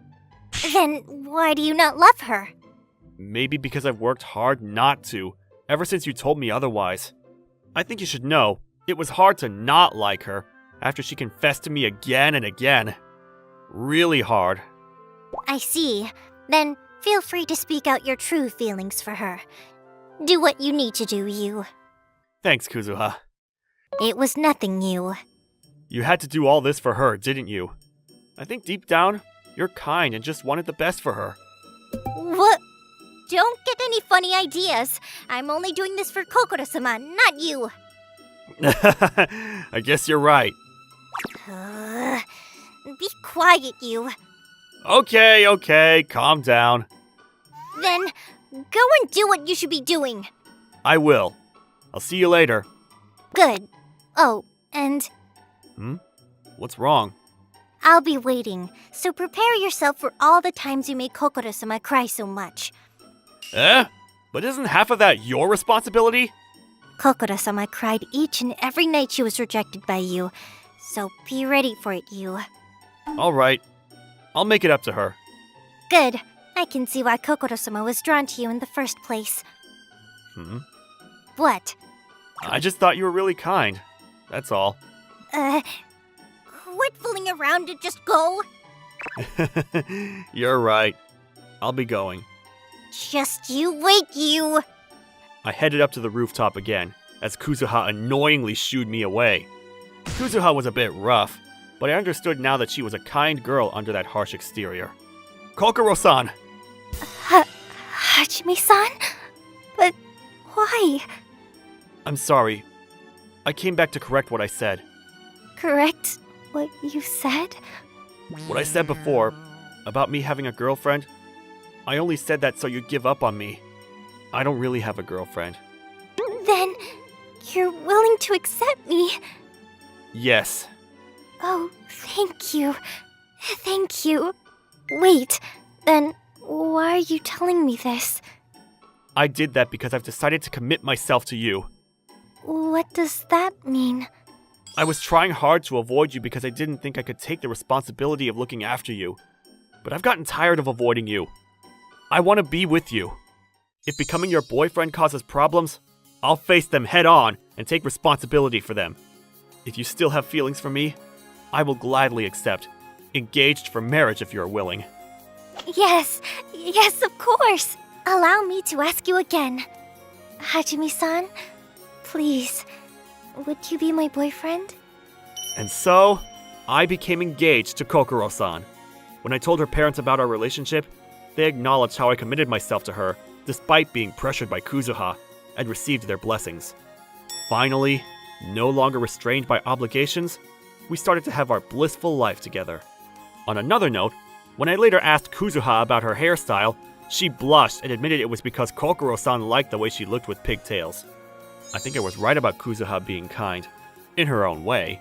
Then why do you not love her? Maybe because I've worked hard not to, ever since you told me otherwise. I think you should know, it was hard to not like her after she confessed to me again and again. Really hard. I see. Then feel free to speak out your true feelings for her. Do what you need to do, you. Thanks, Kuzuha. It was nothing, you. You had to do all this for her, didn't you? I think deep down, you're kind and just wanted the best for her. What? Don't get any funny ideas. I'm only doing this for Kokoro-sama, not you. I guess you're right. Be quiet, you. Okay, calm down. Then go and do what you should be doing. I will. I'll see you later. Good. Oh, and... What's wrong? I'll be waiting, so prepare yourself for all the times you made Kokoro-sama cry so much. But isn't half of that your responsibility? Kokuro-sama cried each and every night she was rejected by you. So be ready for it, you. Alright, I'll make it up to her. Good. I can see why Kokoro-sama was drawn to you in the first place. What? I just thought you were really kind. That's all. Quit fooling around and just go. You're right. I'll be going. Just you wait, you. I headed up to the rooftop again, as Kuzuha annoyingly shooed me away. Kuzuha was a bit rough, but I understood now that she was a kind girl under that harsh exterior. Kokuro-san! Hajime-san? But why? I'm sorry. I came back to correct what I said. Correct what you said? What I said before, about me having a girlfriend, I only said that so you'd give up on me. I don't really have a girlfriend. Then you're willing to accept me? Yes. Oh, thank you. Thank you. Wait, then why are you telling me this? I did that because I've decided to commit myself to you. What does that mean? I was trying hard to avoid you because I didn't think I could take the responsibility of looking after you. But I've gotten tired of avoiding you. I want to be with you. If becoming your boyfriend causes problems, I'll face them head on and take responsibility for them. If you still have feelings for me, I will gladly accept. Engaged for marriage if you're willing. Yes, of course. Allow me to ask you again. Hajime-san, please, would you be my boyfriend? And so, I became engaged to Kokuro-san. When I told her parents about our relationship, they acknowledged how I committed myself to her, despite being pressured by Kuzuha, and received their blessings. Finally, no longer restrained by obligations, we started to have our blissful life together. On another note, when I later asked Kuzuha about her hairstyle, she blushed and admitted it was because Kokuro-san liked the way she looked with pigtails. I think I was right about Kuzuha being kind, in her own way.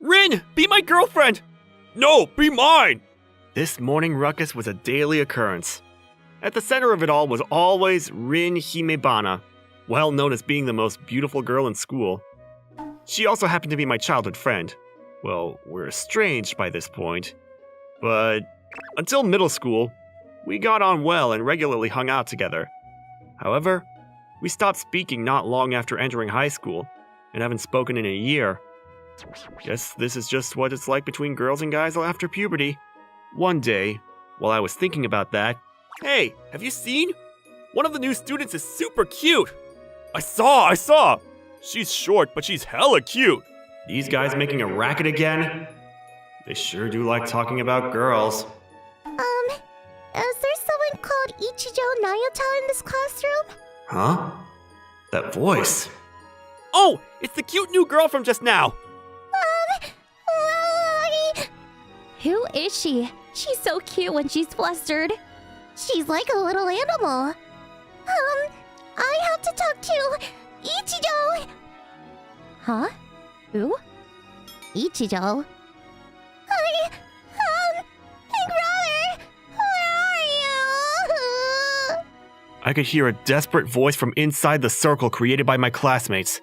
Rin, be my girlfriend! No, be mine! This morning ruckus was a daily occurrence. At the center of it all was always Rin Himebana, well known as being the most beautiful girl in school. She also happened to be my childhood friend. Well, we're estranged by this point. But until middle school, we got on well and regularly hung out together. However, we stopped speaking not long after entering high school, and haven't spoken in a year. Guess this is just what it's like between girls and guys after puberty. One day, while I was thinking about that, hey, have you seen? One of the new students is super cute! I saw! She's short, but she's hella cute! These guys making a racket again? They sure do like talking about girls. Is there someone called Ichijo Nayota in this classroom? Huh? That voice. Oh, it's the cute new girl from just now! Who is she? She's so cute when she's flustered. She's like a little animal. I have to talk to Ichijo! Huh? Who? Ichijo? Big brother! Where are you? I could hear a desperate voice from inside the circle created by my classmates.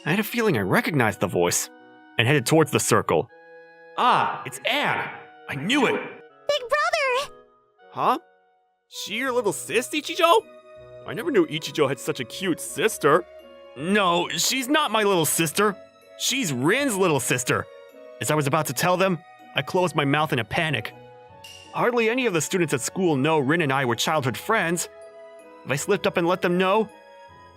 I had a feeling I recognized the voice, and headed towards the circle. Ah, it's Anne! I knew it! Big brother! Huh? She your little sis, Ichijo? I never knew Ichijo had such a cute sister. No, she's not my little sister. She's Rin's little sister. As I was about to tell them, I closed my mouth in a panic. Hardly any of the students at school know Rin and I were childhood friends. If I slipped up and let them know,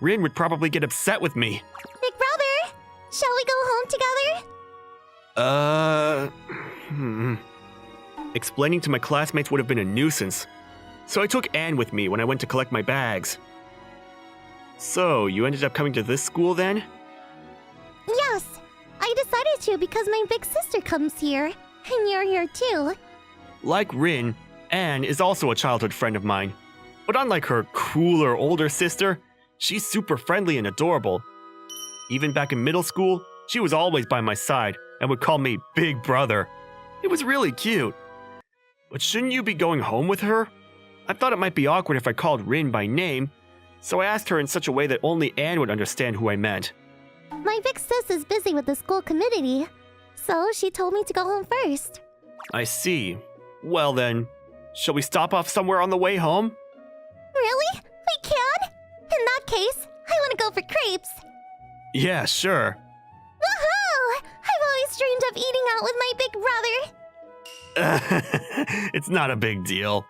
Rin would probably get upset with me. Big brother! Shall we go home together? Explaining to my classmates would have been a nuisance, so I took Anne with me when I went to collect my bags. So, you ended up coming to this school then? Yes! I decided to because my big sister comes here, and you're here too. Like Rin, Anne is also a childhood friend of mine. But unlike her cooler older sister, she's super friendly and adorable. Even back in middle school, she was always by my side and would call me Big Brother. It was really cute. But shouldn't you be going home with her? I thought it might be awkward if I called Rin by name, so I asked her in such a way that only Anne would understand who I meant. My big sis is busy with the school committee, so she told me to go home first. I see. Well then, shall we stop off somewhere on the way home? Really? We can? In that case, I want to go for crepes. Yeah, sure. Woohoo! I've always dreamed of eating out with my big brother. It's not a big deal.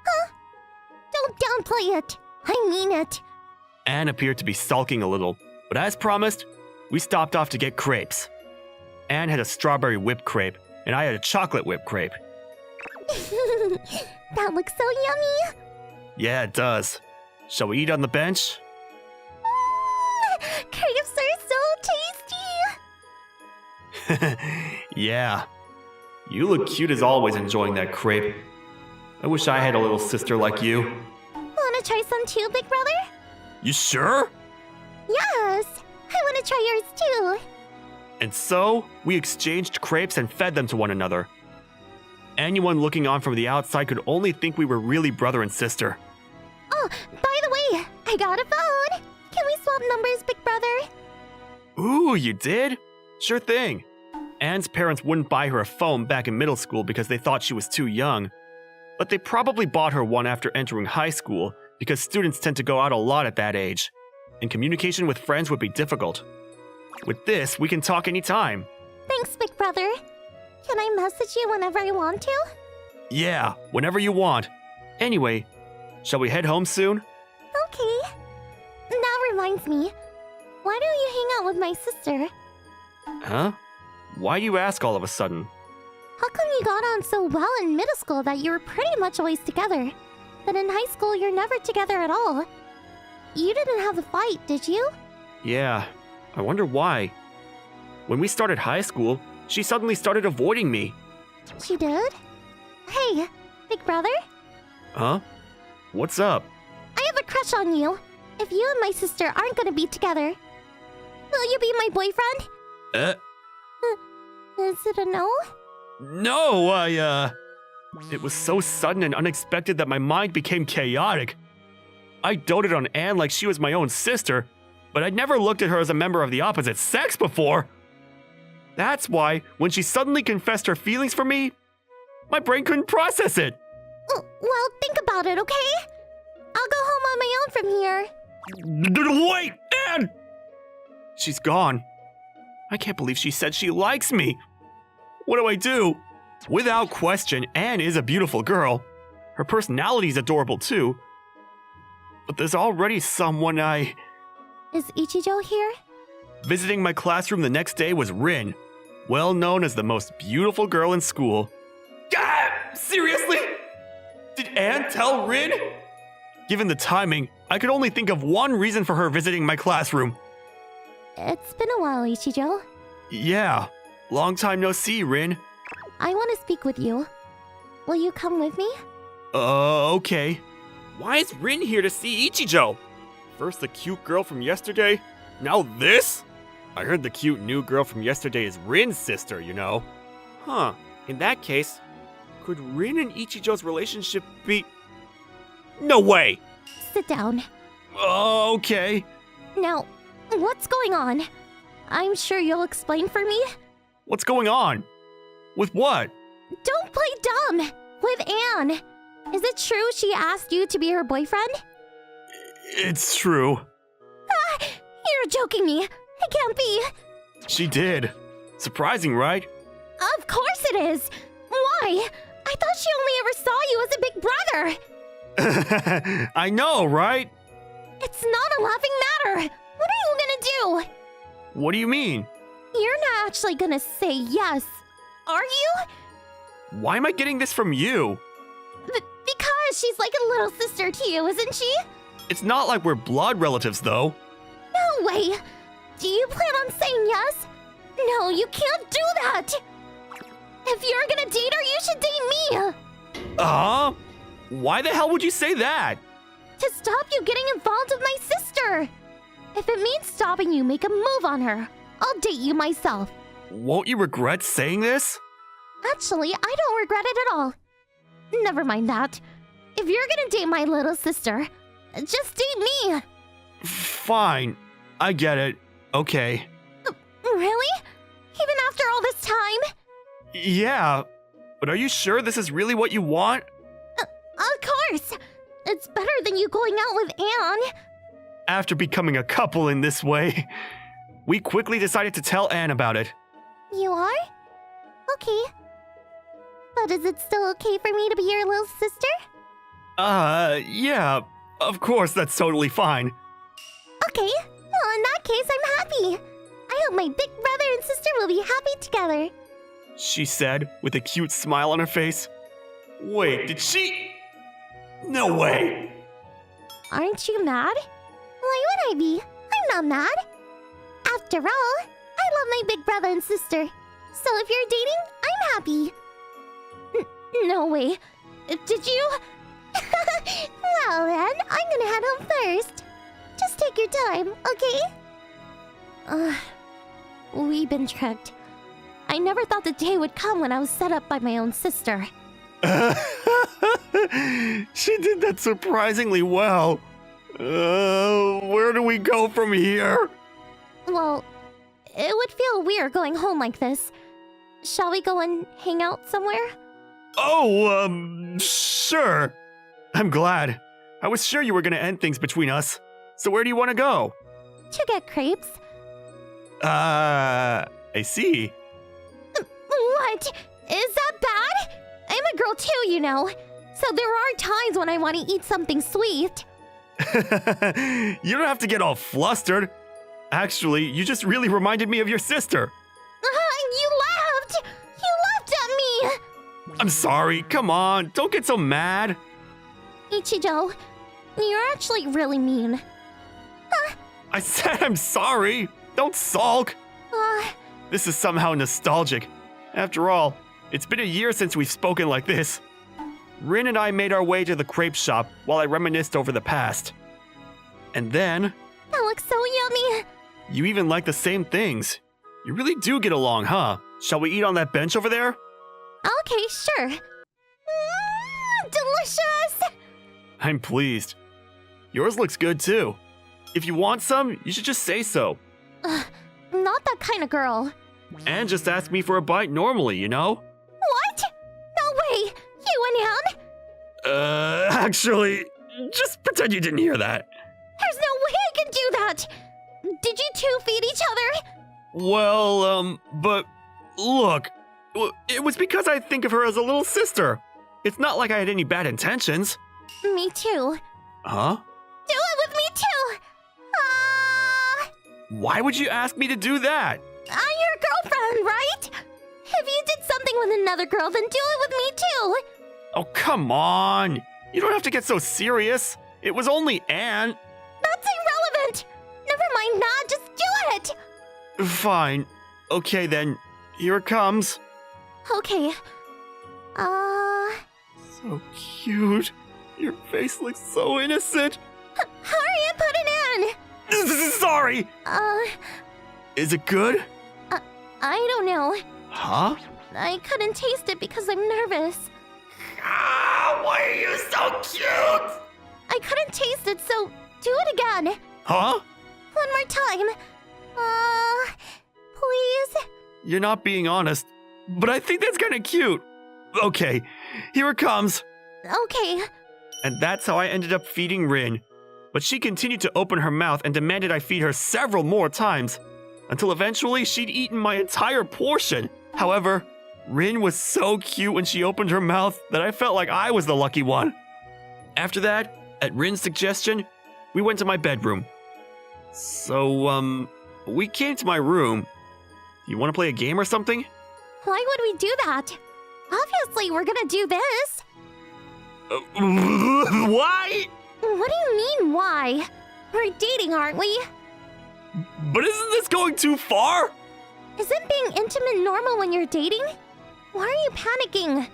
Huh? Don't downplay it. I mean it. Anne appeared to be sulking a little, but as promised, we stopped off to get crepes. Anne had a strawberry whipped crepe, and I had a chocolate whipped crepe. That looks so yummy. Yeah, it does. Shall we eat on the bench? Crepes are so tasty. Yeah. You look cute as always enjoying that crepe. I wish I had a little sister like you. Wanna try some too, big brother? You sure? Yes. I wanna try yours too. And so, we exchanged crepes and fed them to one another. Anyone looking on from the outside could only think we were really brother and sister. Oh, by the way, I got a phone. Can we swap numbers, big brother? Ooh, you did? Sure thing. Anne's parents wouldn't buy her a phone back in middle school because they thought she was too young. But they probably bought her one after entering high school because students tend to go out a lot at that age, and communication with friends would be difficult. With this, we can talk anytime. Thanks, big brother. Can I message you whenever I want to? Yeah, whenever you want. Anyway, shall we head home soon? Okay. That reminds me. Why don't you hang out with my sister? Huh? Why do you ask all of a sudden? How come you got on so well in middle school that you were pretty much always together? But in high school, you're never together at all. You didn't have a fight, did you? Yeah, I wonder why. When we started high school, she suddenly started avoiding me. She did? Hey, big brother? Huh? What's up? I have a crush on you. If you and my sister aren't gonna be together, will you be my boyfriend? Is it a no? No, It was so sudden and unexpected that my mind became chaotic. I doted on Anne like she was my own sister, but I'd never looked at her as a member of the opposite sex before. That's why, when she suddenly confessed her feelings for me, my brain couldn't process it. Well, think about it, okay? I'll go home on my own from here. Wait, Anne! She's gone. I can't believe she said she likes me. What do I do? Without question, Anne is a beautiful girl. Her personality's adorable too. But there's already someone Is Ichijo here? Visiting my classroom the next day was Rin, well known as the most beautiful girl in school. Ah, seriously? Did Anne tell Rin? Given the timing, I could only think of one reason for her visiting my classroom. It's been a while, Ichijo. Yeah, long time no see, Rin. I want to speak with you. Will you come with me? Okay. Why is Rin here to see Ichijo? First the cute girl from yesterday, now this? I heard the cute new girl from yesterday is Rin's sister, you know. Huh, in that case, could Rin and Ichijo's relationship be... No way! Sit down. Okay. Now, what's going on? I'm sure you'll explain for me. What's going on? With what? Don't play dumb! With Anne! Is it true she asked you to be her boyfriend? It's true. Ah, you're joking me. It can't be. She did. Surprising, right? Of course it is. Why? I thought she only ever saw you as a big brother. I know, right? It's not a laughing matter. What are you gonna do? What do you mean? You're not actually gonna say yes, are you? Why am I getting this from you? Because she's like a little sister to you, isn't she? It's not like we're blood relatives, though. No way! Do you plan on saying yes? No, you can't do that! If you're gonna date her, you should date me! Why the hell would you say that? To stop you getting involved with my sister! If it means stopping you, make a move on her. I'll date you myself. Won't you regret saying this? Actually, I don't regret it at all. Never mind that. If you're gonna date my little sister, Just date me. Fine. I get it. Okay. Really? Even after all this time? Yeah, but are you sure this is really what you want? Of course. It's better than you going out with Anne. After becoming a couple in this way, we quickly decided to tell Anne about it. You are? Okay. But is it still okay for me to be your little sister? Yeah. Of course, that's totally fine. Okay. Well, in that case, I'm happy. I hope my big brother and sister will be happy together. She said with a cute smile on her face. Wait, did she? No way! Aren't you mad? Why would I be? I'm not mad. After all, I love my big brother and sister. So if you're dating, I'm happy. No way. Did you? Well then, I'm gonna head home first. Just take your time, okay? We've been tricked. I never thought the day would come when I was set up by my own sister. She did that surprisingly well. Where do we go from here? Well, it would feel weird going home like this. Shall we go and hang out somewhere? Oh, sure. I'm glad. I was sure you were gonna end things between us. So where do you want to go? To get crepes. I see. What? Is that bad? I'm a girl too, you know. So there are times when I want to eat something sweet. You don't have to get all flustered. Actually, you just really reminded me of your sister. You laughed! You laughed at me! I'm sorry. Come on. Don't get so mad. Ichijo, you're actually really mean. I said I'm sorry. Don't sulk. This is somehow nostalgic. After all, it's been a year since we've spoken like this. Rin and I made our way to the crepe shop while I reminisced over the past. And then, That looks so yummy. you even like the same things. You really do get along, huh? Shall we eat on that bench over there? Okay, sure. Delicious! I'm pleased. Yours looks good too. If you want some, you should just say so. Not that kind of girl. And just ask me for a bite normally, you know? What? No way! You and Anne? Actually, just pretend you didn't hear that. There's no way I can do that! Did you two feed each other? Well, but look, it was because I think of her as a little sister. It's not like I had any bad intentions. Me too. Huh? Do it with me too! Why would you ask me to do that? I'm your girlfriend, right? If you did something with another girl, then do it with me too! Oh, come on. You don't have to get so serious. It was only Anne. That's irrelevant! Never mind that, just do it! Fine. Okay then, here it comes. Okay. So cute. Your face looks so innocent. Hurry and put it in! Sorry! Is it good? I don't know. Huh? I couldn't taste it because I'm nervous. Why are you so cute? I couldn't taste it, so do it again. Huh? One more time. Please? You're not being honest, but I think that's kind of cute. Okay, here it comes. Okay. And that's how I ended up feeding Rin. But she continued to open her mouth and demanded I feed her several more times, until eventually she'd eaten my entire portion. However, Rin was so cute when she opened her mouth that I felt like I was the lucky one. After that, at Rin's suggestion, we went to my bedroom. So, we came to my room. You want to play a game or something? Why would we do that? Obviously, we're gonna do this. Why? What do you mean, why? We're dating, aren't we? But isn't this going too far? Isn't being intimate normal when you're dating? Why are you panicking?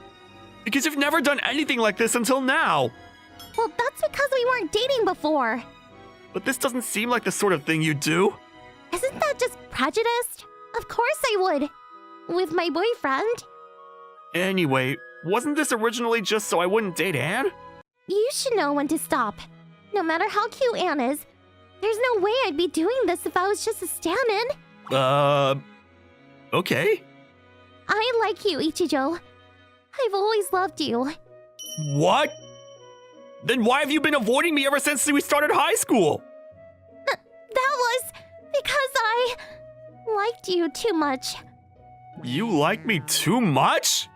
Because you've never done anything like this until now. Well, that's because we weren't dating before. But this doesn't seem like the sort of thing you do. Isn't that just prejudiced? Of course I would. With my boyfriend. Anyway, wasn't this originally just so I wouldn't date Anne? You should know when to stop. No matter how cute Anne is, there's no way I'd be doing this if I was just a stand-in. Okay. I like you, Ichijo. I've always loved you. What? Then why have you been avoiding me ever since we started high school? That was because I liked you too much. You like me too much?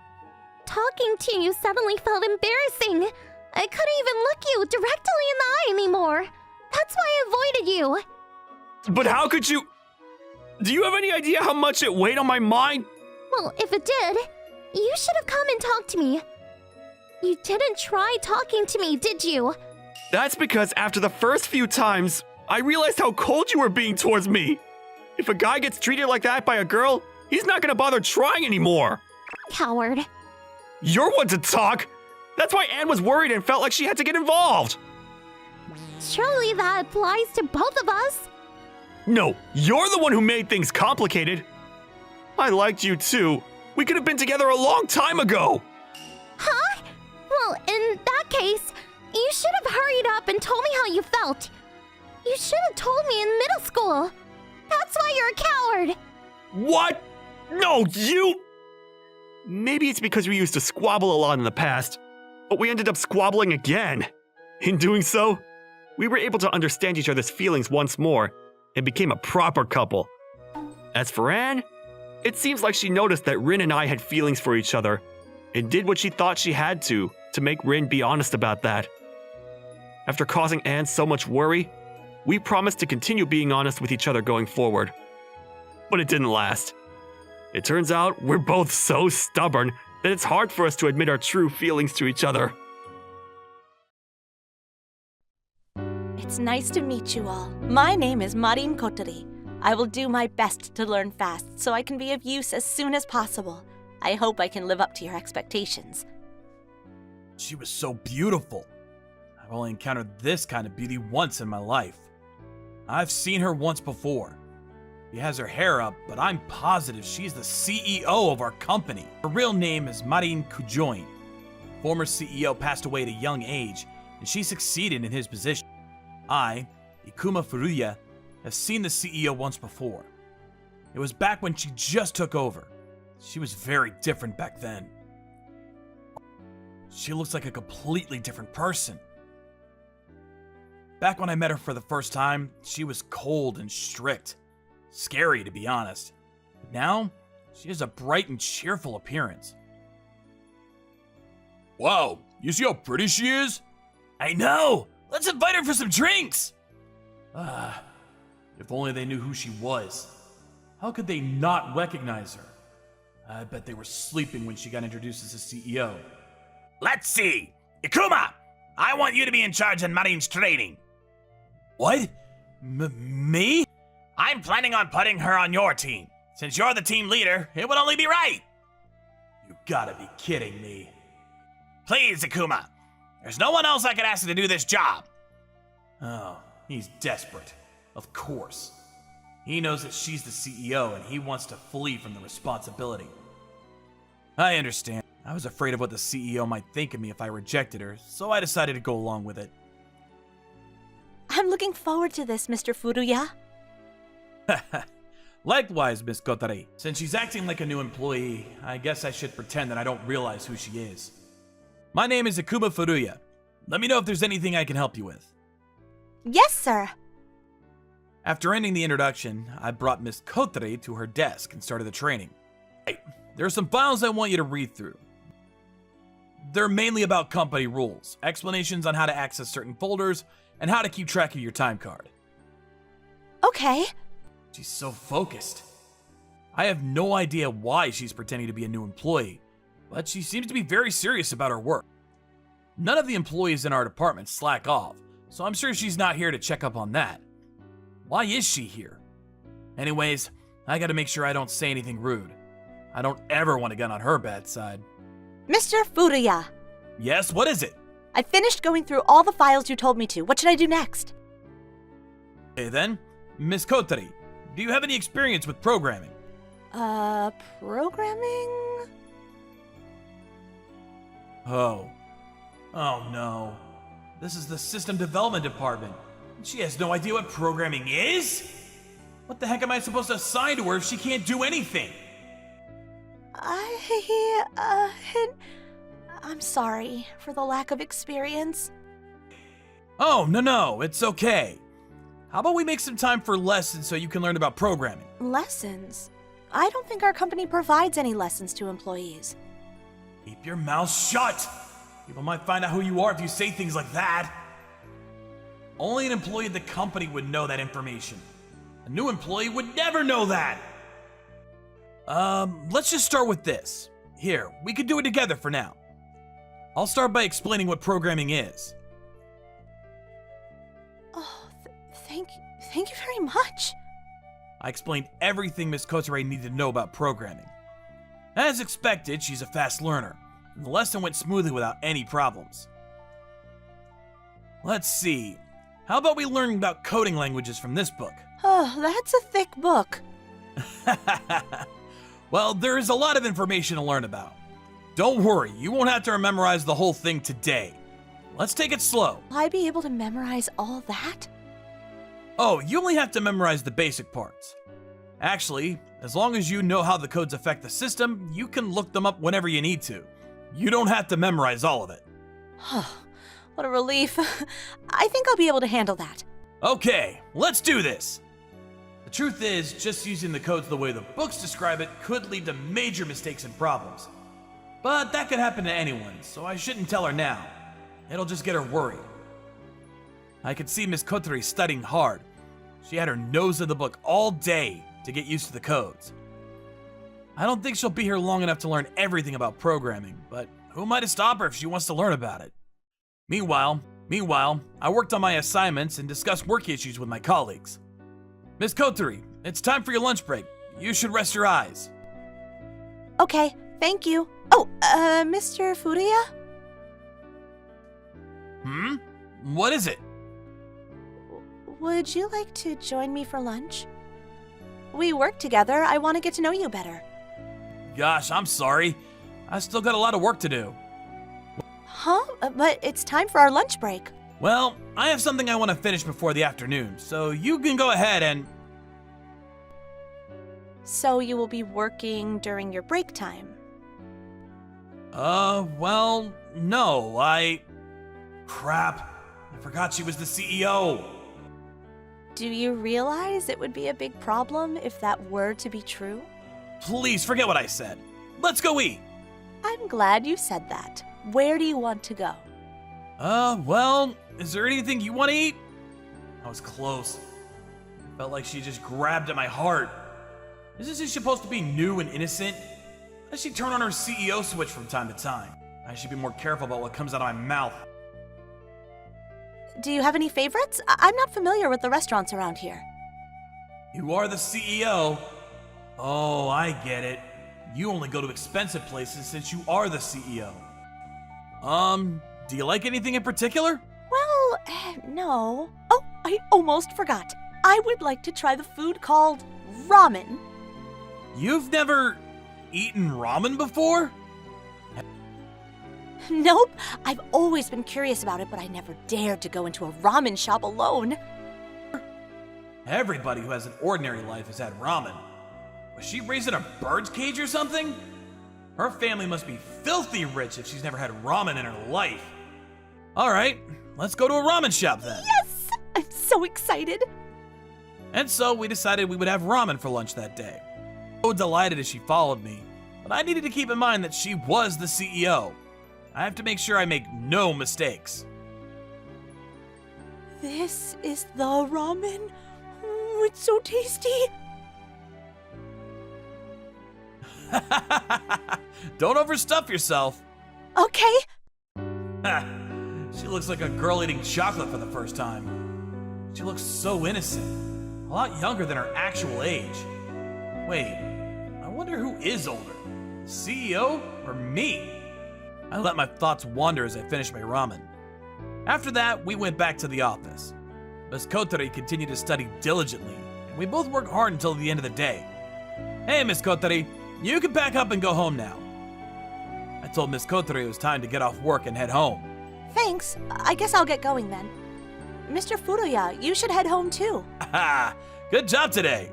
Talking to you suddenly felt embarrassing. I couldn't even look you directly in the eye anymore. That's why I avoided you. But how could you... Do you have any idea how much it weighed on my mind? Well, if it did, you should have come and talked to me. You didn't try talking to me, did you? That's because after the first few times, I realized how cold you were being towards me. If a guy gets treated like that by a girl, he's not gonna bother trying anymore. Coward. You're one to talk. That's why Anne was worried and felt like she had to get involved. Surely that applies to both of us. No, you're the one who made things complicated. I liked you too. We could have been together a long time ago. Huh? Well, in that case, you should have hurried up and told me how you felt. You should have told me in middle school. That's why you're a coward. What? No, you... Maybe it's because we used to squabble a lot in the past, but we ended up squabbling again. In doing so, we were able to understand each other's feelings once more and became a proper couple. As for Anne, it seems like she noticed that Rin and I had feelings for each other and did what she thought she had to make Rin be honest about that. After causing Anne so much worry, we promised to continue being honest with each other going forward. But it didn't last. It turns out we're both so stubborn that it's hard for us to admit our true feelings to each other. It's nice to meet you all. My name is Marin Kotori. I will do my best to learn fast so I can be of use as soon as possible. I hope I can live up to your expectations. She was so beautiful. I've only encountered this kind of beauty once in my life. I've seen her once before. She has her hair up, but I'm positive she's the CEO of our company. Her real name is Marin Kujoin. Former CEO passed away at a young age, and she succeeded in his position. I, Ikuma Furuya, have seen the CEO once before. It was back when she just took over. She was very different back then. She looks like a completely different person. Back when I met her for the first time, she was cold and strict. Scary, to be honest. But now, she has a bright and cheerful appearance. Wow, you see how pretty she is? I know! Let's invite her for some drinks! If only they knew who she was. How could they not recognize her? I bet they were sleeping when she got introduced as a CEO. Let's see! Ikuma! I want you to be in charge of Marin's training. What? Me? I'm planning on putting her on your team. Since you're the team leader, it would only be right. You gotta be kidding me. Please, Ikuma. There's no one else I could ask to do this job. Oh, he's desperate. Of course. He knows that she's the CEO and he wants to flee from the responsibility. I understand. I was afraid of what the CEO might think of me if I rejected her, so I decided to go along with it. I'm looking forward to this, Mr. Furuya. Likewise, Miss Kotori. Since she's acting like a new employee, I guess I should pretend that I don't realize who she is. My name is Ikuma Furuya. Let me know if there's anything I can help you with. Yes, sir. After ending the introduction, I brought Miss Kotori to her desk and started the training. Hey, there are some files I want you to read through. They're mainly about company rules, explanations on how to access certain folders, and how to keep track of your time card. Okay. She's so focused. I have no idea why she's pretending to be a new employee, but she seems to be very serious about her work. None of the employees in our department slack off, so I'm sure she's not here to check up on that. Why is she here? Anyways, I gotta make sure I don't say anything rude. I don't ever want to get on her bad side. Mr. Furuya. Yes, what is it? I finished going through all the files you told me to. What should I do next? Okay then, Miss Kotori, do you have any experience with programming? Programming? Oh no. This is the system development department. She has no idea what programming is? What the heck am I supposed to assign to her if she can't do anything? I'm sorry for the lack of experience. Oh, no, it's okay. How about we make some time for lessons so you can learn about programming? Lessons? I don't think our company provides any lessons to employees. Keep your mouth shut! People might find out who you are if you say things like that. Only an employee of the company would know that information. A new employee would never know that! Let's just start with this. Here, we could do it together for now. I'll start by explaining what programming is. Oh, thank you very much. I explained everything Miss Kotere needed to know about programming. As expected, she's a fast learner, and the lesson went smoothly without any problems. Let's see. How about we learn about coding languages from this book? Oh, that's a thick book. Well, there's a lot of information to learn about. Don't worry, you won't have to memorize the whole thing today. Let's take it slow. Will I be able to memorize all that? Oh, you only have to memorize the basic parts. Actually, as long as you know how the codes affect the system, you can look them up whenever you need to. You don't have to memorize all of it. What a relief. I think I'll be able to handle that. Okay, let's do this. The truth is, just using the codes the way the books describe it could lead to major mistakes and problems. But that could happen to anyone, so I shouldn't tell her now. It'll just get her worried. I could see Miss Kotori studying hard. She had her nose in the book all day to get used to the codes. I don't think she'll be here long enough to learn everything about programming, but who am I to stop her if she wants to learn about it? Meanwhile, I worked on my assignments and discussed work issues with my colleagues. Miss Kotori, it's time for your lunch break. You should rest your eyes. Okay, thank you. Oh, Mr. Furuya? What is it? Would you like to join me for lunch? We work together. I want to get to know you better. Gosh, I'm sorry. I still got a lot of work to do. Huh? But it's time for our lunch break. Well, I have something I want to finish before the afternoon, so you can go ahead and... So you will be working during your break time? Well, no, Crap. I forgot she was the CEO. Do you realize it would be a big problem if that were to be true? Please forget what I said. Let's go eat. I'm glad you said that. Where do you want to go? Well, is there anything you want to eat? I was close. I felt like she just grabbed at my heart. Isn't she supposed to be new and innocent? Why does she turn on her CEO switch from time to time? I should be more careful about what comes out of my mouth. Do you have any favorites? I'm not familiar with the restaurants around here. You are the CEO. Oh, I get it. You only go to expensive places since you are the CEO. Do you like anything in particular? Well, no. Oh, I almost forgot. I would like to try the food called ramen. You've never eaten ramen before? Nope. I've always been curious about it, but I never dared to go into a ramen shop alone. Everybody who has an ordinary life has had ramen. Was she raised in a bird's cage or something? Her family must be filthy rich if she's never had ramen in her life. All right, let's go to a ramen shop then. Yes! I'm so excited. And so we decided we would have ramen for lunch that day. So delighted as she followed me, but I needed to keep in mind that she was the CEO. I have to make sure I make no mistakes. This is the ramen. Oh, it's so tasty. Don't overstuff yourself. Okay. She looks like a girl eating chocolate for the first time. She looks so innocent, a lot younger than her actual age. Wait, I wonder who is older, CEO or me? I let my thoughts wander as I finished my ramen. After that, we went back to the office. Miss Kotori continued to study diligently, and we both worked hard until the end of the day. Hey, Miss Kotori, you can pack up and go home now. I told Miss Kotori it was time to get off work and head home. Thanks. I guess I'll get going then. Mr. Furuya, you should head home too. Ha! Good job today.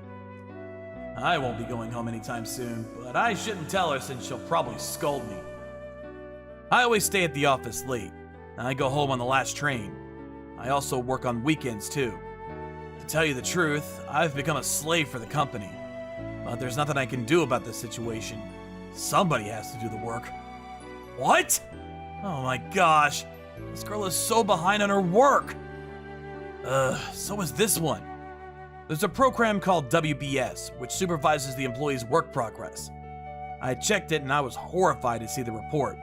I won't be going home anytime soon, but I shouldn't tell her since she'll probably scold me. I always stay at the office late, and I go home on the last train. I also work on weekends too. To tell you the truth, I've become a slave for the company. But there's nothing I can do about this situation. Somebody has to do the work. What? Oh my gosh. This girl is so behind on her work. So is this one. There's a program called WBS, which supervises the employee's work progress. I checked it and I was horrified to see the report.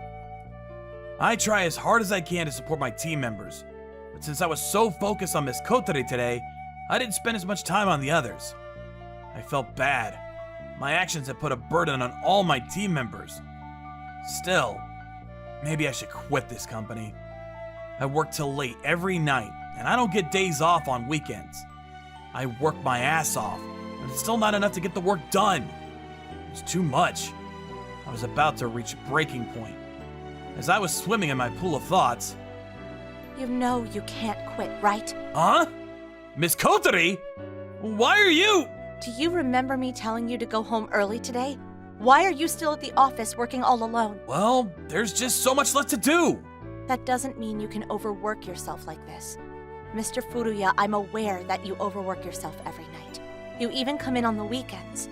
I try as hard as I can to support my team members, but since I was so focused on Miss Kotori today, I didn't spend as much time on the others. I felt bad. My actions have put a burden on all my team members. Still, maybe I should quit this company. I work till late every night, and I don't get days off on weekends. I work my ass off, but it's still not enough to get the work done. It's too much. I was about to reach breaking point. As I was swimming in my pool of thoughts... You know you can't quit, right? Huh? Miss Kotori? Why are you... Do you remember me telling you to go home early today? Why are you still at the office working all alone? Well, there's just so much left to do. That doesn't mean you can overwork yourself like this. Mr. Furuya, I'm aware that you overwork yourself every night. You even come in on the weekends.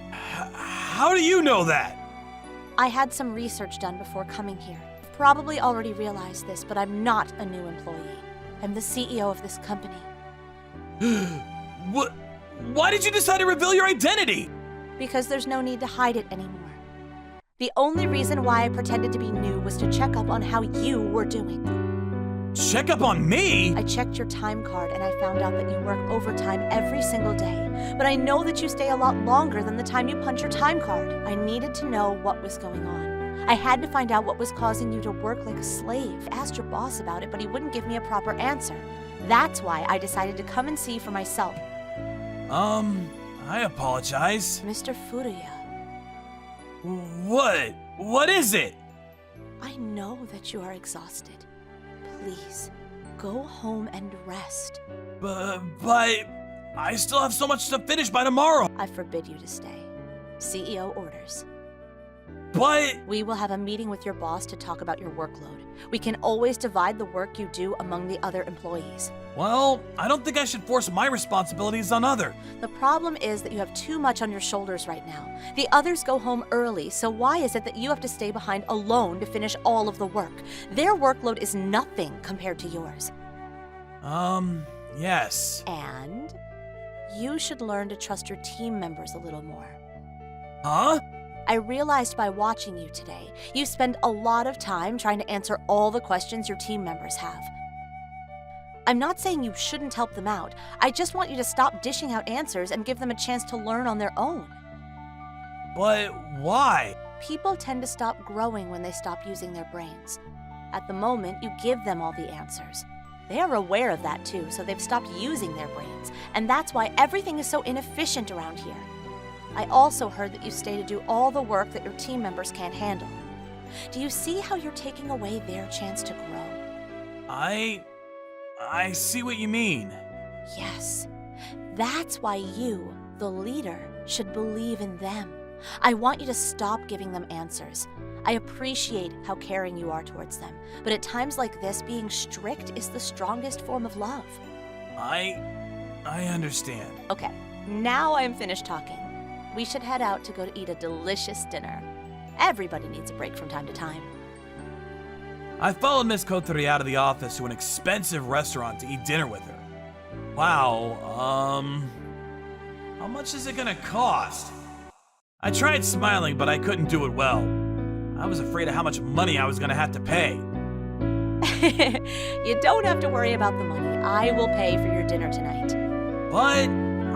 How do you know that? I had some research done before coming here. You've probably already realized this, but I'm not a new employee. I'm the CEO of this company. What? Why did you decide to reveal your identity? Because there's no need to hide it anymore. The only reason why I pretended to be new was to check up on how you were doing. Check up on me? I checked your time card and I found out that you work overtime every single day. But I know that you stay a lot longer than the time you punch your time card. I needed to know what was going on. I had to find out what was causing you to work like a slave. Asked your boss about it, but he wouldn't give me a proper answer. That's why I decided to come and see for myself. I apologize. Mr. Furuya. What? What is it? I know that you are exhausted. Please, go home and rest. But I still have so much to finish by tomorrow. I forbid you to stay. CEO orders. But... We will have a meeting with your boss to talk about your workload. We can always divide the work you do among the other employees. Well, I don't think I should force my responsibilities on others. The problem is that you have too much on your shoulders right now. The others go home early, so why is it that you have to stay behind alone to finish all of the work? Their workload is nothing compared to yours. Yes. And you should learn to trust your team members a little more. Huh? I realized by watching you today, you spend a lot of time trying to answer all the questions your team members have. I'm not saying you shouldn't help them out. I just want you to stop dishing out answers and give them a chance to learn on their own. But why? People tend to stop growing when they stop using their brains. At the moment, you give them all the answers. They are aware of that too, so they've stopped using their brains. And that's why everything is so inefficient around here. I also heard that you stay to do all the work that your team members can't handle. Do you see how you're taking away their chance to grow? I see what you mean. Yes. That's why you, the leader, should believe in them. I want you to stop giving them answers. I appreciate how caring you are towards them, but at times like this, being strict is the strongest form of love. I understand. Okay, now I'm finished talking. We should head out to go to eat a delicious dinner. Everybody needs a break from time to time. I followed Miss Kotori out of the office to an expensive restaurant to eat dinner with her. Wow, how much is it gonna cost? I tried smiling, but I couldn't do it well. I was afraid of how much money I was gonna have to pay. You don't have to worry about the money. I will pay for your dinner tonight. But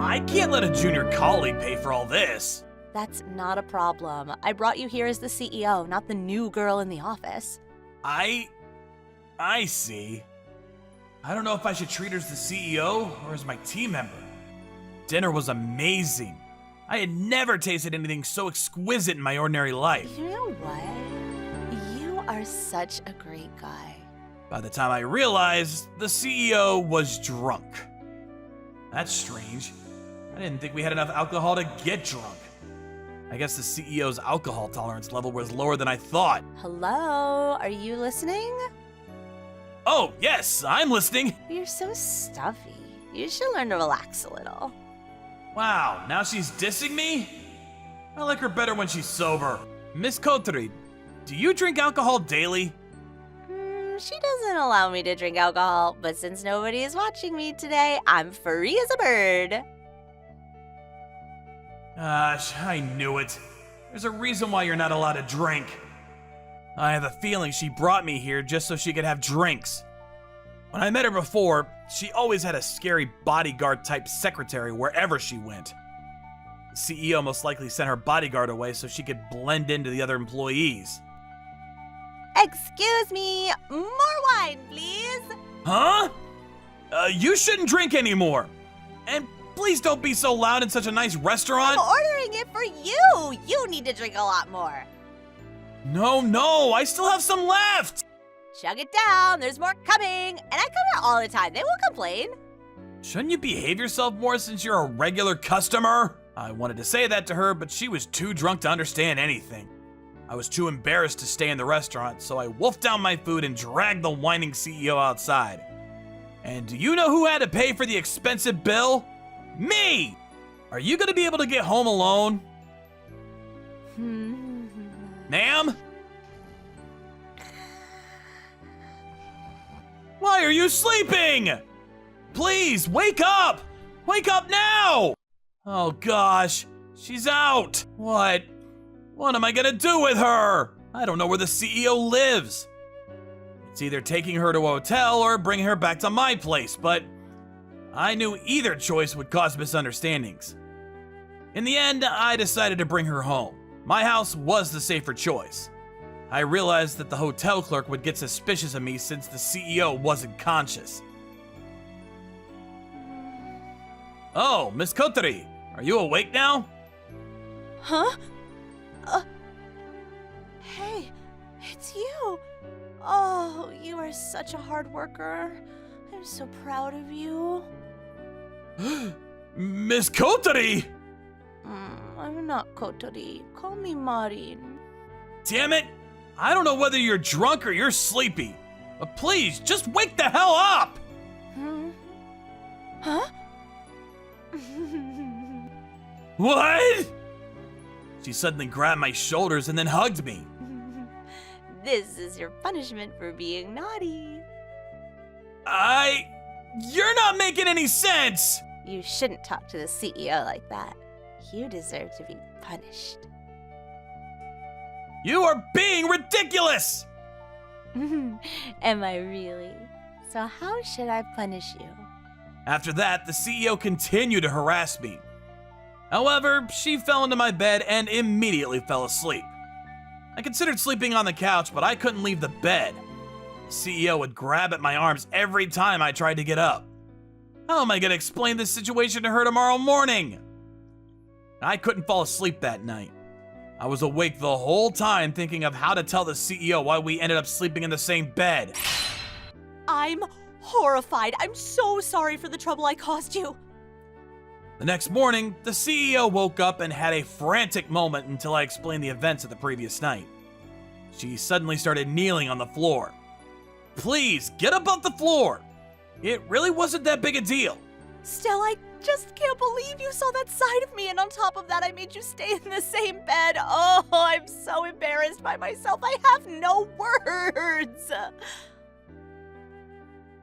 I can't let a junior colleague pay for all this. That's not a problem. I brought you here as the CEO, not the new girl in the office. I see. I don't know if I should treat her as the CEO or as my team member. Dinner was amazing. I had never tasted anything so exquisite in my ordinary life. You know what? You are such a great guy. By the time I realized, the CEO was drunk. That's strange. I didn't think we had enough alcohol to get drunk. I guess the CEO's alcohol tolerance level was lower than I thought. Hello? Are you listening? Oh, yes, I'm listening. You're so stuffy. You should learn to relax a little. Wow, now she's dissing me? I like her better when she's sober. Miss Kotori, do you drink alcohol daily? She doesn't allow me to drink alcohol, but since nobody is watching me today, I'm free as a bird. Gosh, I knew it. There's a reason why you're not allowed to drink. I have a feeling she brought me here just so she could have drinks. When I met her before, she always had a scary bodyguard-type secretary wherever she went. The CEO most likely sent her bodyguard away so she could blend into the other employees. Excuse me, more wine, please. Huh? You shouldn't drink anymore. And please don't be so loud in such a nice restaurant. I'm ordering it for you. You need to drink a lot more. No, I still have some left. Chug it down, there's more coming. And I come here all the time, they won't complain. Shouldn't you behave yourself more since you're a regular customer? I wanted to say that to her, but she was too drunk to understand anything. I was too embarrassed to stay in the restaurant, so I wolfed down my food and dragged the whining CEO outside. And do you know who had to pay for the expensive bill? Me! Are you gonna be able to get home alone? Ma'am? Why are you sleeping? Please, wake up! Wake up now! Oh gosh, she's out. What am I gonna do with her? I don't know where the CEO lives. It's either taking her to a hotel or bringing her back to my place, but I knew either choice would cause misunderstandings. In the end, I decided to bring her home. My house was the safer choice. I realized that the hotel clerk would get suspicious of me since the CEO wasn't conscious. Oh, Miss Kotori, are you awake now? Huh? Hey, it's you. Oh, you are such a hard worker. I'm so proud of you. Miss Kotori! I'm not Kotori. Call me Marin. Damn it! I don't know whether you're drunk or you're sleepy. But please, just wake the hell up! Huh? What? She suddenly grabbed my shoulders and then hugged me. This is your punishment for being naughty. You're not making any sense! You shouldn't talk to the CEO like that. You deserve to be punished. You are being ridiculous! Am I really? So how should I punish you? After that, the CEO continued to harass me. However, she fell into my bed and immediately fell asleep. I considered sleeping on the couch, but I couldn't leave the bed. The CEO would grab at my arms every time I tried to get up. How am I going to explain this situation to her tomorrow morning? I couldn't fall asleep that night. I was awake the whole time thinking of how to tell the CEO why we ended up sleeping in the same bed. I'm horrified. I'm so sorry for the trouble I caused you. The next morning, the CEO woke up and had a frantic moment until I explained the events of the previous night. She suddenly started kneeling on the floor. Please, get up off the floor! It really wasn't that big a deal. Still, I just can't believe you saw that side of me, and on top of that, I made you stay in the same bed. Oh, I'm so embarrassed by myself. I have no words.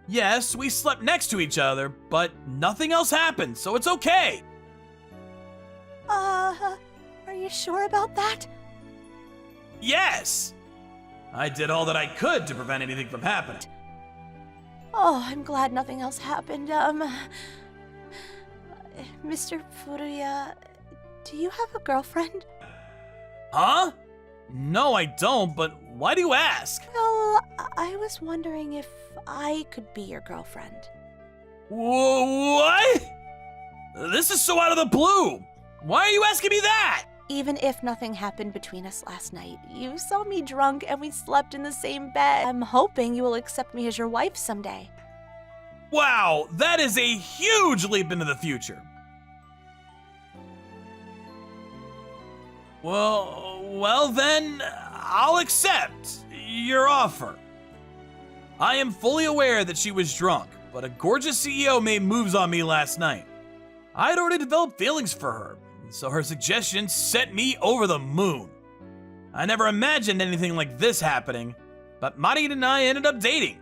Yes, we slept next to each other, but nothing else happened, so it's okay. Are you sure about that? Yes! I did all that I could to prevent anything from happening. Oh, I'm glad nothing else happened. Mr. Furuya, do you have a girlfriend? Huh? No, I don't, but why do you ask? Well, I was wondering if I could be your girlfriend. What? This is so out of the blue. Why are you asking me that? Even if nothing happened between us last night, you saw me drunk and we slept in the same bed. I'm hoping you will accept me as your wife someday. Wow, that is a huge leap into the future. Well then, I'll accept your offer. I am fully aware that she was drunk, but a gorgeous CEO made moves on me last night. I had already developed feelings for her, so her suggestion sent me over the moon. I never imagined anything like this happening, but Marin and I ended up dating.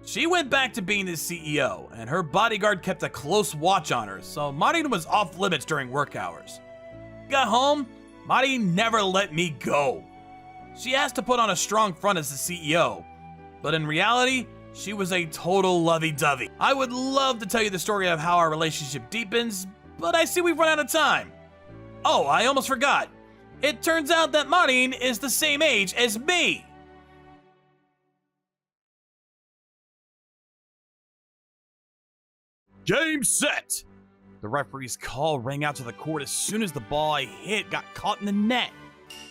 She went back to being the CEO, and her bodyguard kept a close watch on her, so Marin was off limits during work hours. Got home, Marin never let me go. She asked to put on a strong front as the CEO, but in reality, she was a total lovey-dovey. I would love to tell you the story of how our relationship deepens, but I see we've run out of time. Oh, I almost forgot. It turns out that Marin is the same age as me. Game set! The referee's call rang out to the court as soon as the ball I hit got caught in the net.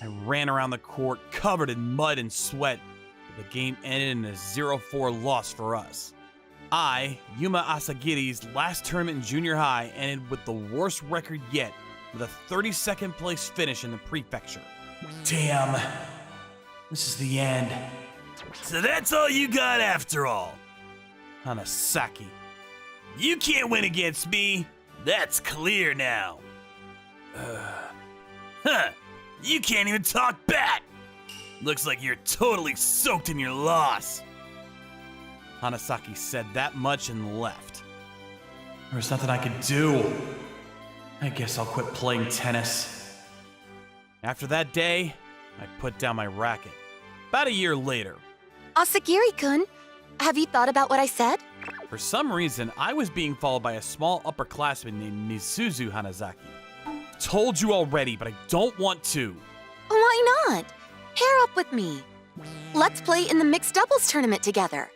I ran around the court covered in mud and sweat, but the game ended in a 0-4 loss for us. I, Yuma Asagiri's last tournament in junior high, ended with the worst record yet, with a 32nd place finish in the prefecture. Damn, this is the end. So that's all you got after all. Hanasaki. You can't win against me. That's clear now. You can't even talk back. Looks like you're totally soaked in your loss. Hanasaki said that much and left. There's nothing I could do. I guess I'll quit playing tennis. After that day, I put down my racket. About a year later. Asagiri-kun, have you thought about what I said? For some reason, I was being followed by a small upperclassman named Misuzu Hanazaki. Told you already, but I don't want to. Why not? Pair up with me. Let's play in the mixed doubles tournament together.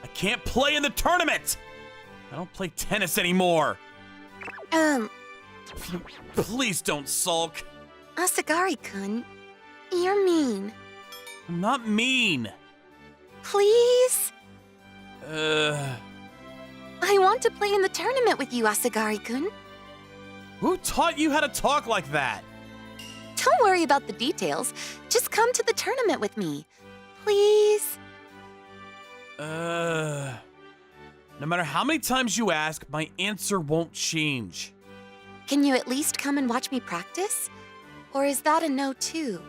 I can't play in the tournament! I don't play tennis anymore. Please don't sulk. Asagari-kun, you're mean. I'm not mean. Please? I want to play in the tournament with you, Asagari-kun. Who taught you how to talk like that? Don't worry about the details. Just come to the tournament with me. Please? No matter how many times you ask, my answer won't change. Can you at least come and watch me practice? Or is that a no too?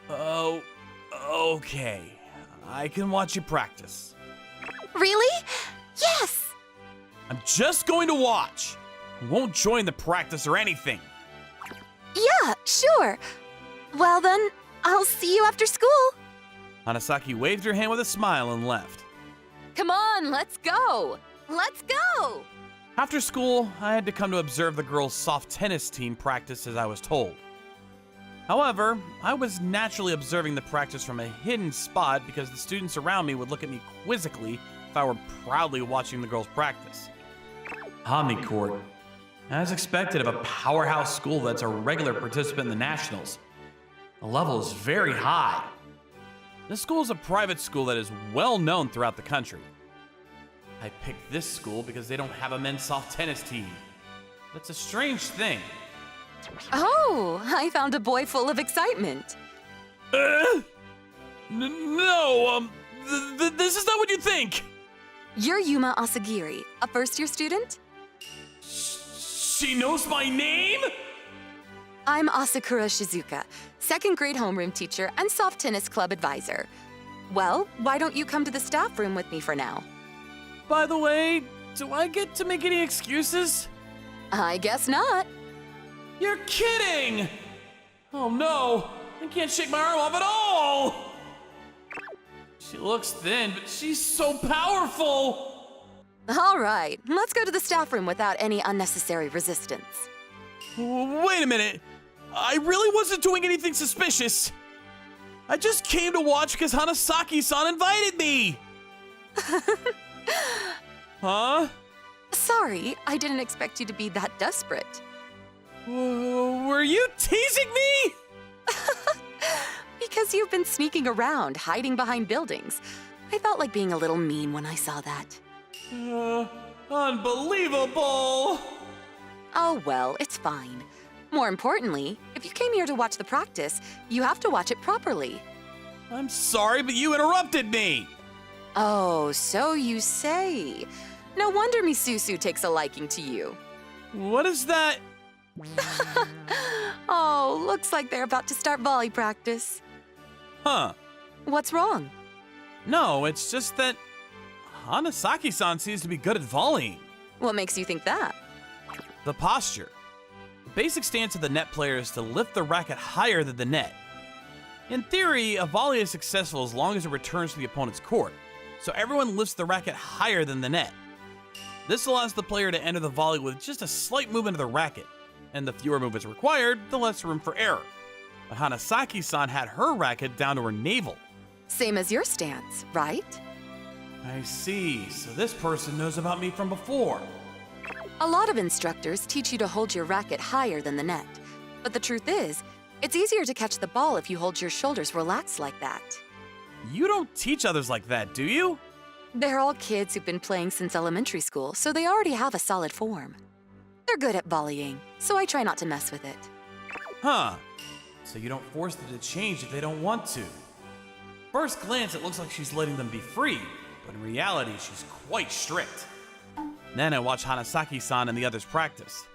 Oh, okay. I can watch you practice. Really? Yes! I'm just going to watch. I won't join the practice or anything. Yeah, sure. Well then, I'll see you after school. Hanasaki waved her hand with a smile and left. Come on, let's go! Let's go! After school, I had to come to observe the girls' soft tennis team practice as I was told. However, I was naturally observing the practice from a hidden spot because the students around me would look at me quizzically if I were proudly watching the girls practice. Omni Court. As expected of a powerhouse school that's a regular participant in the Nationals, the level is very high. This school is a private school that is well known throughout the country. I picked this school because they don't have a men's soft tennis team. That's a strange thing. Oh, I found a boy full of excitement. No, this is not what you think. You're Yuma Asagiri, a first-year student? She knows my name? I'm Asakura Shizuka, second-grade homeroom teacher and soft tennis club advisor. Well, why don't you come to the staff room with me for now? By the way, do I get to make any excuses? I guess not. You're kidding! Oh no, I can't shake my arm off at all! She looks thin, but she's so powerful! All right, let's go to the staff room without any unnecessary resistance. Wait a minute. I really wasn't doing anything suspicious. I just came to watch because Hanasaki-san invited me. Huh? Sorry, I didn't expect you to be that desperate. Were you teasing me? Because you've been sneaking around, hiding behind buildings. I felt like being a little mean when I saw that. Unbelievable! Oh well, it's fine. More importantly, if you came here to watch the practice, you have to watch it properly. I'm sorry, but you interrupted me! Oh, so you say. No wonder Misuzu takes a liking to you. What is that? Oh, looks like they're about to start volley practice. Huh. What's wrong? No, it's just that Hanasaki-san seems to be good at volleying. What makes you think that? The posture. The basic stance of the net player is to lift the racket higher than the net. In theory, a volley is successful as long as it returns to the opponent's court, so everyone lifts the racket higher than the net. This allows the player to enter the volley with just a slight movement of the racket, and the fewer movements required, the less room for error. But Hanasaki-san had her racket down to her navel. Same as your stance, right? I see, so this person knows about me from before. A lot of instructors teach you to hold your racket higher than the net. But the truth is, it's easier to catch the ball if you hold your shoulders relaxed like that. You don't teach others like that, do you? They're all kids who've been playing since elementary school, so they already have a solid form. They're good at volleying, so I try not to mess with it. Huh. So you don't force them to change if they don't want to. First glance, it looks like she's letting them be free, but in reality, she's quite strict. Then I watch Hanasaki-san and the others practice.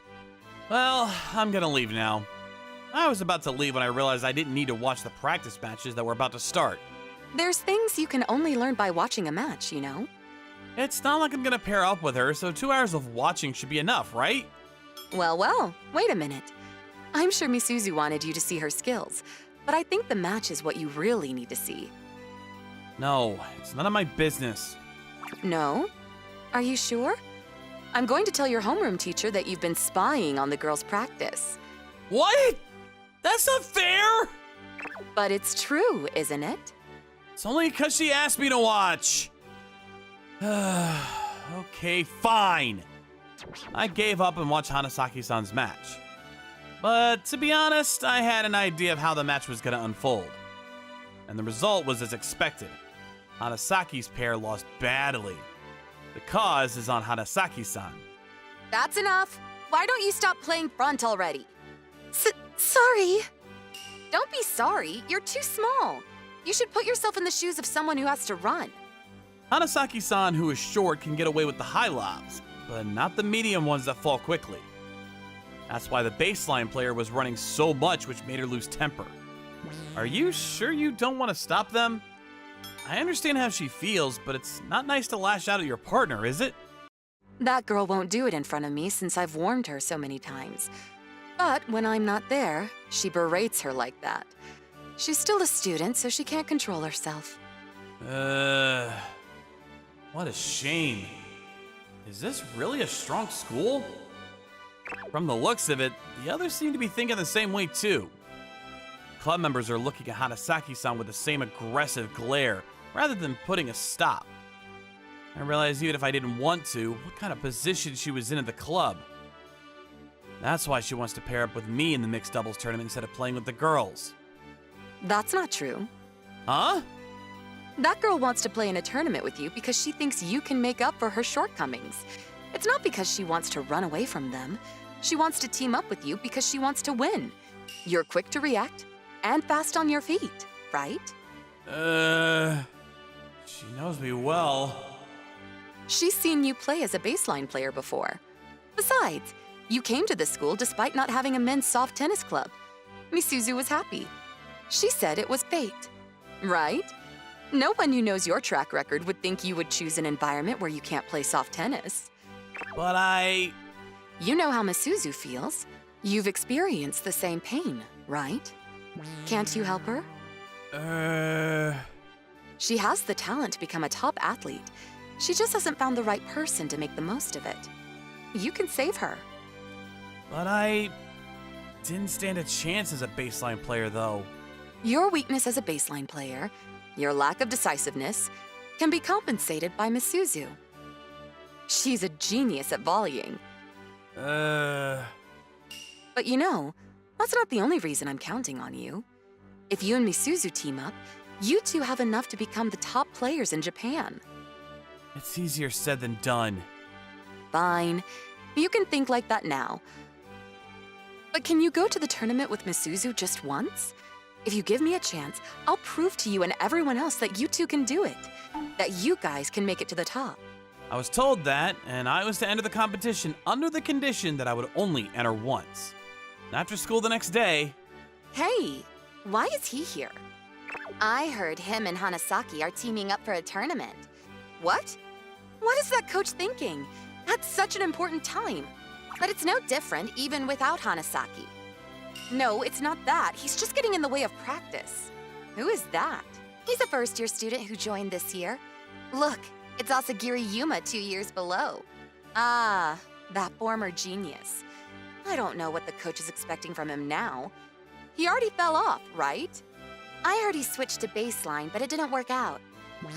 Well, I'm gonna leave now. I was about to leave when I realized I didn't need to watch the practice matches that were about to start. There's things you can only learn by watching a match, you know? It's not like I'm gonna pair up with her, so 2 hours of watching should be enough, right? Well, wait a minute. I'm sure Misuzu wanted you to see her skills, but I think the match is what you really need to see. No, it's none of my business. No? Are you sure? I'm going to tell your homeroom teacher that you've been spying on the girls' practice. What? That's not fair! But it's true, isn't it? It's only because she asked me to watch. Okay, fine. I gave up and watched Hanasaki-san's match. But to be honest, I had an idea of how the match was going to unfold. And the result was as expected. Hanasaki's pair lost badly. The cause is on Hanasaki-san. That's enough. Why don't you stop playing front already? Sorry. Don't be sorry. You're too small. You should put yourself in the shoes of someone who has to run. Hanasaki-san, who is short, can get away with the high lobs, but not the medium ones that fall quickly. That's why the baseline player was running so much, which made her lose temper. Are you sure you don't want to stop them? I understand how she feels, but it's not nice to lash out at your partner, is it? That girl won't do it in front of me since I've warned her so many times. But when I'm not there, she berates her like that. She's still a student, so she can't control herself. What a shame. Is this really a strong school? From the looks of it, the others seem to be thinking the same way too. Club members are looking at Hanasaki-san with the same aggressive glare, rather than putting a stop. I realized even if I didn't want to, what kind of position she was in at the club. That's why she wants to pair up with me in the mixed doubles tournament instead of playing with the girls. That's not true. Huh? That girl wants to play in a tournament with you because she thinks you can make up for her shortcomings. It's not because she wants to run away from them. She wants to team up with you because she wants to win. You're quick to react and fast on your feet, right? She knows me well. She's seen you play as a baseline player before. Besides, you came to this school despite not having a men's soft tennis club. Misuzu was happy. She said it was fate, right? No one who knows your track record would think you would choose an environment where you can't play soft tennis. But You know how Misuzu feels. You've experienced the same pain, right? Can't you help her? She has the talent to become a top athlete. She just hasn't found the right person to make the most of it. You can save her. But I didn't stand a chance as a baseline player, though. Your weakness as a baseline player, your lack of decisiveness, can be compensated by Misuzu. She's a genius at volleying. But you know, that's not the only reason I'm counting on you. If you and Misuzu team up, you two have enough to become the top players in Japan. It's easier said than done. Fine. You can think like that now. But can you go to the tournament with Misuzu just once? If you give me a chance, I'll prove to you and everyone else that you two can do it. That you guys can make it to the top. I was told that, and I was to enter the competition under the condition that I would only enter once. After school the next day... Hey, why is he here? I heard him and Hanasaki are teaming up for a tournament. What? What is that coach thinking? That's such an important time. But it's no different even without Hanasaki. No, it's not that. He's just getting in the way of practice. Who is that? He's a first-year student who joined this year. Look, it's Asagiri Yuma 2 years below. Ah, that former genius. I don't know what the coach is expecting from him now. He already fell off, right? I heard he switched to baseline, but it didn't work out.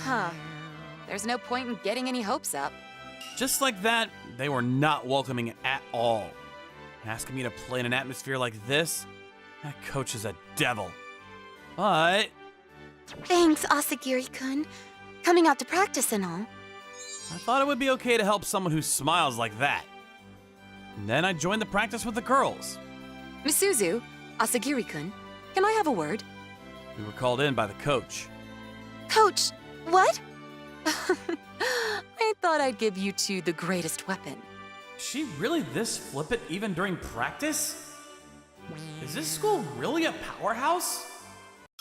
Huh. There's no point in getting any hopes up. Just like that, they were not welcoming at all. Asking me to play in an atmosphere like this? That coach is a devil. But... Thanks, Asagiri-kun. Coming out to practice and all. I thought it would be okay to help someone who smiles like that. And then I joined the practice with the girls. Misuzu, Asagiri-kun, can I have a word? We were called in by the coach. Coach, what? I thought I'd give you two the greatest weapon. Is she really this flippant even during practice? Is this school really a powerhouse?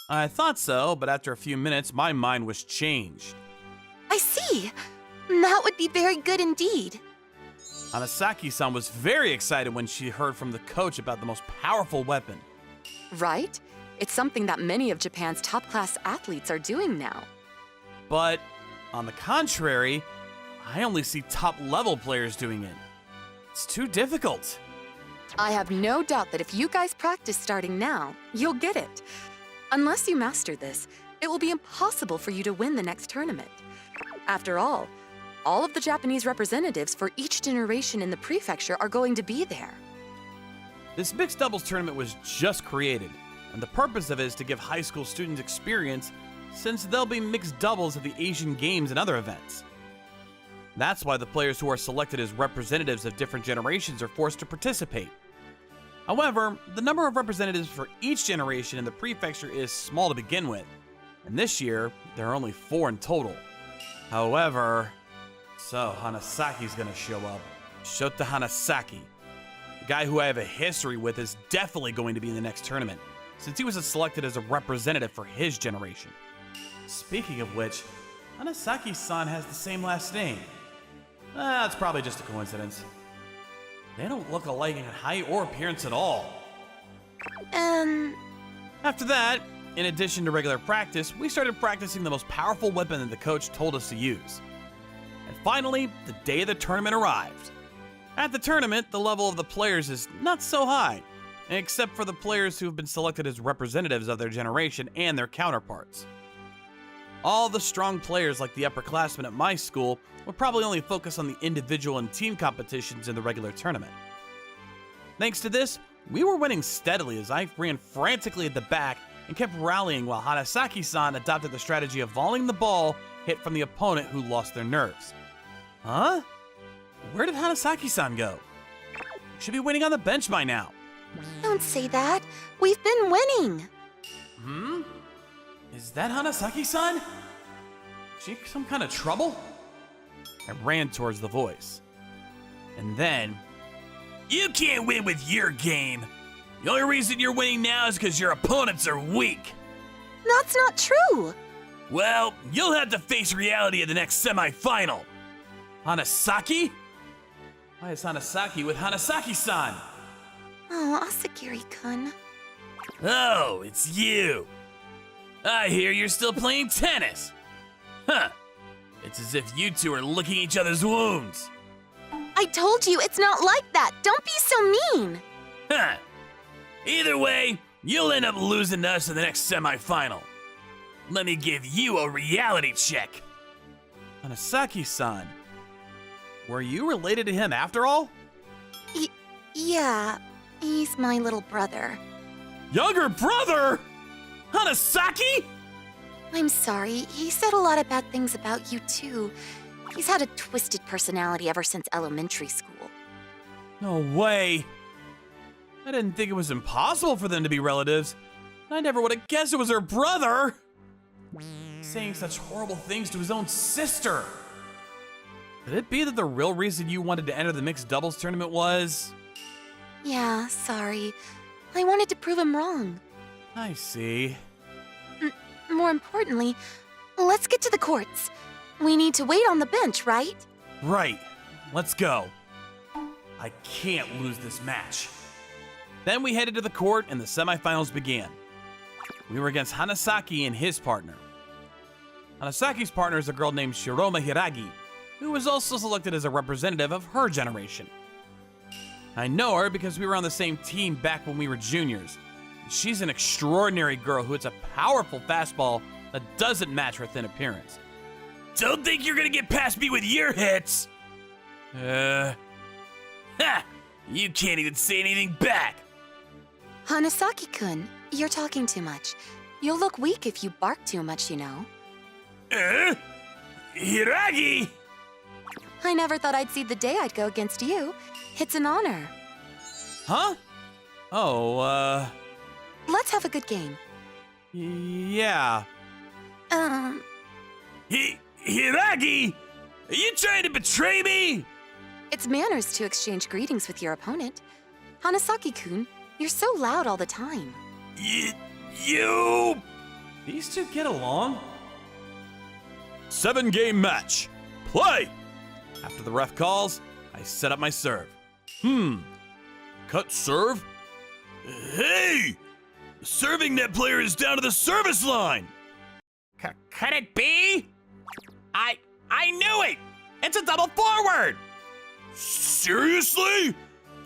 I thought so, but after a few minutes, my mind was changed. I see. That would be very good indeed. Hanasaki-san was very excited when she heard from the coach about the most powerful weapon. Right? It's something that many of Japan's top-class athletes are doing now. But, on the contrary, I only see top-level players doing it. It's too difficult. I have no doubt that if you guys practice starting now, you'll get it. Unless you master this, it will be impossible for you to win the next tournament. After all of the Japanese representatives for each generation in the prefecture are going to be there. This mixed doubles tournament was just created, and the purpose of it is to give high school students experience since there'll be mixed doubles at the Asian Games and other events. That's why the players who are selected as representatives of different generations are forced to participate. However, the number of representatives for each generation in the prefecture is small to begin with, and this year, there are only 4 in total. However, so Hanasaki's gonna show up. Shota Hanasaki. The guy who I have a history with is definitely going to be in the next tournament, since he was selected as a representative for his generation. Speaking of which, Hanasaki-san has the same last name. That's probably just a coincidence. They don't look alike in height or appearance at all. After that, in addition to regular practice, we started practicing the most powerful weapon that the coach told us to use. And finally, the day of the tournament arrived. At the tournament, the level of the players is not so high, except for the players who have been selected as representatives of their generation and their counterparts. All the strong players like the upperclassmen at my school would probably only focus on the individual and team competitions in the regular tournament. Thanks to this, we were winning steadily as I ran frantically at the back and kept rallying while Hanasaki-san adopted the strategy of volleying the ball hit from the opponent who lost their nerves. Huh? Where did Hanasaki-san go? Should be waiting on the bench by now. Don't say that. We've been winning. Is that Hanasaki-san? She in some kind of trouble? I ran towards the voice. And then... You can't win with your game! The only reason you're winning now is because your opponents are weak! That's not true! Well, you'll have to face reality in the next semi-final! Hanasaki? Why is Hanasaki with Hanasaki-san? Oh, Asagiri-kun. Oh, it's you! I hear you're still playing tennis! Huh! It's as if you two are licking each other's wounds! I told you it's not like that! Don't be so mean! Huh! Either way, you'll end up losing to us in the next semi-final. Let me give you a reality check! Hanasaki-san. Were you related to him after all? Yeah, he's my little brother. Younger brother? Hanasaki? I'm sorry, he said a lot of bad things about you too. He's had a twisted personality ever since elementary school. No way. I didn't think it was impossible for them to be relatives. I never would have guessed it was her brother. Saying such horrible things to his own sister. Could it be that the real reason you wanted to enter the mixed doubles tournament was? Yeah, sorry. I wanted to prove him wrong. I see. More importantly, let's get to the courts. We need to wait on the bench, right? Right. Let's go. I can't lose this match. Then we headed to the court and the semifinals began. We were against Hanasaki and his partner. Hanasaki's partner is a girl named Shiroma Hiragi, who was also selected as a representative of her generation. I know her because we were on the same team back when we were juniors. She's an extraordinary girl who hits a powerful fastball that doesn't match her thin appearance. Don't think you're gonna get past me with your hits! Ha! You can't even say anything back! Hanasaki-kun, you're talking too much. You'll look weak if you bark too much, you know. Hiragi! I never thought I'd see the day I'd go against you. It's an honor. Huh? Oh, Let's have a good game. yeah. Hiragi! Are you trying to betray me? It's manners to exchange greetings with your opponent. Hanasaki-kun, you're so loud all the time. You... These two get along? 7-game match. Play! After the ref calls, I set up my serve. Cut serve? Hey! The serving net player is down to the service line! Could it be? I knew it! It's a double forward! Seriously?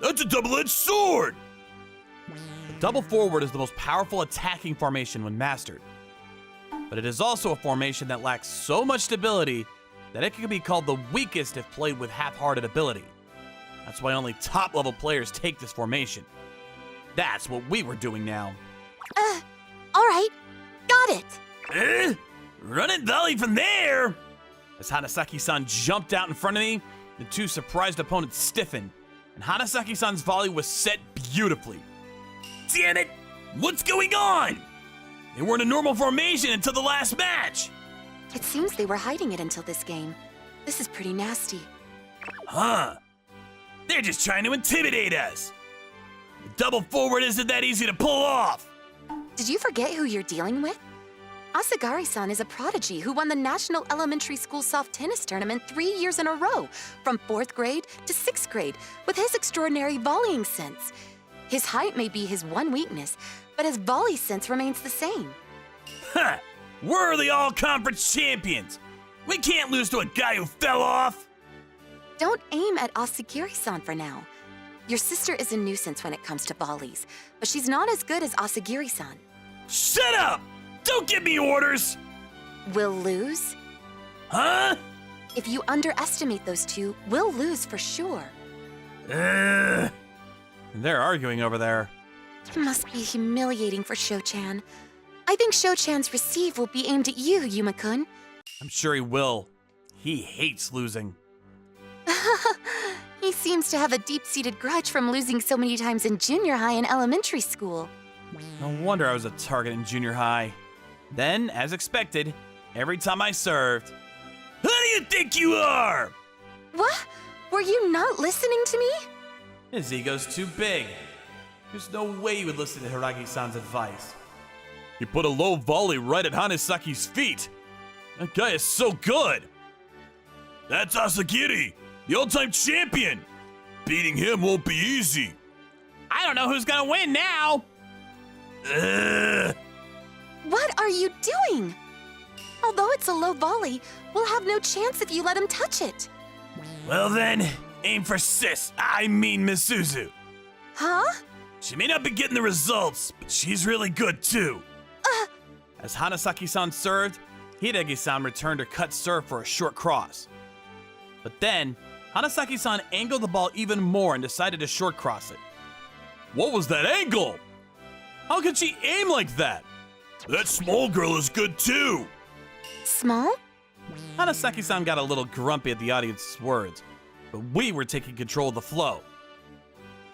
That's a double-edged sword! The double forward is the most powerful attacking formation when mastered. But it is also a formation that lacks so much stability that it can be called the weakest if played with half-hearted ability. That's why only top-level players take this formation. That's what we were doing now. Alright. Got it! Run it volley from there! As Hanasaki-san jumped out in front of me, the two surprised opponents stiffened, and Hanasaki-san's volley was set beautifully. Damn it! What's going on? They weren't a normal formation until the last match! It seems they were hiding it until this game. This is pretty nasty. Huh. They're just trying to intimidate us. The double forward isn't that easy to pull off. Did you forget who you're dealing with? Asagari-san is a prodigy who won the National Elementary School Soft Tennis Tournament 3 years in a row, from 4th grade to 6th grade, with his extraordinary volleying sense. His height may be his one weakness, but his volley sense remains the same. Huh. We're the all-conference champions. We can't lose to a guy who fell off. Don't aim at Asagiri-san for now. Your sister is a nuisance when it comes to volleys, but she's not as good as Asagiri-san. Shut up! Don't give me orders! We'll lose? Huh? If you underestimate those two, we'll lose for sure. They're arguing over there. Must be humiliating for Sho-chan. I think Sho-chan's receive will be aimed at you, Yuma-kun. I'm sure he will. He hates losing. He seems to have a deep-seated grudge from losing so many times in junior high and elementary school. No wonder I was a target in junior high. Then, as expected, every time I served, who do you think you are? What? Were you not listening to me? His ego's too big. There's no way he would listen to Hiragi-san's advice. He put a low volley right at Hanasaki's feet. That guy is so good. That's Asagiri, the all-time champion. Beating him won't be easy. I don't know who's gonna win now. What are you doing? Although it's a low volley, we'll have no chance if you let him touch it. Well then, aim for Sis, Miss Suzu. Huh? She may not be getting the results, but she's really good too. As Hanasaki-san served, Hideki-san returned her cut serve for a short cross. But then, Hanasaki-san angled the ball even more and decided to short cross it. What was that angle? How could she aim like that? That small girl is good too. Small? Hanasaki-san got a little grumpy at the audience's words, but we were taking control of the flow.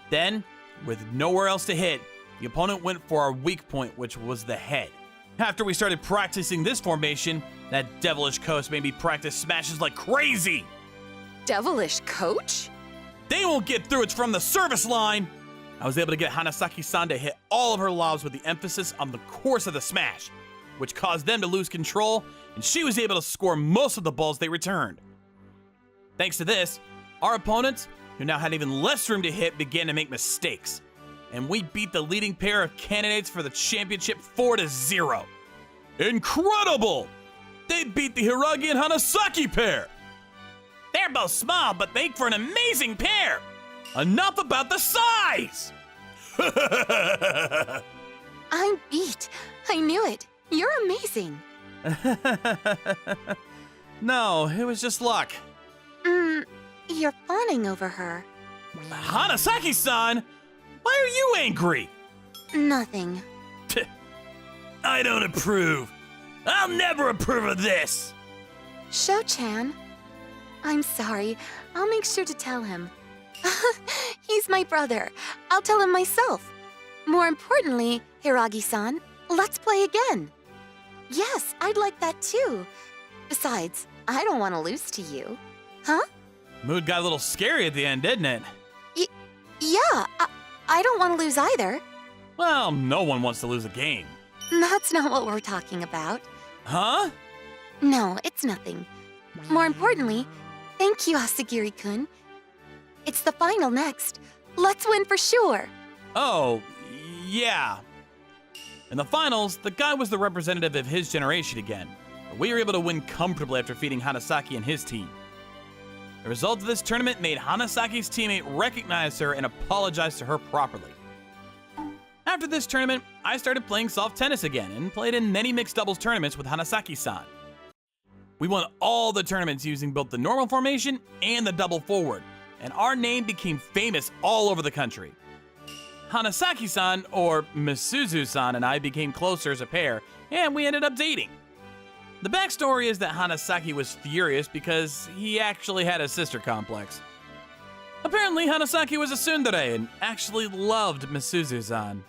Then, with nowhere else to hit, the opponent went for our weak point, which was the head. After we started practicing this formation, that devilish coach made me practice smashes like crazy. Devilish coach? They won't get through, it's from the service line. I was able to get Hanasaki-san to hit all of her lobs with the emphasis on the course of the smash, which caused them to lose control, and she was able to score most of the balls they returned. Thanks to this, our opponents, who now had even less room to hit, began to make mistakes, and we beat the leading pair of candidates for the championship 4-0. Incredible! They beat the Hiragi and Hanasaki pair! They're both small, but make for an amazing pair! Enough about the size! I'm beat. I knew it. You're amazing. No, it was just luck. You're fawning over her. Hanasaki-san! Why are you angry? Nothing. I don't approve. I'll never approve of this! Sho-chan. I'm sorry. I'll make sure to tell him. He's my brother. I'll tell him myself. More importantly, Hiragi-san, let's play again. Yes, I'd like that too. Besides, I don't want to lose to you. Huh? Mood got a little scary at the end, didn't it? Yeah, I don't want to lose either. Well, no one wants to lose a game. That's not what we're talking about. Huh? No, it's nothing. More importantly, thank you, Asagiri-kun. It's the final next. Let's win for sure. Oh, yeah. In the finals, the guy was the representative of his generation again, but we were able to win comfortably after defeating Hanasaki and his team. The result of this tournament made Hanasaki's teammate recognize her and apologize to her properly. After this tournament, I started playing soft tennis again and played in many mixed doubles tournaments with Hanasaki-san. We won all the tournaments using both the normal formation and the double forward, and our name became famous all over the country. Hanasaki-san, or Misuzu-san, and I became closer as a pair, and we ended up dating. The backstory is that Hanasaki was furious because he actually had a sister complex. Apparently, Hanasaki was a tsundere and actually loved Misuzu-san.